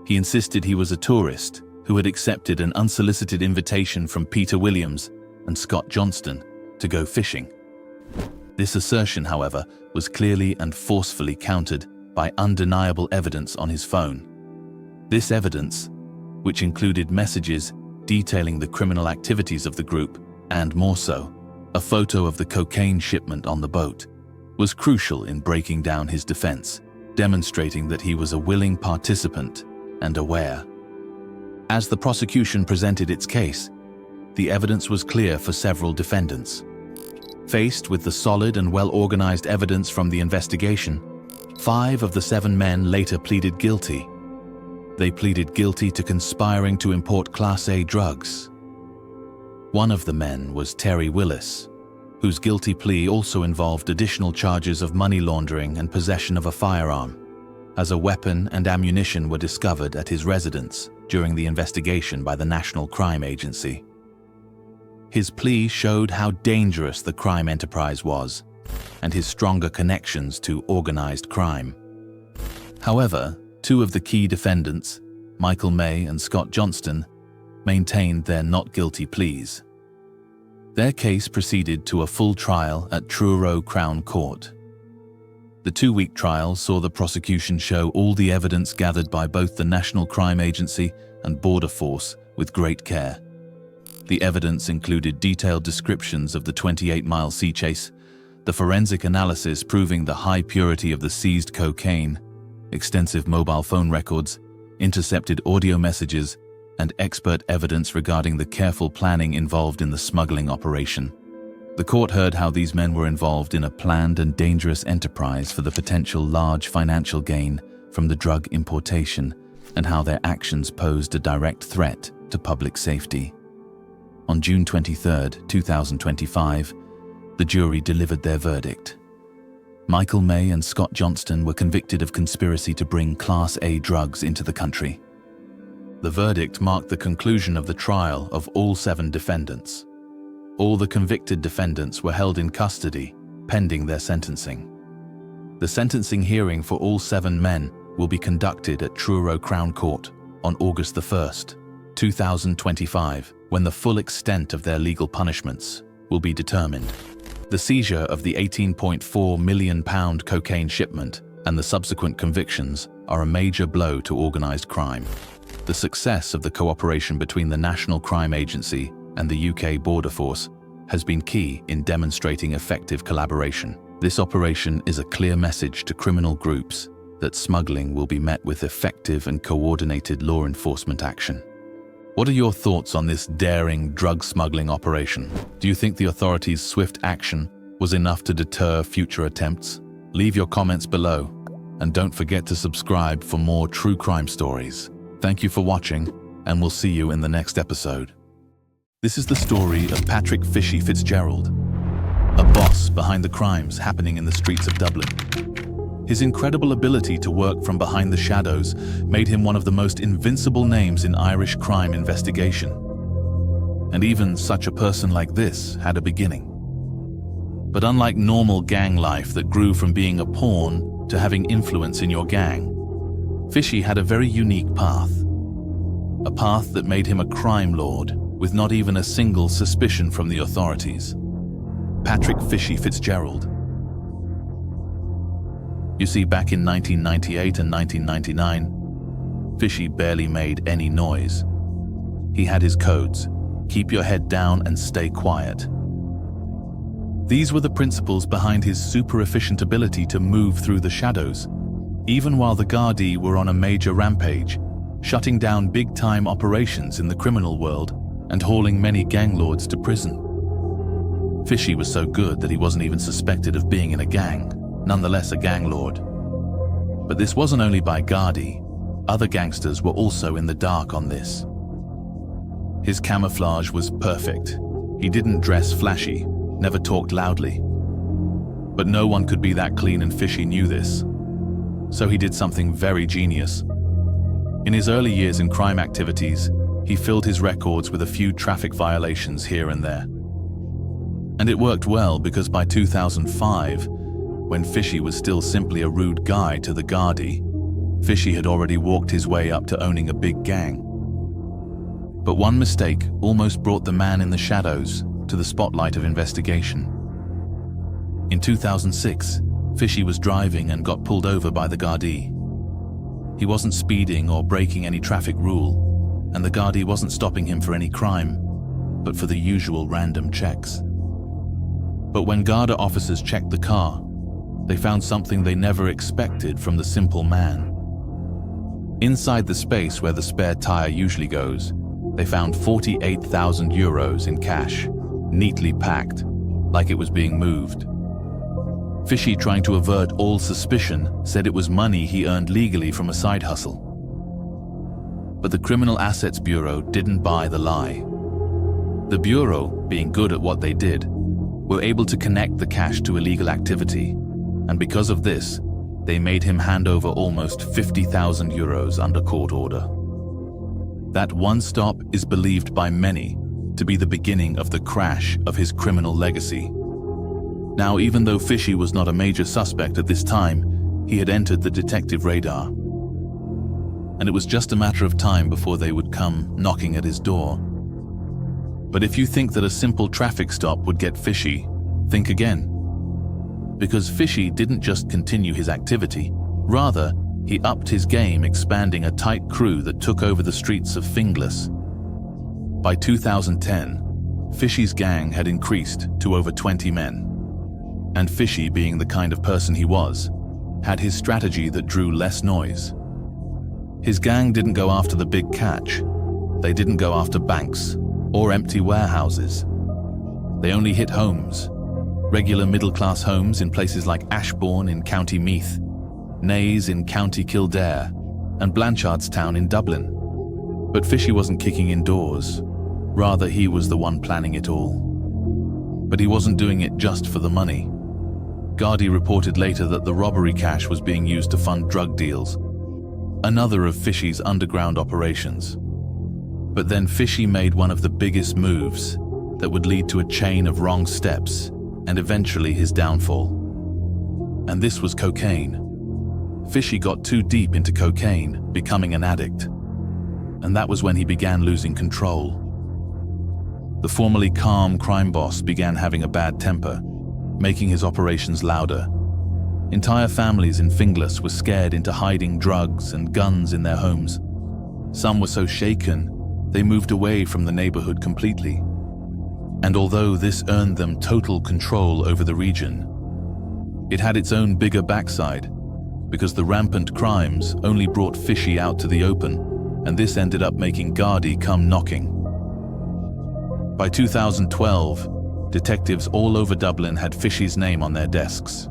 He insisted he was a tourist who had accepted an unsolicited invitation from Peter Williams and Scott Johnston to go fishing. This assertion, however, was clearly and forcefully countered by undeniable evidence on his phone. This evidence, which included messages detailing the criminal activities of the group, and more so, a photo of the cocaine shipment on the boat, was crucial in breaking down his defense, demonstrating that he was a willing participant and aware. As the prosecution presented its case, the evidence was clear for several defendants. Faced with the solid and well-organized evidence from the investigation, 5 of the 7 men later pleaded guilty. They pleaded guilty to conspiring to import Class A drugs. One of the men was Terry Willis, whose guilty plea also involved additional charges of money laundering and possession of a firearm, as a weapon and ammunition were discovered at his residence during the investigation by the National Crime Agency. His plea showed how dangerous the crime enterprise was, and his stronger connections to organized crime. However, 2 of the key defendants, Michael May and Scott Johnston, maintained their not guilty pleas. Their case proceeded to a full trial at Truro Crown Court. The 2-week trial saw the prosecution show all the evidence gathered by both the National Crime Agency and Border Force with great care. The evidence included detailed descriptions of the 28-mile sea chase, the forensic analysis proving the high purity of the seized cocaine, extensive mobile phone records, intercepted audio messages, and expert evidence regarding the careful planning involved in the smuggling operation. The court heard how these men were involved in a planned and dangerous enterprise for the potential large financial gain from the drug importation, and how their actions posed a direct threat to public safety. On June 23, 2025, the jury delivered their verdict. Michael May and Scott Johnston were convicted of conspiracy to bring Class A drugs into the country. The verdict marked the conclusion of the trial of all 7 defendants. All the convicted defendants were held in custody, pending their sentencing. The sentencing hearing for all 7 men will be conducted at Truro Crown Court on August 1st, 2025, when the full extent of their legal punishments will be determined. The seizure of the £18.4 million cocaine shipment and the subsequent convictions are a major blow to organised crime. The success of the cooperation between the National Crime Agency and the UK Border Force has been key in demonstrating effective collaboration. This operation is a clear message to criminal groups that smuggling will be met with effective and coordinated law enforcement action. What are your thoughts on this daring drug smuggling operation? Do you think the authorities' swift action was enough to deter future attempts? Leave your comments below, and don't forget to subscribe for more true crime stories. Thank you for watching, and we'll see you in the next episode. This is the story of Patrick Fitzgerald, a boss behind the crimes happening in the streets of Dublin. His incredible ability to work from behind the shadows made him one of the most invincible names in Irish crime investigation. And even such a person like this had a beginning. But unlike normal gang life that grew from being a pawn to having influence in your gang, Fishy had a very unique path. A path that made him a crime lord with not even a single suspicion from the authorities. Patrick Fitzgerald. You see, back in 1998 and 1999, Fishy barely made any noise. He had his codes: keep your head down and stay quiet. These were the principles behind his super efficient ability to move through the shadows, even while the Gardaí were on a major rampage, shutting down big-time operations in the criminal world and hauling many gang lords to prison. Fishy was so good that he wasn't even suspected of being in a gang, nonetheless a gang lord. But this wasn't only by Gardaí. Other gangsters were also in the dark on this. His camouflage was perfect. He didn't dress flashy, never talked loudly. But no one could be that clean, and Fishy knew this. So he did something very genius. In his early years in crime activities, he filled his records with a few traffic violations here and there. And it worked well, because by 2005, when Fishy was still simply a rude guy to the Gardaí, Fishy had already walked his way up to owning a big gang. But one mistake almost brought the man in the shadows to the spotlight of investigation. In 2006, Fishy was driving and got pulled over by the Gardaí. He wasn't speeding or breaking any traffic rule, and the Gardaí wasn't stopping him for any crime, but for the usual random checks. But when Garda officers checked the car, they found something they never expected from the simple man. Inside the space where the spare tire usually goes, they found €48,000 in cash, neatly packed, like it was being moved. Fishy, trying to avert all suspicion, said it was money he earned legally from a side hustle. But the Criminal Assets Bureau didn't buy the lie. The Bureau, being good at what they did, were able to connect the cash to illegal activity, and because of this, they made him hand over almost €50,000 under court order. That one stop is believed by many to be the beginning of the crash of his criminal legacy. Now, even though Fishy was not a major suspect at this time, he had entered the detective radar. And it was just a matter of time before they would come knocking at his door. But if you think that a simple traffic stop would get Fishy, think again. Because Fishy didn't just continue his activity, rather, he upped his game, expanding a tight crew that took over the streets of Finglas. By 2010, Fishy's gang had increased to over 20 men. And Fishy, being the kind of person he was, had his strategy that drew less noise. His gang didn't go after the big catch. They didn't go after banks or empty warehouses. They only hit homes. Regular middle-class homes in places like Ashbourne in County Meath, Naas in County Kildare, and Blanchardstown in Dublin. But Fishy wasn't kicking in doors. Rather, he was the one planning it all. But he wasn't doing it just for the money. Gardaí reported later that the robbery cash was being used to fund drug deals, another of Fishy's underground operations. But then Fishy made one of the biggest moves that would lead to a chain of wrong steps and eventually his downfall. And this was cocaine. Fishy got too deep into cocaine, becoming an addict. and that was when he began losing control. The formerly calm crime boss began having a bad temper, making his operations louder. Entire families in Finglas were scared into hiding drugs and guns in their homes. Some were so shaken, they moved away from the neighborhood completely. And although this earned them total control over the region, it had its own bigger backside, because the rampant crimes only brought Fishy out to the open, and this ended up making Gardaí come knocking. By 2012, detectives all over Dublin had Fishy's name on their desks,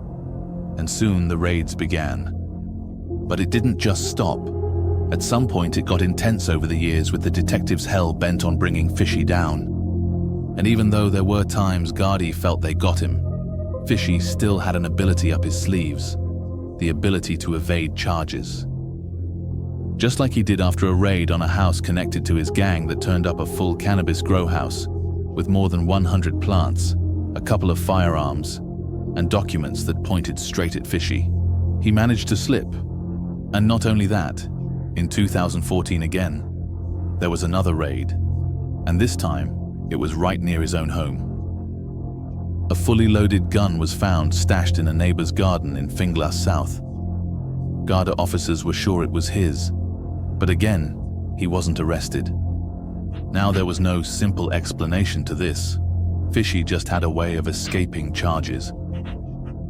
and soon the raids began. But it didn't just stop. At some point it got intense over the years, with the detectives hell-bent on bringing Fishy down. And even though there were times Gardaí felt they got him, Fishy still had an ability up his sleeves, the ability to evade charges. Just like he did after a raid on a house connected to his gang that turned up a full cannabis grow house with more than 100 plants, a couple of firearms, and documents that pointed straight at Fishy. He managed to slip. And not only that, in 2014 again, there was another raid, and this time it was right near his own home. A fully loaded gun was found stashed in a neighbor's garden in Finglas South. Garda officers were sure it was his, but again, he wasn't arrested. Now there was no simple explanation to this. Fishy just had a way of escaping charges.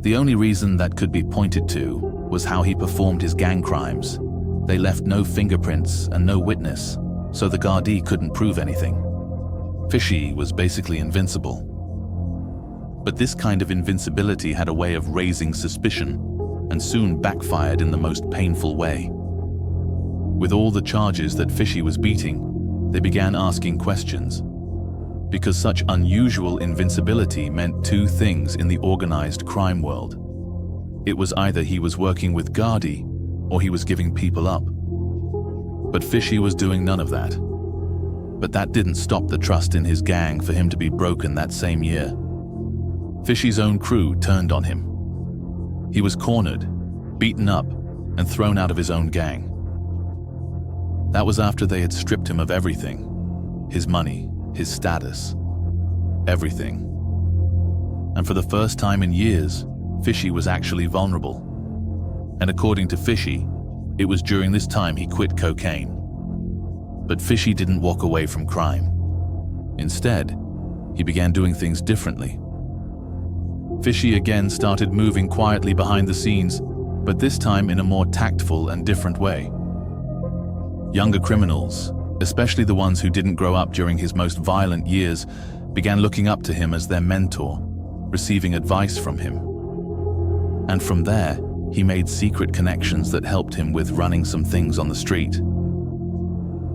The only reason that could be pointed to was how he performed his gang crimes. They left no fingerprints and no witness, so the Gardaí couldn't prove anything. Fishy was basically invincible. But this kind of invincibility had a way of raising suspicion, and soon backfired in the most painful way. With all the charges that Fishy was beating, they began asking questions. Because such unusual invincibility meant two things in the organized crime world. It was either he was working with Gardaí, or he was giving people up. But Fishy was doing none of that. But that didn't stop the trust in his gang for him to be broken that same year. Fishy's own crew turned on him. He was cornered, beaten up, and thrown out of his own gang. That was after they had stripped him of everything. His money, his status, everything. And for the first time in years, Fishy was actually vulnerable. And according to Fishy, it was during this time he quit cocaine. But Fishy didn't walk away from crime. Instead, he began doing things differently. Fishy again started moving quietly behind the scenes, but this time in a more tactful and different way. Younger criminals, especially the ones who didn't grow up during his most violent years, began looking up to him as their mentor, receiving advice from him. And from there, he made secret connections that helped him with running some things on the street.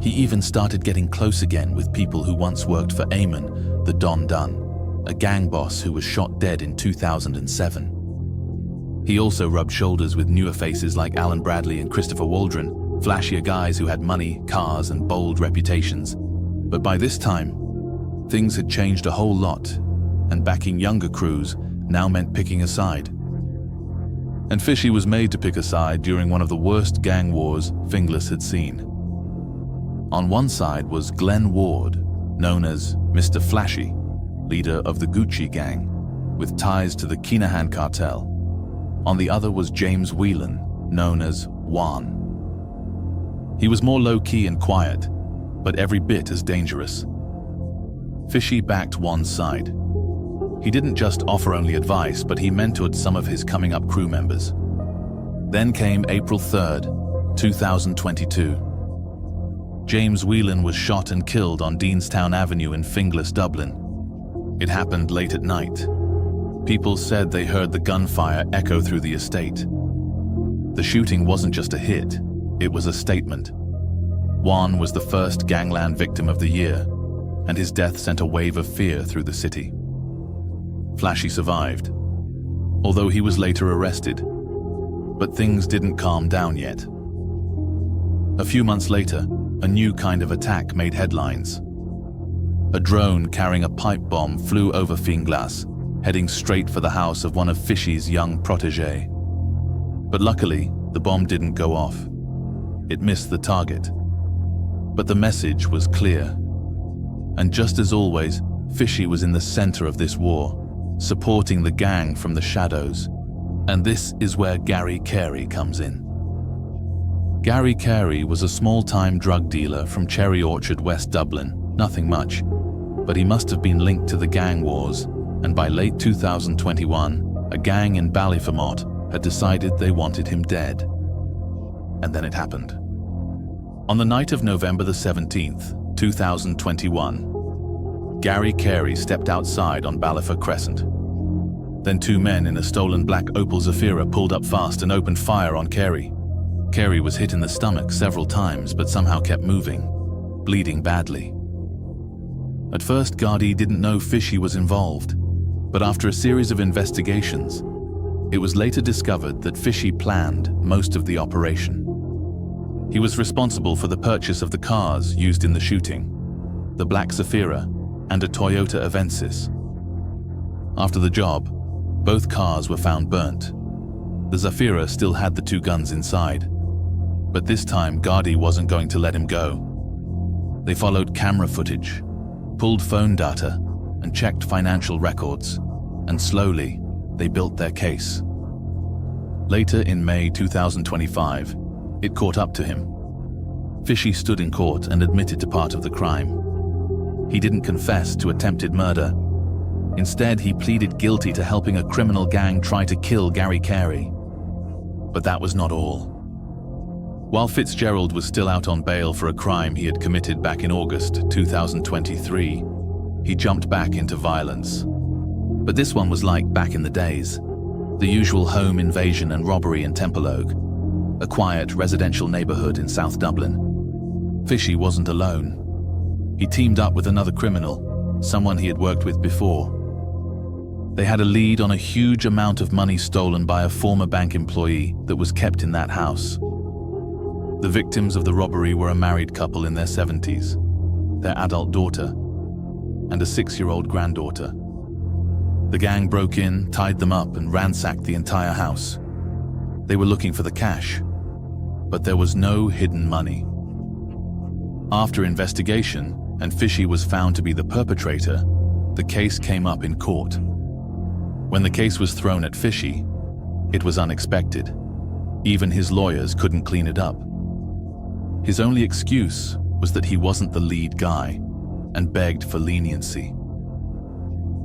He even started getting close again with people who once worked for Eamon, the Don Dunn, a gang boss who was shot dead in 2007. He also rubbed shoulders with newer faces like Alan Bradley and Christopher Waldron, flashier guys who had money, cars, and bold reputations. But by this time, things had changed a whole lot, and backing younger crews now meant picking a side. And Fishy was made to pick a side during one of the worst gang wars Finglas had seen. On one side was Glenn Ward, known as Mr. Flashy, leader of the Gucci gang, with ties to the Kinahan cartel. On the other was James Whelan, known as Juan. He was more low-key and quiet, but every bit as dangerous. Fishy backed Juan's side. He didn't just offer only advice, but he mentored some of his coming-up crew members. Then came April 3rd, 2022. James Whelan was shot and killed on Deanstown Avenue in Finglas, Dublin. It happened late at night. People said they heard the gunfire echo through the estate. The shooting wasn't just a hit, it was a statement. Juan was the first gangland victim of the year, and his death sent a wave of fear through the city. Flashy survived, although he was later arrested. But things didn't calm down yet. A few months later, a new kind of attack made headlines. A drone carrying a pipe bomb flew over Finglas, heading straight for the house of one of Fishy's young protégés. But luckily, the bomb didn't go off. It missed the target. But the message was clear. And just as always, Fishy was in the center of this war, supporting the gang from the shadows. And this is where Gary Carey comes in. Gary Carey was a small-time drug dealer from Cherry Orchard, West Dublin. Nothing much, but he must have been linked to the gang wars, and by late 2021, a gang in Ballyfermot had decided they wanted him dead. And then it happened. On the night of November the 17th, 2021, Gary Carey stepped outside on Ballyfer Crescent. Then two men in a stolen black Opel Zafira pulled up fast and opened fire on Carey. Carey was hit in the stomach several times but somehow kept moving, bleeding badly. At first, Gardaí didn't know Fishy was involved, but after a series of investigations, it was later discovered that Fishy planned most of the operation. He was responsible for the purchase of the cars used in the shooting, the black Zafira and a Toyota Avensis. After the job, both cars were found burnt. The Zafira still had the two guns inside, but this time Gardaí wasn't going to let him go. They followed camera footage, pulled phone data, and checked financial records, and slowly they built their case. Later in May 2025, it caught up to him. Fishy stood in court and admitted to part of the crime. He didn't confess to attempted murder. Instead, he pleaded guilty to helping a criminal gang try to kill Gary Carey. But that was not all. While Fitzgerald was still out on bail for a crime he had committed back in August 2023, he jumped back into violence. But this one was like back in the days. The usual home invasion and robbery in Templeogue, a quiet residential neighborhood in South Dublin. Fishy wasn't alone. He teamed up with another criminal, someone he had worked with before. They had a lead on a huge amount of money stolen by a former bank employee that was kept in that house. The victims of the robbery were a married couple in their 70s, their adult daughter, and a 6-year-old granddaughter. The gang broke in, tied them up, and ransacked the entire house. They were looking for the cash, but there was no hidden money. After investigation, and Fishy was found to be the perpetrator, the case came up in court. When the case was thrown at Fishy, it was unexpected. Even his lawyers couldn't clean it up. His only excuse was that he wasn't the lead guy, and begged for leniency.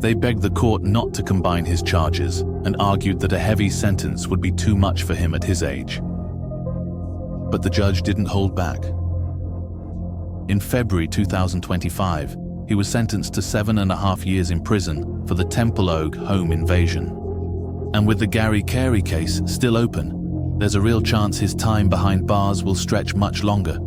They begged the court not to combine his charges and argued that a heavy sentence would be too much for him at his age. But the judge didn't hold back. In February 2025, he was sentenced to 7.5 years in prison for the Templeogue home invasion. And with the Gary Carey case still open, there's a real chance his time behind bars will stretch much longer.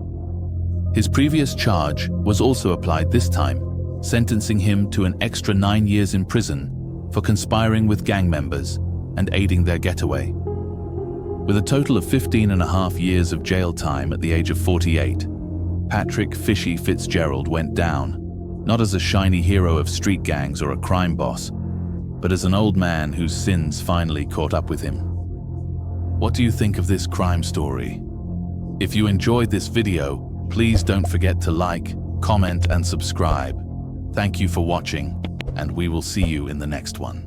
His previous charge was also applied this time, sentencing him to an extra 9 years in prison for conspiring with gang members and aiding their getaway. With a total of 15.5 years of jail time at the age of 48, Patrick "Fishy" Fitzgerald went down, not as a shiny hero of street gangs or a crime boss, but as an old man whose sins finally caught up with him. What do you think of this crime story? If you enjoyed this video, please don't forget to like, comment, and subscribe. Thank you for watching, and we will see you in the next one.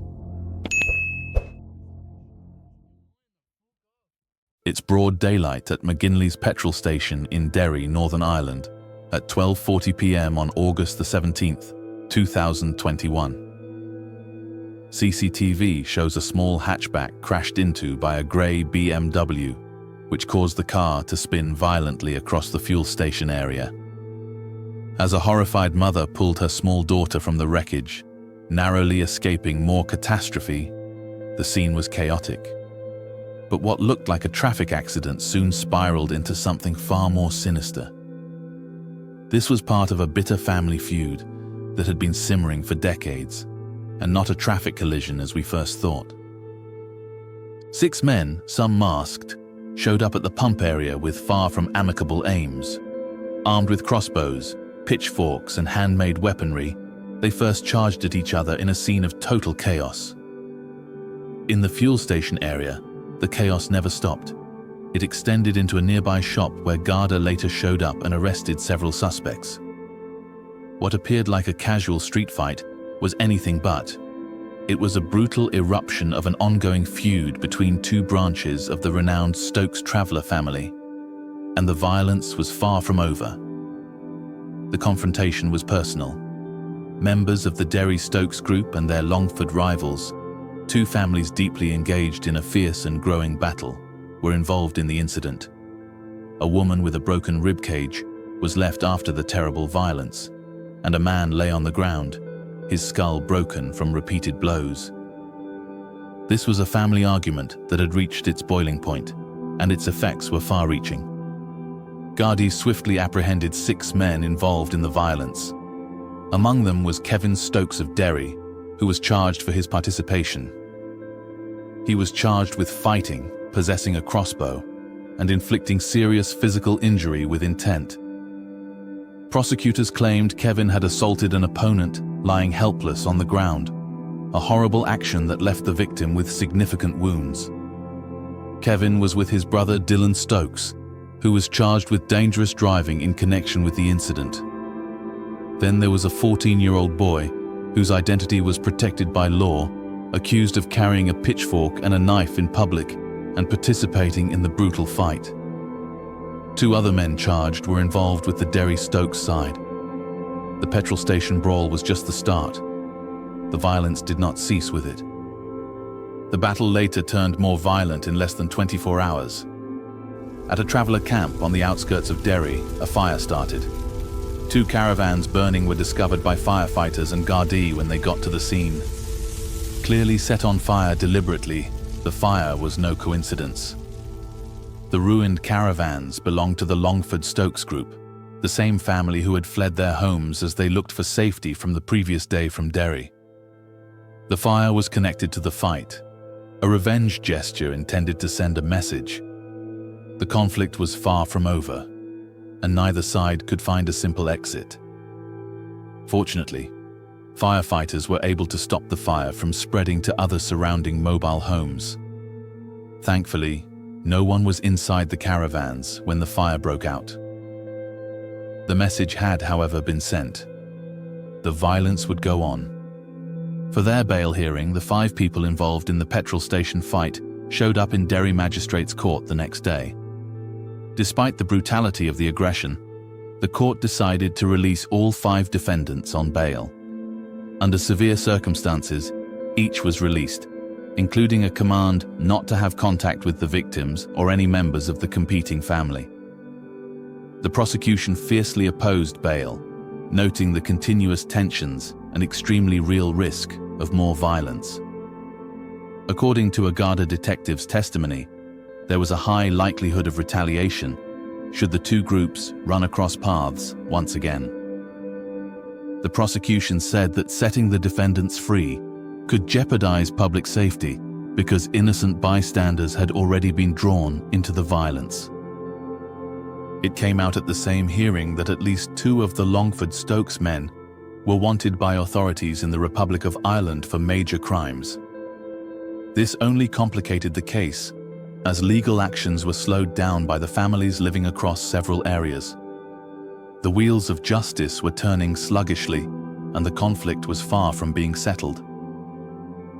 It's broad daylight at McGinley's petrol station in Derry, Northern Ireland, at 12:40 p.m. on August the 17th, 2021. CCTV shows a small hatchback crashed into by a grey BMW, which caused the car to spin violently across the fuel station area. As a horrified mother pulled her small daughter from the wreckage, narrowly escaping more catastrophe, the scene was chaotic. But what looked like a traffic accident soon spiraled into something far more sinister. This was part of a bitter family feud that had been simmering for decades, and not a traffic collision as we first thought. 6 men, some masked, showed up at the pump area with far from amicable aims. Armed with crossbows, pitchforks, and handmade weaponry, they first charged at each other in a scene of total chaos. In the fuel station area, the chaos never stopped. It extended into a nearby shop where Garda later showed up and arrested several suspects. What appeared like a casual street fight was anything but. It was a brutal eruption of an ongoing feud between two branches of the renowned Stokes traveller family, and the violence was far from over. The confrontation was personal. Members of the Derry Stokes group and their Longford rivals, two families deeply engaged in a fierce and growing battle, were involved in the incident. A woman with a broken ribcage was left after the terrible violence, and a man lay on the ground, his skull broken from repeated blows. This was a family argument that had reached its boiling point, and its effects were far-reaching. Gardaí swiftly apprehended 6 men involved in the violence. Among them was Kevin Stokes of Derry, who was charged for his participation. He was charged with fighting, possessing a crossbow, and inflicting serious physical injury with intent. Prosecutors claimed Kevin had assaulted an opponent lying helpless on the ground, a horrible action that left the victim with significant wounds. Kevin was with his brother Dylan Stokes, who was charged with dangerous driving in connection with the incident. Then there was a 14-year-old boy, whose identity was protected by law, accused of carrying a pitchfork and a knife in public and participating in the brutal fight. 2 other men charged were involved with the Derry Stokes side. The petrol station brawl was just the start. The violence did not cease with it. The battle later turned more violent in less than 24 hours. At a traveller camp on the outskirts of Derry, a fire started. 2 caravans burning were discovered by firefighters and Gardaí when they got to the scene. Clearly set on fire deliberately, the fire was no coincidence. The ruined caravans belonged to the Longford Stokes group, the same family who had fled their homes as they looked for safety from the previous day from Derry. The fire was connected to the fight, a revenge gesture intended to send a message. The conflict was far from over, and neither side could find a simple exit. Fortunately, firefighters were able to stop the fire from spreading to other surrounding mobile homes. Thankfully, no one was inside the caravans when the fire broke out. The message had, however, been sent. The violence would go on. For their bail hearing, the 5 people involved in the petrol station fight showed up in Derry Magistrates' Court the next day. Despite the brutality of the aggression, the court decided to release all 5 defendants on bail. Under severe circumstances, each was released, including a command not to have contact with the victims or any members of the competing family. The prosecution fiercely opposed bail, noting the continuous tensions and extremely real risk of more violence. According to a Garda detective's testimony, there was a high likelihood of retaliation should the 2 groups run across paths once again. The prosecution said that setting the defendants free could jeopardize public safety because innocent bystanders had already been drawn into the violence. It came out at the same hearing that at least 2 of the Longford Stokes men were wanted by authorities in the Republic of Ireland for major crimes. This only complicated the case, as legal actions were slowed down by the families living across several areas. The wheels of justice were turning sluggishly, and the conflict was far from being settled.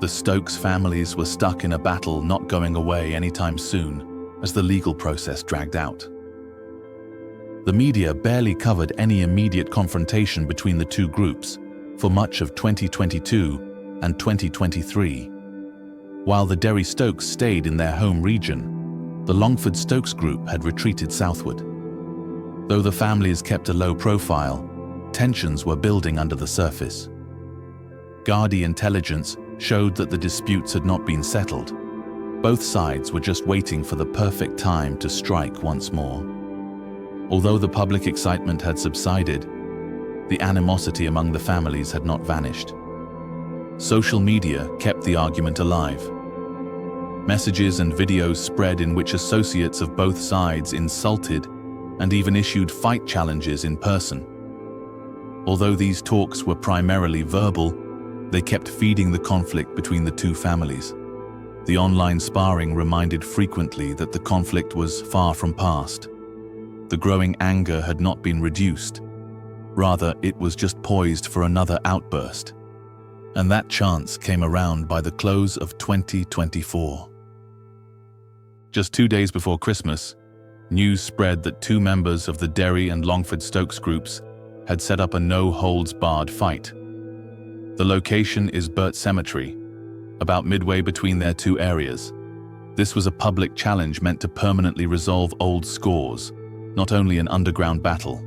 The Stokes families were stuck in a battle not going away anytime soon, as the legal process dragged out. The media barely covered any immediate confrontation between the 2 groups for much of 2022 and 2023. While the Derry Stokes stayed in their home region, the Longford Stokes group had retreated southward. Though the families kept a low profile, tensions were building under the surface. Gardaí intelligence showed that the disputes had not been settled. Both sides were just waiting for the perfect time to strike once more. Although the public excitement had subsided, the animosity among the families had not vanished. Social media kept the argument alive. Messages and videos spread in which associates of both sides insulted and even issued fight challenges in person. Although these talks were primarily verbal, they kept feeding the conflict between the 2 families. The online sparring reminded frequently that the conflict was far from past. The growing anger had not been reduced. Rather, it was just poised for another outburst. And that chance came around by the close of 2024. Just 2 days before Christmas, news spread that two members of the Derry and Longford Stokes groups had set up a no-holds-barred fight. The location is Burt Cemetery, about midway between their two areas. This was a public challenge meant to permanently resolve old scores, not only an underground battle.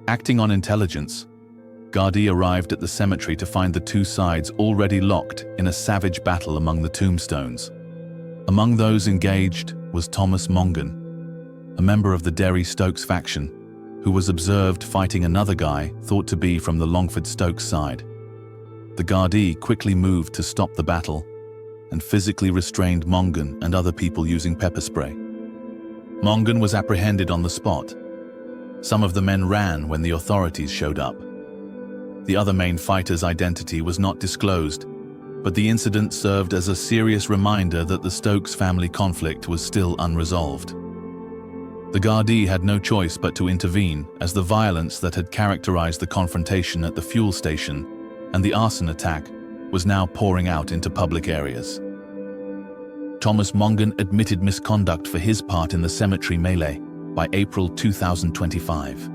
Acting on intelligence, Gardaí arrived at the cemetery to find the two sides already locked in a savage battle among the tombstones. Among those engaged was Thomas Mongan, a member of the Derry Stokes faction, who was observed fighting another guy thought to be from the Longford Stokes side. The Gardaí quickly moved to stop the battle and physically restrained Mongan and other people using pepper spray. Mongan was apprehended on the spot. Some of the men ran when the authorities showed up. The other main fighter's identity was not disclosed, but the incident served as a serious reminder that the Stokes family conflict was still unresolved. The Gardaí had no choice but to intervene, as the violence that had characterized the confrontation at the fuel station and the arson attack was now pouring out into public areas. Thomas Mongan admitted misconduct for his part in the cemetery melee by April 2025.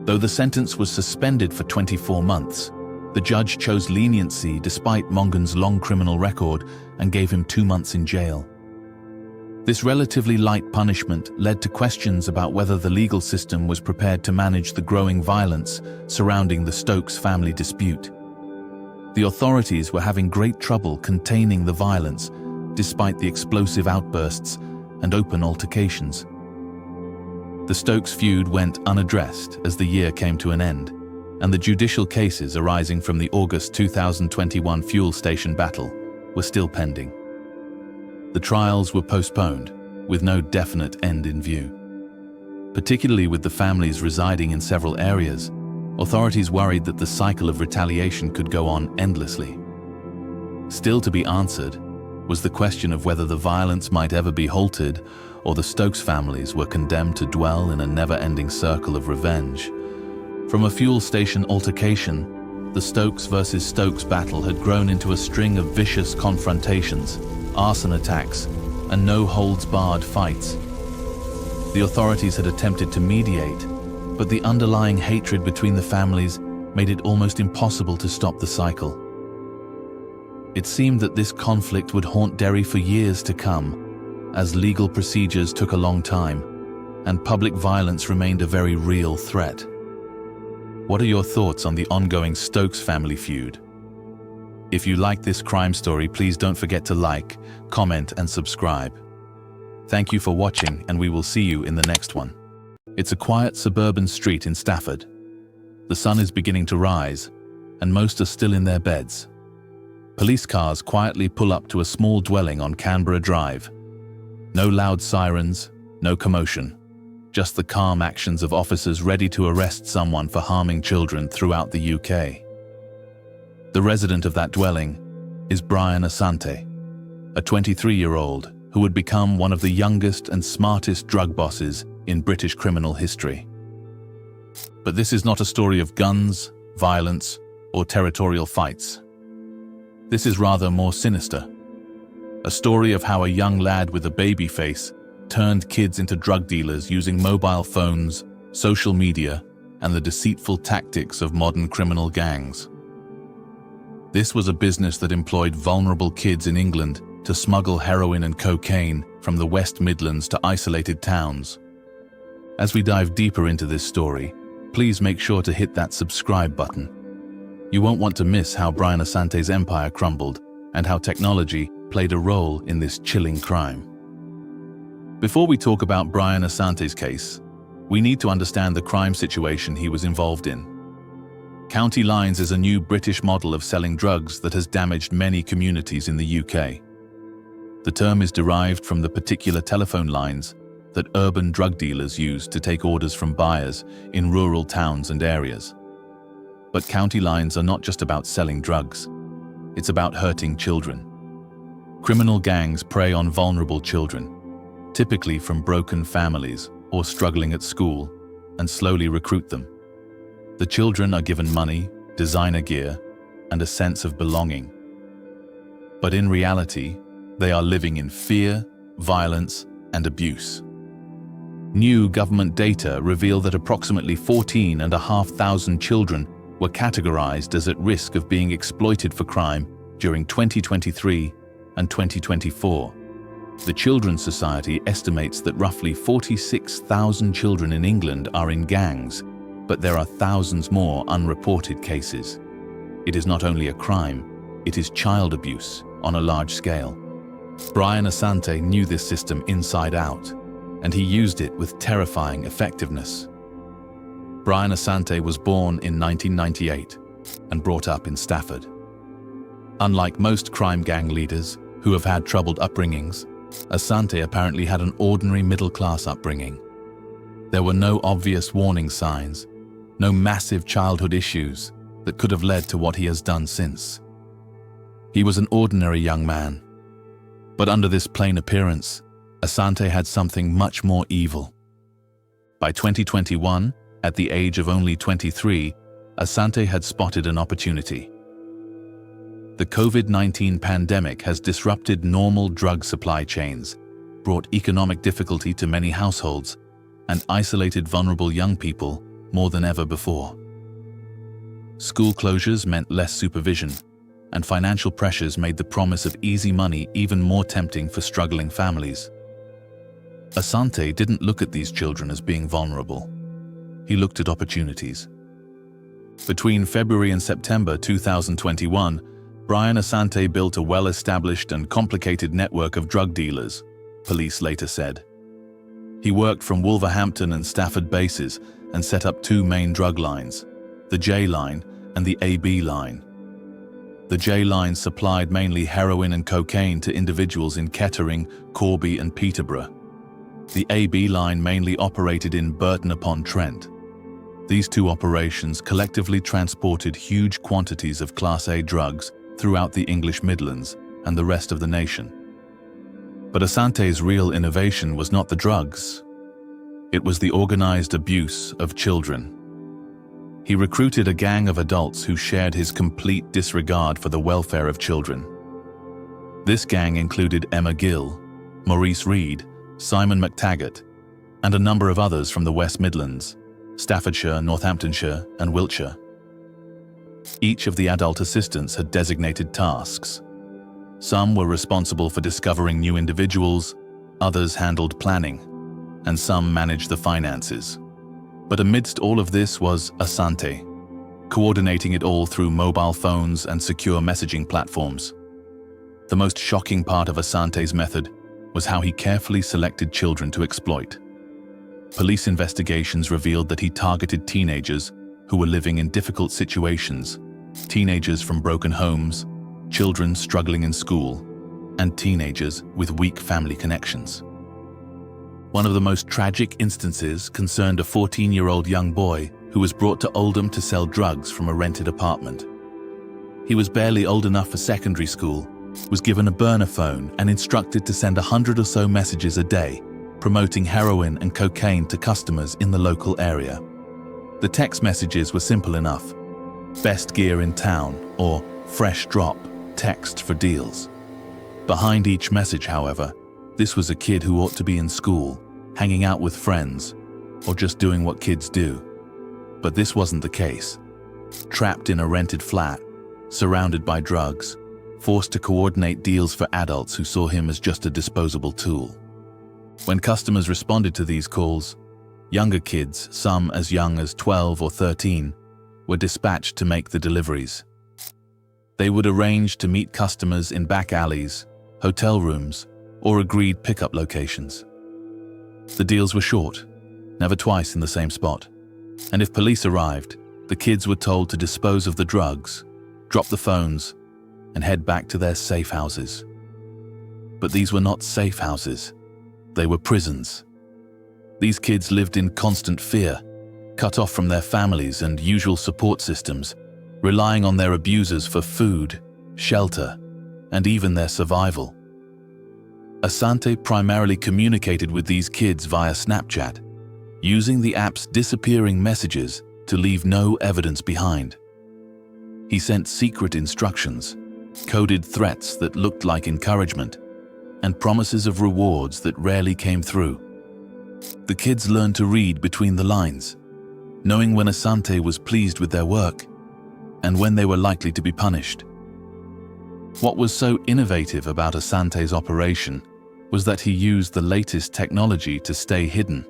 Though the sentence was suspended for 24 months, the judge chose leniency despite Mongan's long criminal record and gave him 2 months in jail. This relatively light punishment led to questions about whether the legal system was prepared to manage the growing violence surrounding the Stokes family dispute. The authorities were having great trouble containing the violence despite the explosive outbursts and open altercations. The Stokes feud went unaddressed as the year came to an end, and the judicial cases arising from the August 2021 fuel station battle were still pending. The trials were postponed, with no definite end in view. Particularly with the families residing in several areas, authorities worried that the cycle of retaliation could go on endlessly. Still to be answered was the question of whether the violence might ever be halted or the Stokes families were condemned to dwell in a never-ending circle of revenge. From a fuel station altercation, the Stokes versus Stokes battle had grown into a string of vicious confrontations, arson attacks, and no-holds-barred fights. The authorities had attempted to mediate, but the underlying hatred between the families made it almost impossible to stop the cycle. It seemed that this conflict would haunt Derry for years to come, as legal procedures took a long time, and public violence remained a very real threat. What are your thoughts on the ongoing Stokes family feud? If you like this crime story, please don't forget to like, comment, and subscribe. Thank you for watching, and we will see you in the next one. It's a quiet suburban street in Stafford. The sun is beginning to rise, and most are still in their beds. Police cars quietly pull up to a small dwelling on Canberra Drive. No loud sirens, no commotion. Just the calm actions of officers ready to arrest someone for harming children throughout the UK. The resident of that dwelling is Brian Asante, a 23-year-old who would become one of the youngest and smartest drug bosses in British criminal history. But this is not a story of guns, violence, or territorial fights. This is rather more sinister. A story of how a young lad with a baby face turned kids into drug dealers using mobile phones, social media, and the deceitful tactics of modern criminal gangs. This was a business that employed vulnerable kids in England to smuggle heroin and cocaine from the West Midlands to isolated towns. As we dive deeper into this story, please make sure to hit that subscribe button. You won't want to miss how Brian Asante's empire crumbled and how technology played a role in this chilling crime. Before we talk about Brian Asante's case, we need to understand the crime situation he was involved in. County Lines is a new British model of selling drugs that has damaged many communities in the UK. The term is derived from the particular telephone lines that urban drug dealers use to take orders from buyers in rural towns and areas. But county lines are not just about selling drugs. It's about hurting children. Criminal gangs prey on vulnerable children, typically from broken families or struggling at school, and slowly recruit them. The children are given money, designer gear, and a sense of belonging. But in reality, they are living in fear, violence, and abuse. New government data reveal that approximately 14,500 children were categorized as at risk of being exploited for crime during 2023 and 2024. The Children's Society estimates that roughly 46,000 children in England are in gangs, but there are thousands more unreported cases. It is not only a crime, it is child abuse on a large scale. Brian Asante knew this system inside out, and he used it with terrifying effectiveness. Brian Asante was born in 1998 and brought up in Stafford. Unlike most crime gang leaders who have had troubled upbringings, Asante apparently had an ordinary middle-class upbringing. There were no obvious warning signs, no massive childhood issues that could have led to what he has done since. He was an ordinary young man, but under this plain appearance, Asante had something much more evil. By 2021, at the age of only 23, Asante had spotted an opportunity. The COVID-19 pandemic has disrupted normal drug supply chains, brought economic difficulty to many households, and isolated vulnerable young people more than ever before. School closures meant less supervision, and financial pressures made the promise of easy money even more tempting for struggling families. Asante didn't look at these children as being vulnerable. He looked at opportunities. Between February and September 2021, Brian Asante built a well-established and complicated network of drug dealers, police later said. He worked from Wolverhampton and Stafford bases and set up two main drug lines, the J line and the AB line. The J line supplied mainly heroin and cocaine to individuals in Kettering, Corby and Peterborough. The AB line mainly operated in Burton-upon-Trent. These two operations collectively transported huge quantities of Class A drugs throughout the English Midlands and the rest of the nation. But Asante's real innovation was not the drugs. It was the organized abuse of children. He recruited a gang of adults who shared his complete disregard for the welfare of children. This gang included Emma Gill, Maurice Reed, Simon McTaggart, and a number of others from the West Midlands, Staffordshire, Northamptonshire, and Wiltshire. Each of the adult assistants had designated tasks. Some were responsible for discovering new individuals, others handled planning, and some managed the finances. But amidst all of this was Asante, coordinating it all through mobile phones and secure messaging platforms. The most shocking part of Asante's method was how he carefully selected children to exploit. Police investigations revealed that he targeted teenagers who were living in difficult situations, teenagers from broken homes, children struggling in school, and teenagers with weak family connections. One of the most tragic instances concerned a 14-year-old young boy who was brought to Oldham to sell drugs from a rented apartment. He was barely old enough for secondary school, was given a burner phone and instructed to send 100 or so messages a day, promoting heroin and cocaine to customers in the local area. The text messages were simple enough. Best gear in town, or fresh drop, text for deals. Behind each message, however, this was a kid who ought to be in school, hanging out with friends, or just doing what kids do. But this wasn't the case. Trapped in a rented flat, surrounded by drugs, forced to coordinate deals for adults who saw him as just a disposable tool. When customers responded to these calls, younger kids, some as young as 12 or 13, were dispatched to make the deliveries. They would arrange to meet customers in back alleys, hotel rooms, or agreed pickup locations. The deals were short, never twice in the same spot, and if police arrived, the kids were told to dispose of the drugs, drop the phones, and head back to their safe houses. But these were not safe houses. They were prisons. These kids lived in constant fear, cut off from their families and usual support systems, relying on their abusers for food, shelter, and even their survival. Asante primarily communicated with these kids via Snapchat, using the app's disappearing messages to leave no evidence behind. He sent secret instructions, coded threats that looked like encouragement, and promises of rewards that rarely came through. The kids learned to read between the lines, knowing when Asante was pleased with their work and when they were likely to be punished. What was so innovative about Asante's operation was that he used the latest technology to stay hidden.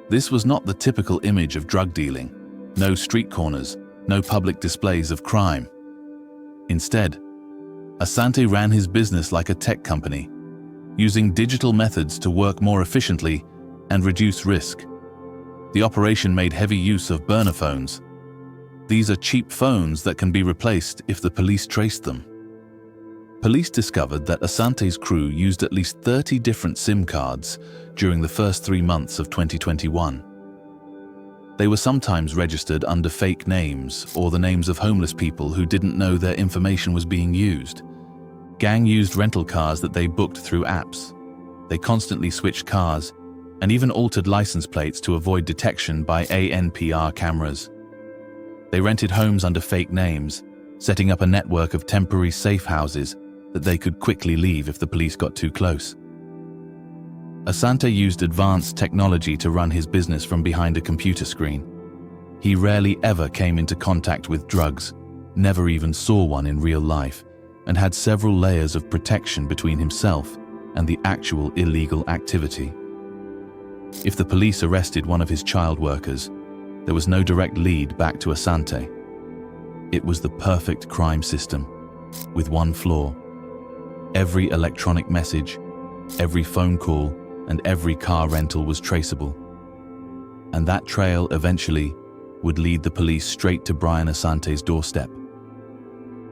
This was not the typical image of drug dealing: no street corners, no public displays of crime. Instead, Asante ran his business like a tech company, using digital methods to work more efficiently and reduce risk. The operation made heavy use of burner phones. These are cheap phones that can be replaced if the police traced them. Police discovered that Asante's crew used at least 30 different SIM cards during the first 3 months of 2021. They were sometimes registered under fake names or the names of homeless people who didn't know their information was being used. Gang used rental cars that they booked through apps. They constantly switched cars and even altered license plates to avoid detection by ANPR cameras. They rented homes under fake names, setting up a network of temporary safe houses that they could quickly leave if the police got too close. Asante used advanced technology to run his business from behind a computer screen. He rarely ever came into contact with drugs, never even saw one in real life, and had several layers of protection between himself and the actual illegal activity. If the police arrested one of his child workers, there was no direct lead back to Asante. It was the perfect crime system, with one flaw. Every electronic message, every phone call, and every car rental was traceable. And that trail eventually would lead the police straight to Brian Asante's doorstep.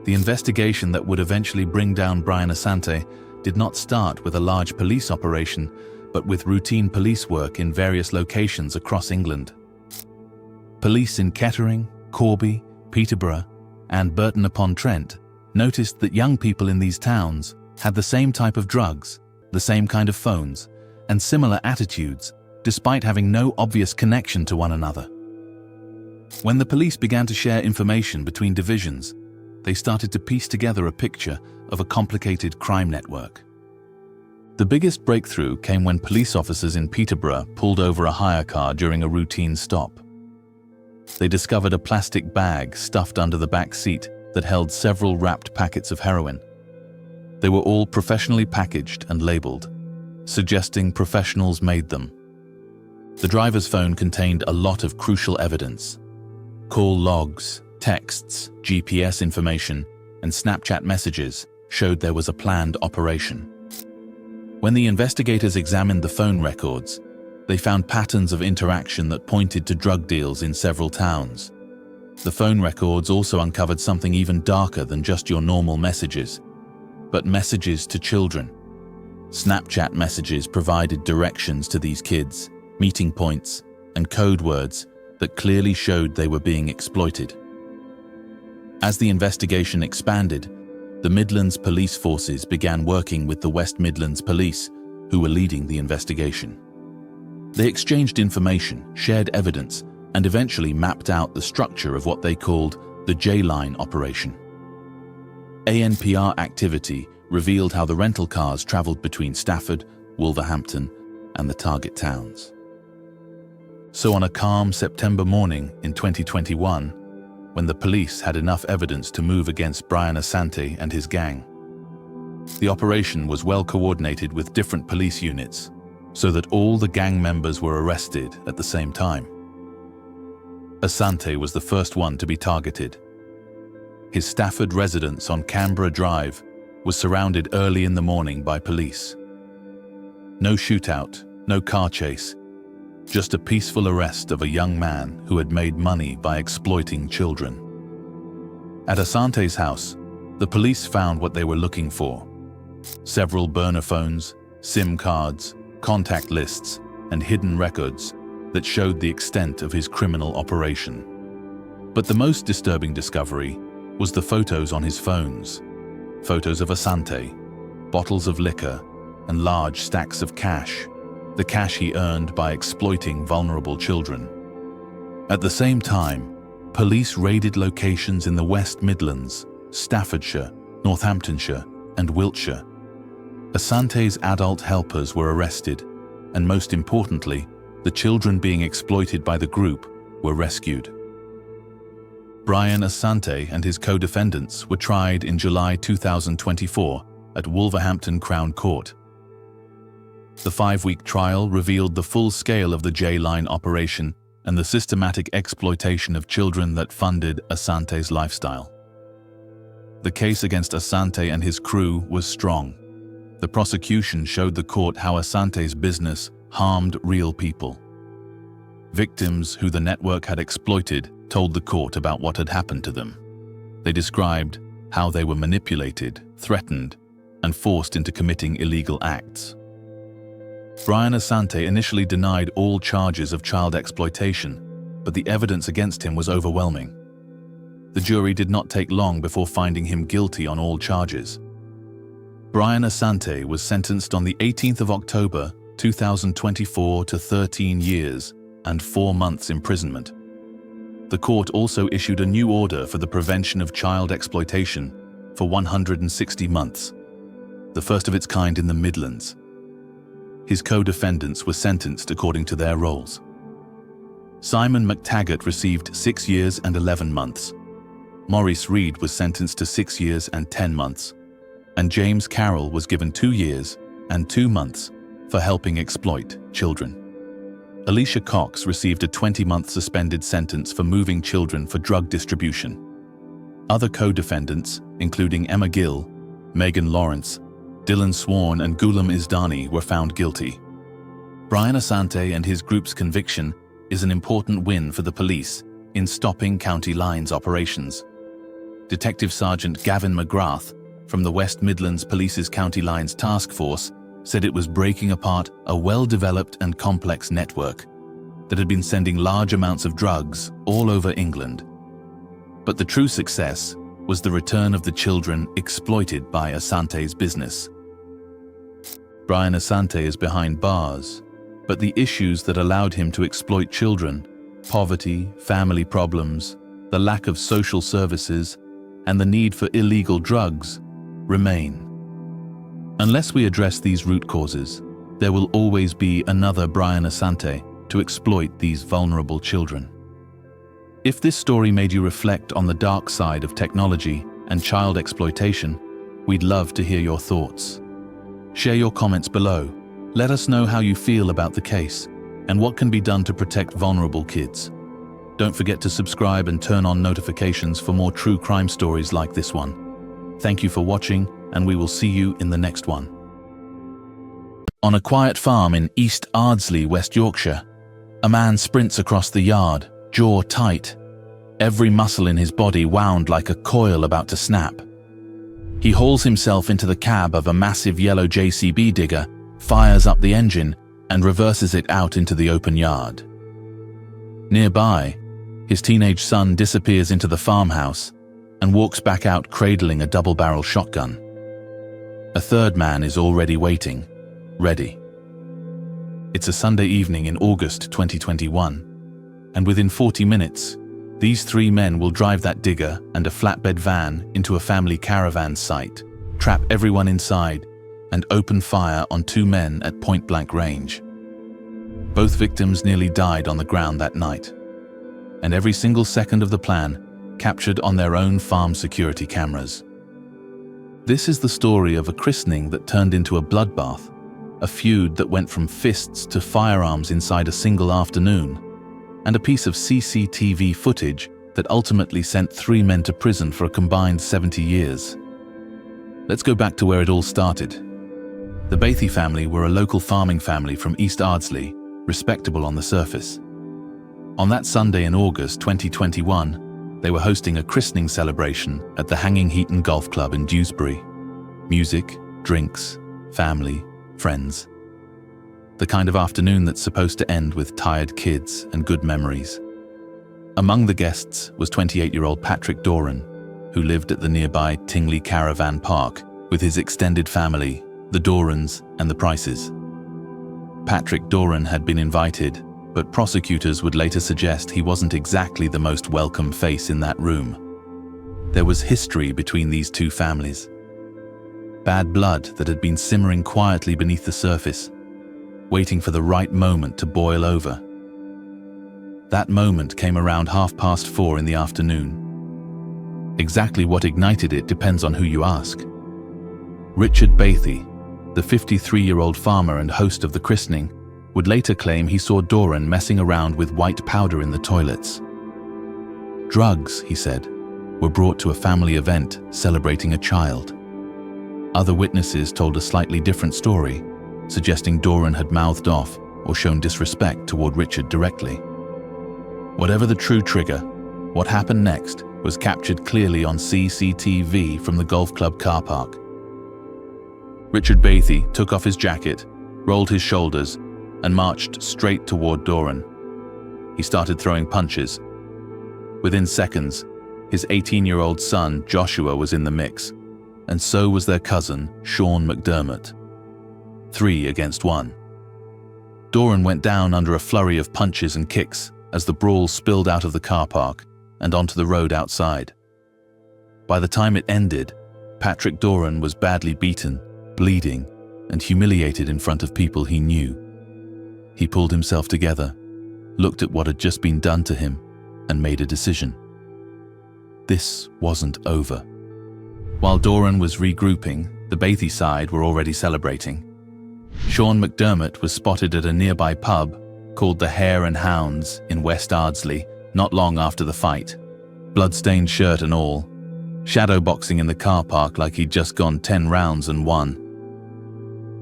The investigation that would eventually bring down Brian Asante did not start with a large police operation, but with routine police work in various locations across England. Police in Kettering, Corby, Peterborough, and Burton-upon-Trent noticed that young people in these towns had the same type of drugs, the same kind of phones, and similar attitudes, despite having no obvious connection to one another. When the police began to share information between divisions, they started to piece together a picture of a complicated crime network. The biggest breakthrough came when police officers in Peterborough pulled over a hire car during a routine stop. They discovered a plastic bag stuffed under the back seat that held several wrapped packets of heroin. They were all professionally packaged and labeled, suggesting professionals made them. The driver's phone contained a lot of crucial evidence: call logs, texts, GPS information, and Snapchat messages showed there was a planned operation. When the investigators examined the phone records, they found patterns of interaction that pointed to drug deals in several towns. The phone records also uncovered something even darker than just your normal messages, but messages to children. Snapchat messages provided directions to these kids, meeting points, and code words that clearly showed they were being exploited. As the investigation expanded, the Midlands police forces began working with the West Midlands Police, who were leading the investigation. They exchanged information, shared evidence, and eventually mapped out the structure of what they called the J-Line operation. ANPR activity revealed how the rental cars travelled between Stafford, Wolverhampton, and the target towns. So on a calm September morning in 2021, when the police had enough evidence to move against Brian Asante and his gang, the operation was well coordinated with different police units, so that all the gang members were arrested at the same time. Asante was the first one to be targeted. His Stafford residence on Canberra Drive was surrounded early in the morning by police. No shootout, no car chase, just a peaceful arrest of a young man who had made money by exploiting children. At Asante's house, the police found what they were looking for: several burner phones, SIM cards, contact lists, and hidden records that showed the extent of his criminal operation. But the most disturbing discovery was the photos on his phones. Photos of Asante, bottles of liquor, and large stacks of cash, the cash he earned by exploiting vulnerable children. At the same time, police raided locations in the West Midlands, Staffordshire, Northamptonshire, and Wiltshire. Asante's adult helpers were arrested, and most importantly, the children being exploited by the group were rescued. Brian Asante and his co-defendants were tried in July 2024 at Wolverhampton Crown Court. The 5-week trial revealed the full scale of the J-Line operation and the systematic exploitation of children that funded Asante's lifestyle. The case against Asante and his crew was strong. The prosecution showed the court how Asante's business harmed real people. Victims who the network had exploited told the court about what had happened to them. They described how they were manipulated, threatened, and forced into committing illegal acts. Brian Asante initially denied all charges of child exploitation, but the evidence against him was overwhelming. The jury did not take long before finding him guilty on all charges. Brian Asante was sentenced on the 18th of October 2024 to 13 years and 4 months imprisonment. The court also issued a new order for the prevention of child exploitation for 160 months, the first of its kind in the Midlands. His co-defendants were sentenced according to their roles. Simon McTaggart received 6 years and 11 months. Maurice Reed was sentenced to 6 years and 10 months. And James Carroll was given 2 years and 2 months for helping exploit children. Alicia Cox received a 20-month suspended sentence for moving children for drug distribution. Other co-defendants, including Emma Gill, Megan Lawrence, Dylan Swan and Ghulam Izdani, were found guilty. Brian Asante and his group's conviction is an important win for the police in stopping County Lines operations. Detective Sergeant Gavin McGrath from the West Midlands Police's County Lines Task Force said it was breaking apart a well-developed and complex network that had been sending large amounts of drugs all over England. But the true success was the return of the children exploited by Asante's business. Brian Asante is behind bars, but the issues that allowed him to exploit children, poverty, family problems, the lack of social services, and the need for illegal drugs remain. Unless we address these root causes, there will always be another Brian Asante to exploit these vulnerable children. If this story made you reflect on the dark side of technology and child exploitation, we'd love to hear your thoughts. Share your comments below. Let us know how you feel about the case and what can be done to protect vulnerable kids. Don't forget to subscribe and turn on notifications for more true crime stories like this one. Thank you for watching, and we will see you in the next one. On a quiet farm in East Ardsley, West Yorkshire, a man sprints across the yard, jaw tight, every muscle in his body wound like a coil about to snap. He hauls himself into the cab of a massive yellow JCB digger, fires up the engine, and reverses it out into the open yard. Nearby, his teenage son disappears into the farmhouse and walks back out cradling a double-barrel shotgun. A third man is already waiting, ready. It's a Sunday evening in August 2021, and within 40 minutes, these 3 men will drive that digger and a flatbed van into a family caravan site, trap everyone inside, and open fire on 2 men at point-blank range. Both victims nearly died on the ground that night, and every single second of the plan captured on their own farm security cameras. This is the story of a christening that turned into a bloodbath, a feud that went from fists to firearms inside a single afternoon, and a piece of CCTV footage that ultimately sent 3 men to prison for a combined 70 years. Let's go back to where it all started. The Batley family were a local farming family from East Ardsley, respectable on the surface. On that Sunday in August 2021, they were hosting a christening celebration at the Hanging Heaton Golf Club in Dewsbury. Music, drinks, family, friends. The kind of afternoon that's supposed to end with tired kids and good memories. Among the guests was 28-year-old Patrick Doran, who lived at the nearby Tingley Caravan Park with his extended family the Dorans and the Prices. Patrick Doran had been invited, but prosecutors would later suggest he wasn't exactly the most welcome face in that room. There was history between these two families. Bad blood that had been simmering quietly beneath the surface, waiting for the right moment to boil over. That moment came around 4:30 in the afternoon. Exactly what ignited it depends on who you ask. Richard Batley, the 53-year-old farmer and host of the christening, would later claim he saw Doran messing around with white powder in the toilets. Drugs, he said, were brought to a family event celebrating a child. Other witnesses told a slightly different story, suggesting Doran had mouthed off or shown disrespect toward Richard directly. Whatever the true trigger, what happened next was captured clearly on CCTV from the golf club car park. Richard Batley took off his jacket, rolled his shoulders, and marched straight toward Doran. He started throwing punches. Within seconds, his 18-year-old son Joshua was in the mix, and so was their cousin Sean McDermott. 3 against 1. Doran went down under a flurry of punches and kicks as the brawl spilled out of the car park and onto the road outside. By the time it ended, Patrick Doran was badly beaten, bleeding, and humiliated in front of people he knew. He pulled himself together, looked at what had just been done to him, and made a decision. This wasn't over. While Doran was regrouping, the Batley side were already celebrating. Sean McDermott was spotted at a nearby pub called the Hare and Hounds in West Ardsley not long after the fight, blood-stained shirt and all, shadowboxing in the car park like he'd just gone 10 rounds and won.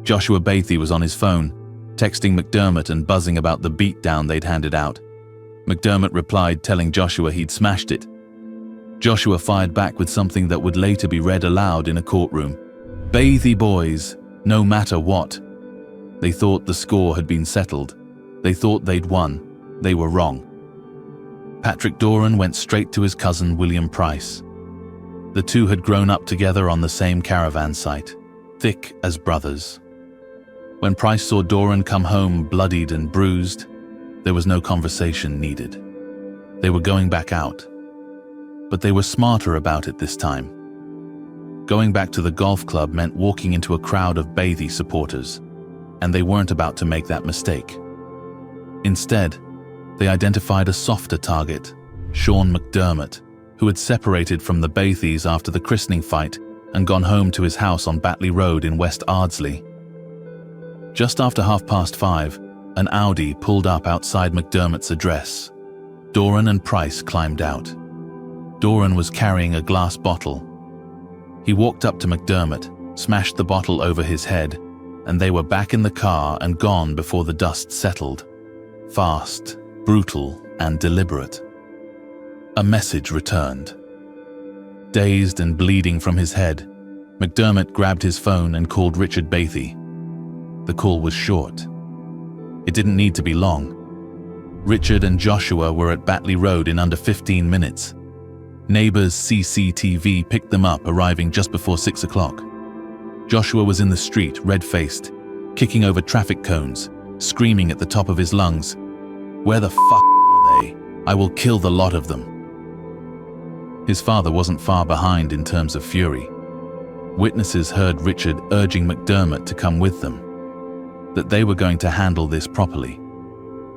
Joshua Batley was on his phone, texting McDermott and buzzing about the beatdown they'd handed out. McDermott replied, telling Joshua he'd smashed it. Joshua fired back with something that would later be read aloud in a courtroom. "Batley boys, no matter what." They thought the score had been settled. They thought they'd won. They were wrong. Patrick Doran went straight to his cousin William Price. The two had grown up together on the same caravan site, thick as brothers. When Price saw Doran come home bloodied and bruised, there was no conversation needed. They were going back out. But they were smarter about it this time. Going back to the golf club meant walking into a crowd of Batley supporters, and they weren't about to make that mistake. Instead, they identified a softer target, Sean McDermott, who had separated from the Batleys after the christening fight and gone home to his house on Batley Road in West Ardsley. Just after 5:30, an Audi pulled up outside McDermott's address. Doran and Price climbed out. Doran was carrying a glass bottle. He walked up to McDermott, smashed the bottle over his head, and they were back in the car and gone before the dust settled. Fast, brutal, and deliberate. A message returned. Dazed and bleeding from his head, McDermott grabbed his phone and called Richard Batley. The call was short. It didn't need to be long. Richard and Joshua were at Batley Road in under 15 minutes. Neighbors' CCTV picked them up, arriving just before 6 o'clock. Joshua was in the street, red-faced, kicking over traffic cones, screaming at the top of his lungs, "Where the fuck are they? I will kill the lot of them." His father wasn't far behind in terms of fury. Witnesses heard Richard urging McDermott to come with them, that they were going to handle this properly.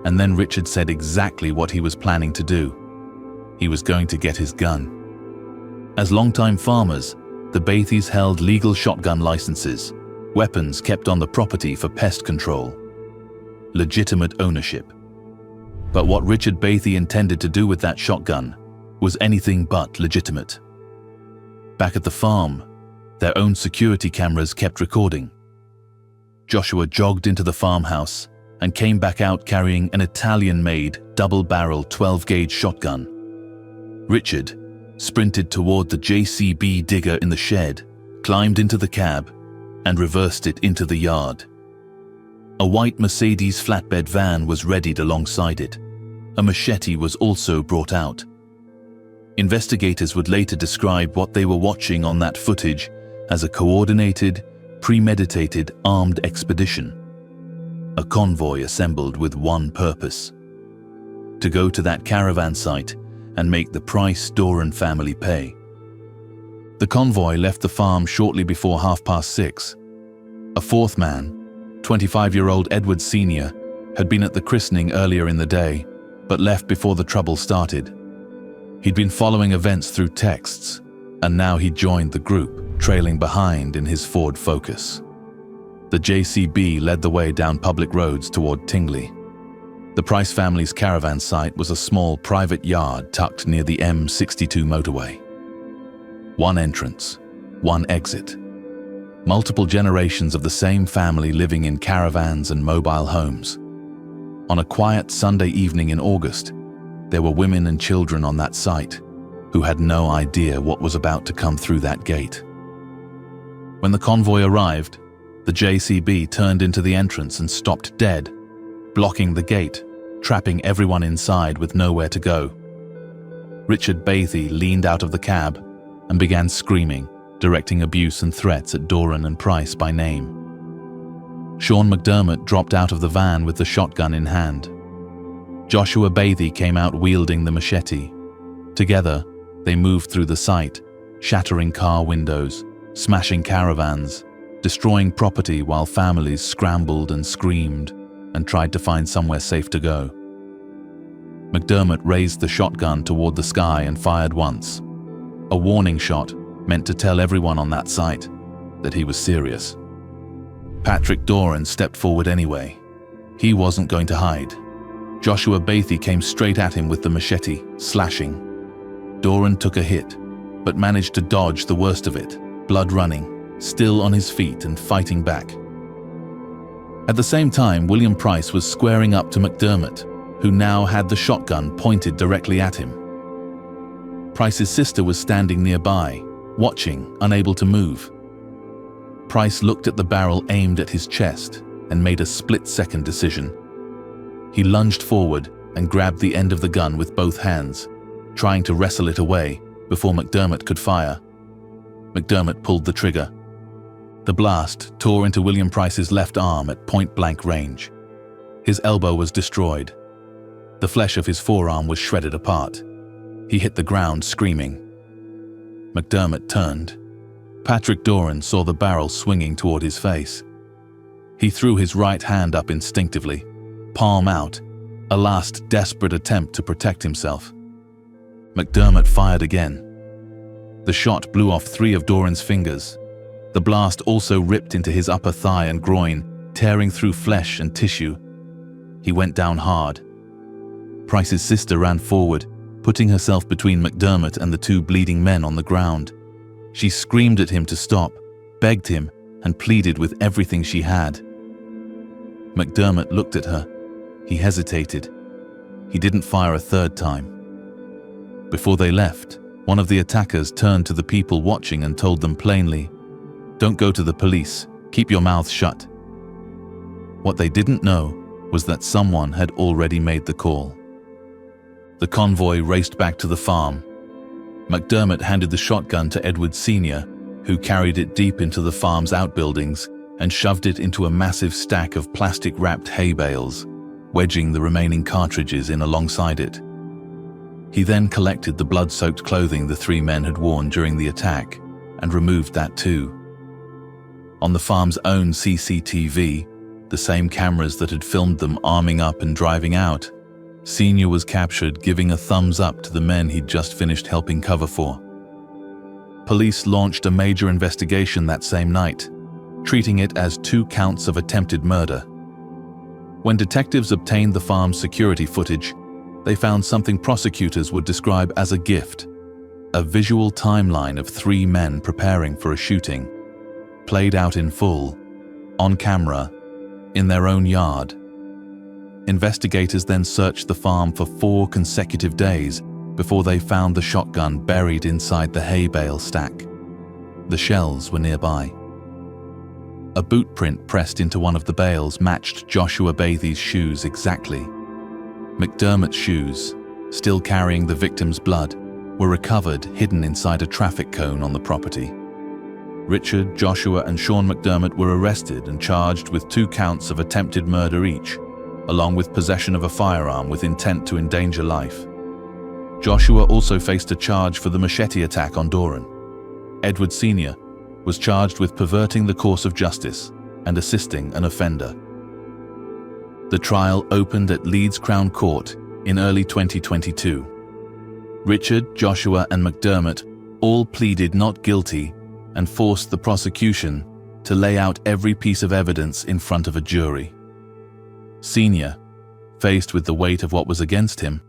And then Richard said exactly what he was planning to do. He was going to get his gun. As longtime farmers, the Batleys held legal shotgun licenses, weapons kept on the property for pest control. Legitimate ownership. But what Richard Batley intended to do with that shotgun was anything but legitimate. Back at the farm, their own security cameras kept recording. Joshua jogged into the farmhouse and came back out carrying an Italian-made double-barrel 12-gauge shotgun. Richard sprinted toward the JCB digger in the shed, climbed into the cab, and reversed it into the yard. A white Mercedes flatbed van was readied alongside it. A machete was also brought out. Investigators would later describe what they were watching on that footage as a coordinated, premeditated armed expedition. A convoy assembled with one purpose: to go to that caravan site and make the price Doran family pay. The convoy left the farm shortly before 6:30. A fourth man, 25-year-old Edward Sr., had been at the christening earlier in the day, but left before the trouble started. He'd been following events through texts, and now he joined the group, trailing behind in his Ford Focus. The JCB led the way down public roads toward Tingley. The Price family's caravan site was a small private yard tucked near the M62 motorway. One entrance, one exit. Multiple generations of the same family living in caravans and mobile homes. On a quiet Sunday evening in August, there were women and children on that site who had no idea what was about to come through that gate. When the convoy arrived, the JCB turned into the entrance and stopped dead, blocking the gate, trapping everyone inside with nowhere to go. Richard Batley leaned out of the cab and began screaming, directing abuse and threats at Doran and Price by name. Sean McDermott dropped out of the van with the shotgun in hand. Joshua Bathey came out wielding the machete. Together, they moved through the site, shattering car windows, smashing caravans, destroying property while families scrambled and screamed and tried to find somewhere safe to go. McDermott raised the shotgun toward the sky and fired once. A warning shot meant to tell everyone on that site that he was serious. Patrick Doran stepped forward anyway. He wasn't going to hide. Joshua Bathey came straight at him with the machete, slashing. Doran took a hit, but managed to dodge the worst of it, blood running, still on his feet and fighting back. At the same time, William Price was squaring up to McDermott, who now had the shotgun pointed directly at him. Price's sister was standing nearby, watching, unable to move. Price looked at the barrel aimed at his chest and made a split-second decision. He lunged forward and grabbed the end of the gun with both hands, trying to wrestle it away before McDermott could fire. McDermott pulled the trigger. The blast tore into William Price's left arm at point-blank range. His elbow was destroyed. The flesh of his forearm was shredded apart. He hit the ground screaming. McDermott turned. Patrick Doran saw the barrel swinging toward his face. He threw his right hand up instinctively, palm out, a last desperate attempt to protect himself. McDermott fired again. The shot blew off 3 of Doran's fingers. The blast also ripped into his upper thigh and groin, tearing through flesh and tissue. He went down hard. Price's sister ran forward, putting herself between McDermott and the 2 bleeding men on the ground. She screamed at him to stop, begged him, and pleaded with everything she had. McDermott looked at her. He hesitated. He didn't fire a third time. Before they left, one of the attackers turned to the people watching and told them plainly, "Don't go to the police. Keep your mouths shut." What they didn't know was that someone had already made the call. The convoy raced back to the farm. McDermott handed the shotgun to Edward Sr., who carried it deep into the farm's outbuildings and shoved it into a massive stack of plastic-wrapped hay bales, wedging the remaining cartridges in alongside it. He then collected the blood-soaked clothing the 3 men had worn during the attack and removed that too. On the farm's own CCTV, the same cameras that had filmed them arming up and driving out, Senior was captured giving a thumbs up to the men he'd just finished helping cover for. Police launched a major investigation that same night, treating it as 2 counts of attempted murder. When detectives obtained the farm's security footage, they found something prosecutors would describe as a gift, a visual timeline of 3 men preparing for a shooting, played out in full, on camera, in their own yard. Investigators then searched the farm for 4 consecutive days before they found the shotgun buried inside the hay bale stack. The shells were nearby. A boot print pressed into one of the bales matched Joshua Bathey's shoes exactly. McDermott's shoes, still carrying the victim's blood, were recovered hidden inside a traffic cone on the property. Richard, Joshua, and Sean McDermott were arrested and charged with 2 counts of attempted murder each, along with possession of a firearm with intent to endanger life. Joshua also faced a charge for the machete attack on Doran. Edward Sr. was charged with perverting the course of justice and assisting an offender. The trial opened at Leeds Crown Court in early 2022. Richard, Joshua, and McDermott all pleaded not guilty and forced the prosecution to lay out every piece of evidence in front of a jury. Senior, faced with the weight of what was against him,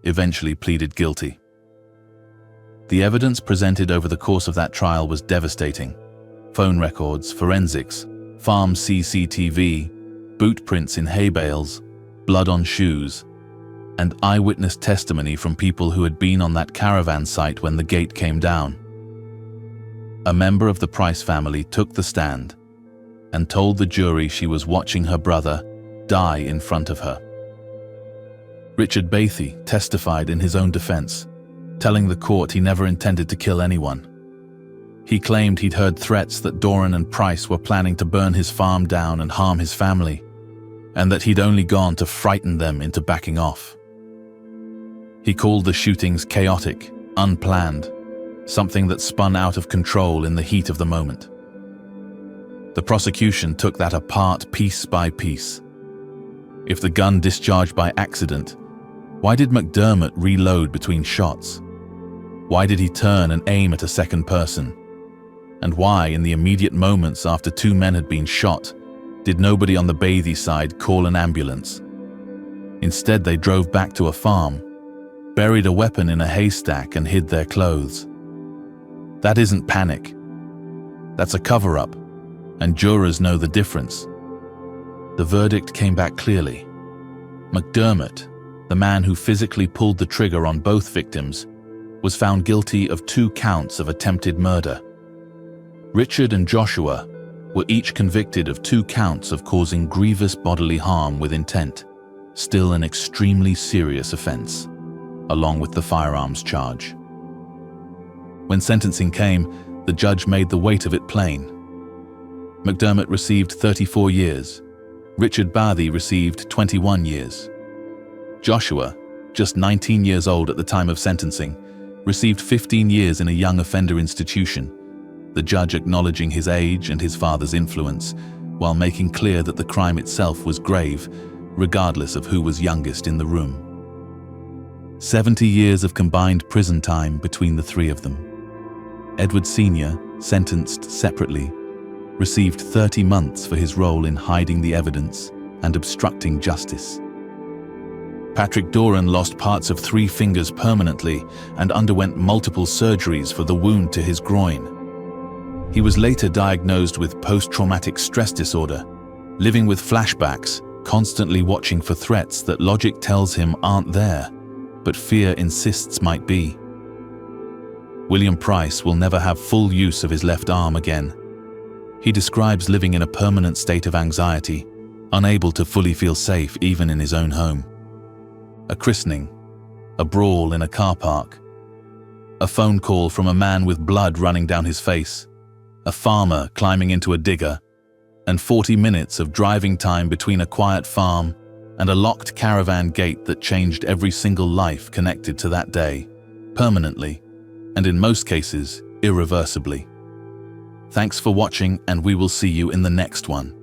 eventually pleaded guilty. The evidence presented over the course of that trial was devastating. Phone records, forensics, farm CCTV, boot prints in hay bales, blood on shoes, and eyewitness testimony from people who had been on that caravan site when the gate came down. A member of the Price family took the stand and told the jury she was watching her brother die in front of her. Richard Batley testified in his own defense, telling the court he never intended to kill anyone. He claimed he'd heard threats that Doran and Price were planning to burn his farm down and harm his family, and that he'd only gone to frighten them into backing off. He called the shootings chaotic, unplanned, something that spun out of control in the heat of the moment. The prosecution took that apart piece by piece. If the gun discharged by accident, why did McDermott reload between shots? Why did he turn and aim at a second person? And why, in the immediate moments after 2 men had been shot, did nobody on the Batley side call an ambulance? Instead, they drove back to a farm, buried a weapon in a haystack, and hid their clothes. That isn't panic. That's a cover-up, and jurors know the difference. The verdict came back clearly. McDermott, the man who physically pulled the trigger on both victims, was found guilty of 2 counts of attempted murder. Richard and Joshua were each convicted of 2 counts of causing grievous bodily harm with intent, still an extremely serious offense, along with the firearms charge. When sentencing came, the judge made the weight of it plain. McDermott received 34 years. Richard Batley received 21 years. Joshua, just 19 years old at the time of sentencing, received 15 years in a young offender institution, the judge acknowledging his age and his father's influence, while making clear that the crime itself was grave, regardless of who was youngest in the room. 70 years of combined prison time between the 3 of them. Edward Sr., sentenced separately, received 30 months for his role in hiding the evidence and obstructing justice. Patrick Doran lost parts of 3 fingers permanently and underwent multiple surgeries for the wound to his groin. He was later diagnosed with post-traumatic stress disorder, living with flashbacks, constantly watching for threats that logic tells him aren't there, but fear insists might be. William Price will never have full use of his left arm again. He describes living in a permanent state of anxiety, unable to fully feel safe even in his own home. A christening, a brawl in a car park, a phone call from a man with blood running down his face, a farmer climbing into a digger, and 40 minutes of driving time between a quiet farm and a locked caravan gate that changed every single life connected to that day, permanently, and in most cases, irreversibly. Thanks for watching, and we will see you in the next one.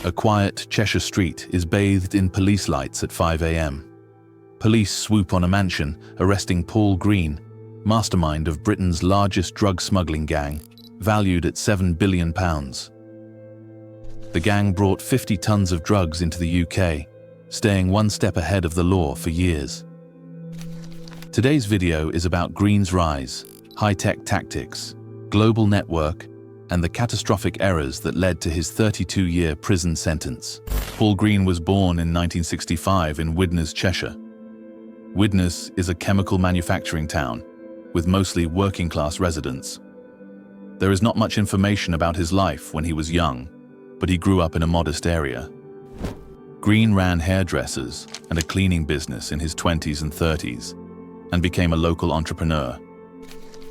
A quiet Cheshire street is bathed in police lights at 5 a.m. Police swoop on a mansion, arresting Paul Green, mastermind of Britain's largest drug smuggling gang, valued at £7 billion. The gang brought 50 tons of drugs into the UK, staying one step ahead of the law for years. Today's video is about Green's rise, high-tech tactics, global network, and the catastrophic errors that led to his 32-year prison sentence. Paul Green was born in 1965 in Widnes, Cheshire. Widnes is a chemical manufacturing town, with mostly working-class residents. There is not much information about his life when he was young, but he grew up in a modest area. Green ran hairdressers and a cleaning business in his 20s and 30s and became a local entrepreneur.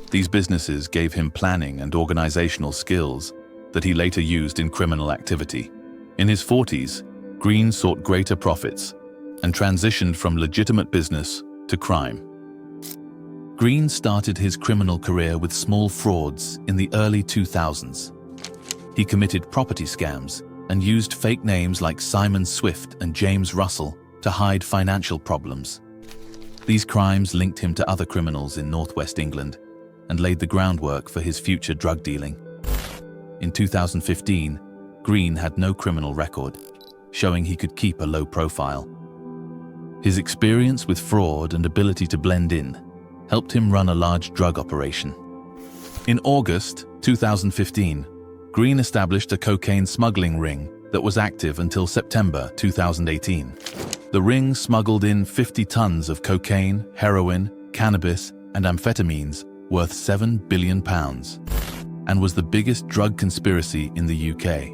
These businesses gave him planning and organizational skills that he later used in criminal activity. In his 40s, Green sought greater profits and transitioned from legitimate business to crime. Green started his criminal career with small frauds in the early 2000s. He committed property scams and used fake names like Simon Swift and James Russell to hide financial problems. These crimes linked him to other criminals in northwest England and laid the groundwork for his future drug dealing. In 2015, Green had no criminal record, showing he could keep a low profile. His experience with fraud and ability to blend in helped him run a large drug operation. In August 2015, Green established a cocaine smuggling ring that was active until September 2018. The ring smuggled in 50 tons of cocaine, heroin, cannabis, and amphetamines worth £7 billion, and was the biggest drug conspiracy in the UK.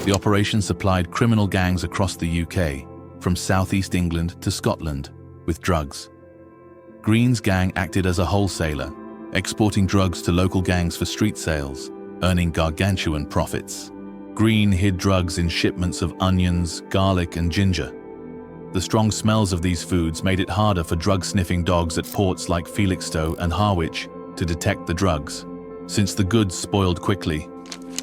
The operation supplied criminal gangs across the UK, from southeast England to Scotland, with drugs. Green's gang acted as a wholesaler, exporting drugs to local gangs for street sales, earning gargantuan profits. Green hid drugs in shipments of onions, garlic, and ginger. The strong smells of these foods made it harder for drug-sniffing dogs at ports like Felixstowe and Harwich to detect the drugs. Since the goods spoiled quickly,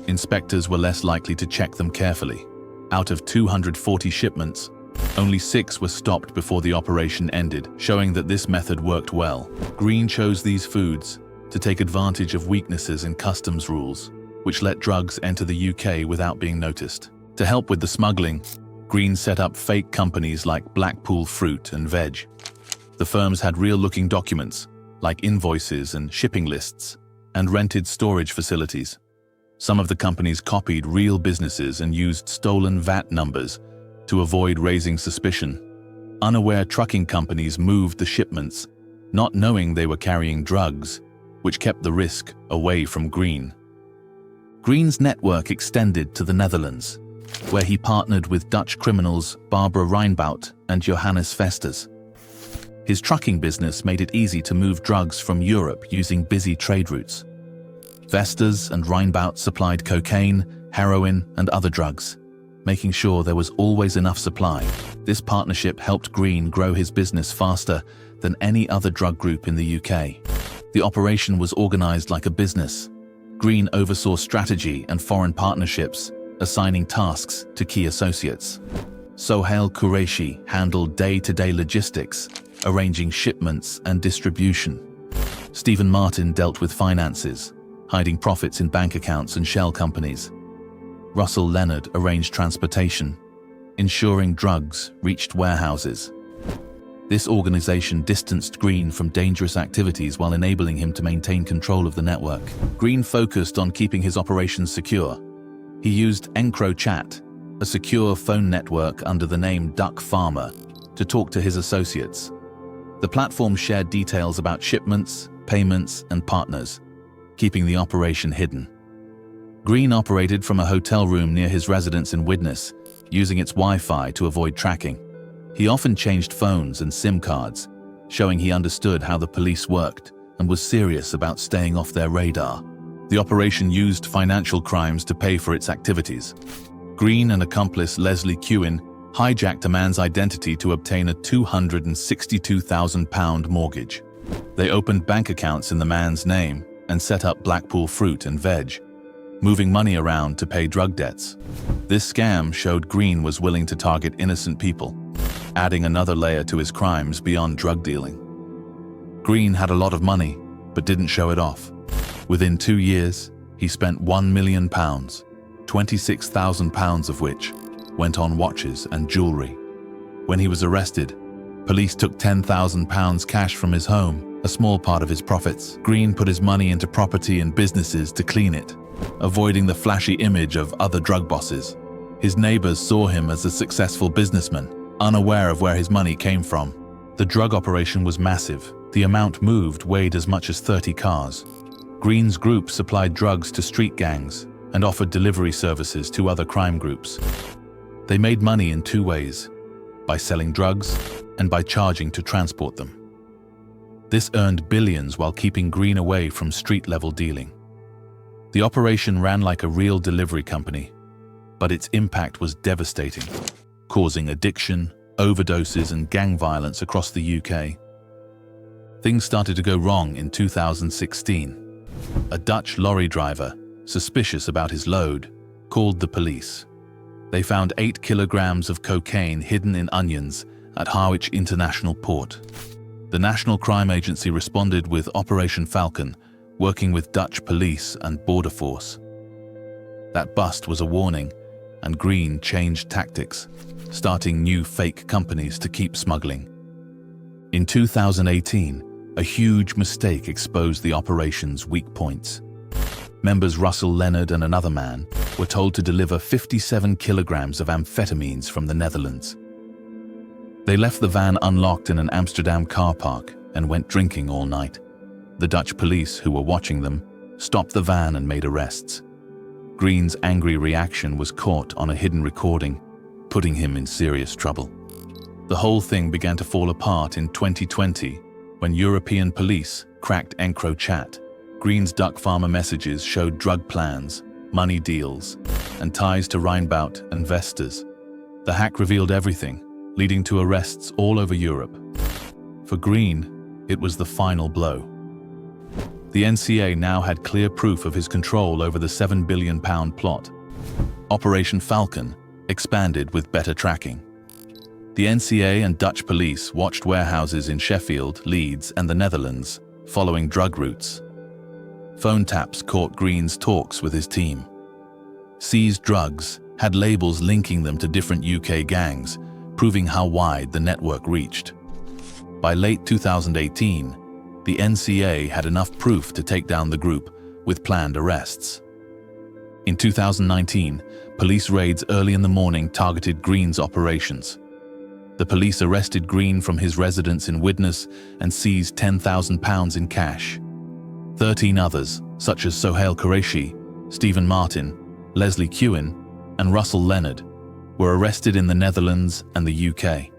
inspectors were less likely to check them carefully. Out of 240 shipments, only 6 were stopped before the operation ended, showing that this method worked well. Green chose these foods to take advantage of weaknesses in customs rules, which let drugs enter the UK without being noticed. To help with the smuggling, Green set up fake companies like Blackpool Fruit and Veg. The firms had real-looking documents, like invoices and shipping lists, and rented storage facilities. Some of the companies copied real businesses and used stolen VAT numbers to avoid raising suspicion. Unaware trucking companies moved the shipments, not knowing they were carrying drugs, which kept the risk away from Green. Green's network extended to the Netherlands, where he partnered with Dutch criminals Barbara Reinbout and Johannes Vesters. His trucking business made it easy to move drugs from Europe using busy trade routes. Vesters and Reinbout supplied cocaine, heroin, and other drugs, making sure there was always enough supply. This partnership helped Green grow his business faster than any other drug group in the UK. The operation was organized like a business. Green oversaw strategy and foreign partnerships, assigning tasks to key associates. Sohail Qureshi handled day-to-day logistics, arranging shipments and distribution. Stephen Martin dealt with finances, hiding profits in bank accounts and shell companies. Russell Leonard arranged transportation, ensuring drugs reached warehouses. This organization distanced Green from dangerous activities while enabling him to maintain control of the network. Green focused on keeping his operations secure. He used EncroChat, a secure phone network under the name Duck Farmer, to talk to his associates. The platform shared details about shipments, payments, and partners, keeping the operation hidden. Green operated from a hotel room near his residence in Widnes, using its Wi-Fi to avoid tracking. He often changed phones and SIM cards, showing he understood how the police worked and was serious about staying off their radar. The operation used financial crimes to pay for its activities. Green and accomplice Leslie Quinn hijacked a man's identity to obtain a £262,000 mortgage. They opened bank accounts in the man's name and set up Blackpool Fruit and Veg, moving money around to pay drug debts. This scam showed Green was willing to target innocent people, adding another layer to his crimes beyond drug dealing. Green had a lot of money, but didn't show it off. Within 2 years, he spent £1 million, £26,000 of which went on watches and jewelry. When he was arrested, police took £10,000 cash from his home, a small part of his profits. Green put his money into property and businesses to clean it, avoiding the flashy image of other drug bosses. His neighbors saw him as a successful businessman, unaware of where his money came from. The drug operation was massive. The amount moved weighed as much as 30 cars. Green's group supplied drugs to street gangs and offered delivery services to other crime groups. They made money in two ways: by selling drugs and by charging to transport them. This earned billions while keeping Green away from street-level dealing. The operation ran like a real delivery company, but its impact was devastating, causing addiction, overdoses, and gang violence across the UK. Things started to go wrong in 2016. A Dutch lorry driver, suspicious about his load, called the police. They found 8 kilograms of cocaine hidden in onions at Harwich International Port. The National Crime Agency responded with Operation Falcon, working with Dutch police and border force. That bust was a warning, and Green changed tactics, starting new fake companies to keep smuggling. In 2018, a huge mistake exposed the operation's weak points. Members Russell Leonard and another man were told to deliver 57 kilograms of amphetamines from the Netherlands. They left the van unlocked in an Amsterdam car park and went drinking all night. The Dutch police, who were watching them, stopped the van and made arrests. Green's angry reaction was caught on a hidden recording, putting him in serious trouble. The whole thing began to fall apart in 2020 when European police cracked EncroChat. Green's duck farmer messages showed drug plans, money deals, and ties to Rheinbout investors. The hack revealed everything, leading to arrests all over Europe. For Green, it was the final blow. The NCA now had clear proof of his control over the £7 billion plot. Operation Falcon expanded with better tracking. The NCA and Dutch police watched warehouses in Sheffield, Leeds, and the Netherlands, following drug routes. Phone taps caught Green's talks with his team. Seized drugs had labels linking them to different UK gangs, proving how wide the network reached. By late 2018, the NCA had enough proof to take down the group, with planned arrests. In 2019, police raids early in the morning targeted Green's operations. The police arrested Green from his residence in Widnes and seized £10,000 in cash. 13 others, such as Sohail Qureshi, Stephen Martin, Leslie Kewen, and Russell Leonard, were arrested in the Netherlands and the UK.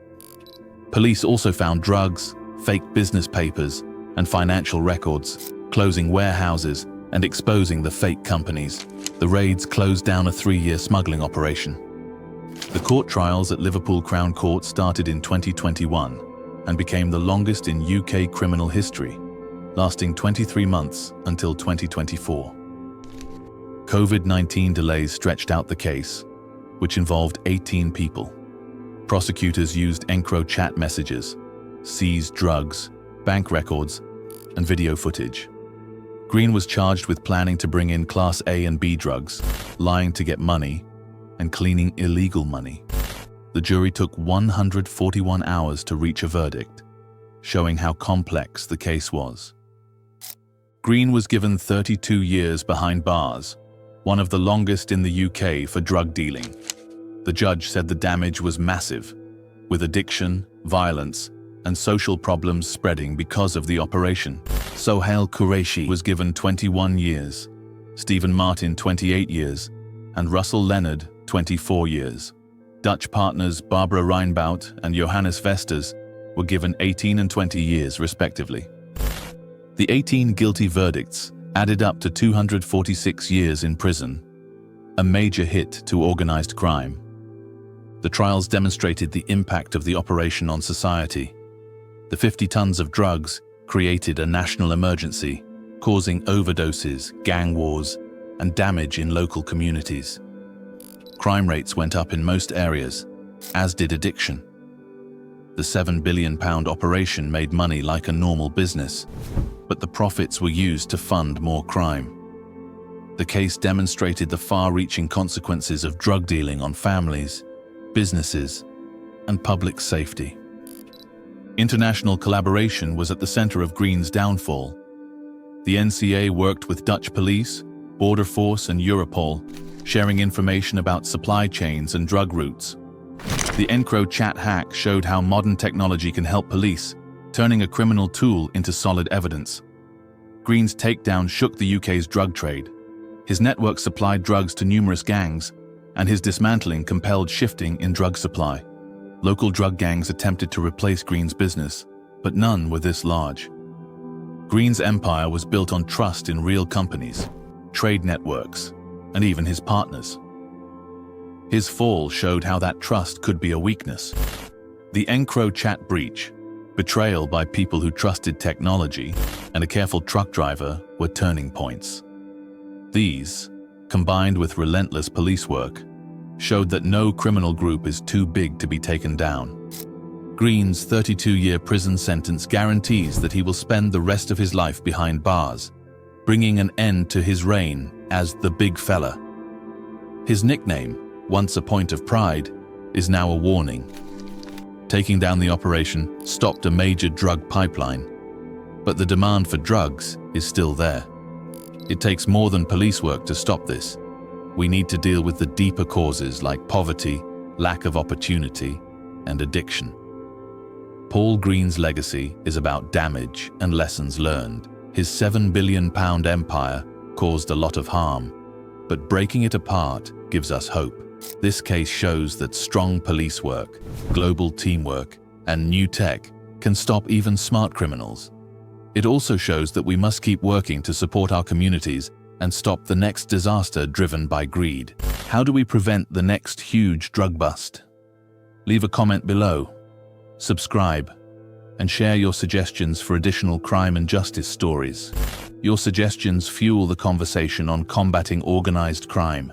Police also found drugs, fake business papers, and financial records, closing warehouses and exposing the fake companies. The raids closed down a 3-year smuggling operation. The court trials at Liverpool Crown Court started in 2021 and became the longest in UK criminal history, lasting 23 months until 2024. COVID-19 delays stretched out the case, which involved 18 people. Prosecutors used EncroChat messages, seized drugs, bank records, and video footage. Green was charged with planning to bring in Class A and B drugs, lying to get money, and cleaning illegal money. The jury took 141 hours to reach a verdict, showing how complex the case was. Green was given 32 years behind bars, one of the longest in the UK for drug dealing. The judge said the damage was massive, with addiction, violence, and social problems spreading because of the operation. Sohail Qureshi was given 21 years, Stephen Martin 28 years, and Russell Leonard 24 years. Dutch partners Barbara Rheinbout and Johannes Vesters were given 18 and 20 years respectively. The 18 guilty verdicts added up to 246 years in prison, a major hit to organized crime. The trials demonstrated the impact of the operation on society. The 50 tons of drugs created a national emergency, causing overdoses, gang wars, and damage in local communities. Crime rates went up in most areas, as did addiction. The £7 billion operation made money like a normal business, but the profits were used to fund more crime. The case demonstrated the far-reaching consequences of drug dealing on families, businesses, and public safety. International collaboration was at the center of Green's downfall. The NCA worked with Dutch police, border force, and Europol, sharing information about supply chains and drug routes. The EncroChat hack showed how modern technology can help police, turning a criminal tool into solid evidence. Green's takedown shook the UK's drug trade. His network supplied drugs to numerous gangs, and his dismantling compelled shifting in drug supply. Local drug gangs attempted to replace Green's business, but none were this large. Green's empire was built on trust in real companies, trade networks, and even his partners. His fall showed how that trust could be a weakness. The EncroChat breach, betrayal by people who trusted technology, and a careful truck driver were turning points. These, combined with relentless police work, showed that no criminal group is too big to be taken down. Green's 32-year prison sentence guarantees that he will spend the rest of his life behind bars, bringing an end to his reign as the Big Fella. His nickname, once a point of pride, is now a warning. Taking down the operation stopped a major drug pipeline, but the demand for drugs is still there. It takes more than police work to stop this. We need to deal with the deeper causes like poverty, lack of opportunity, and addiction. Paul Green's legacy is about damage and lessons learned. His £7 billion empire caused a lot of harm, but breaking it apart gives us hope. This case shows that strong police work, global teamwork, and new tech can stop even smart criminals. It also shows that we must keep working to support our communities and stop the next disaster driven by greed. How do we prevent the next huge drug bust? Leave a comment below, subscribe, and share your suggestions for additional crime and justice stories. Your suggestions fuel the conversation on combating organized crime.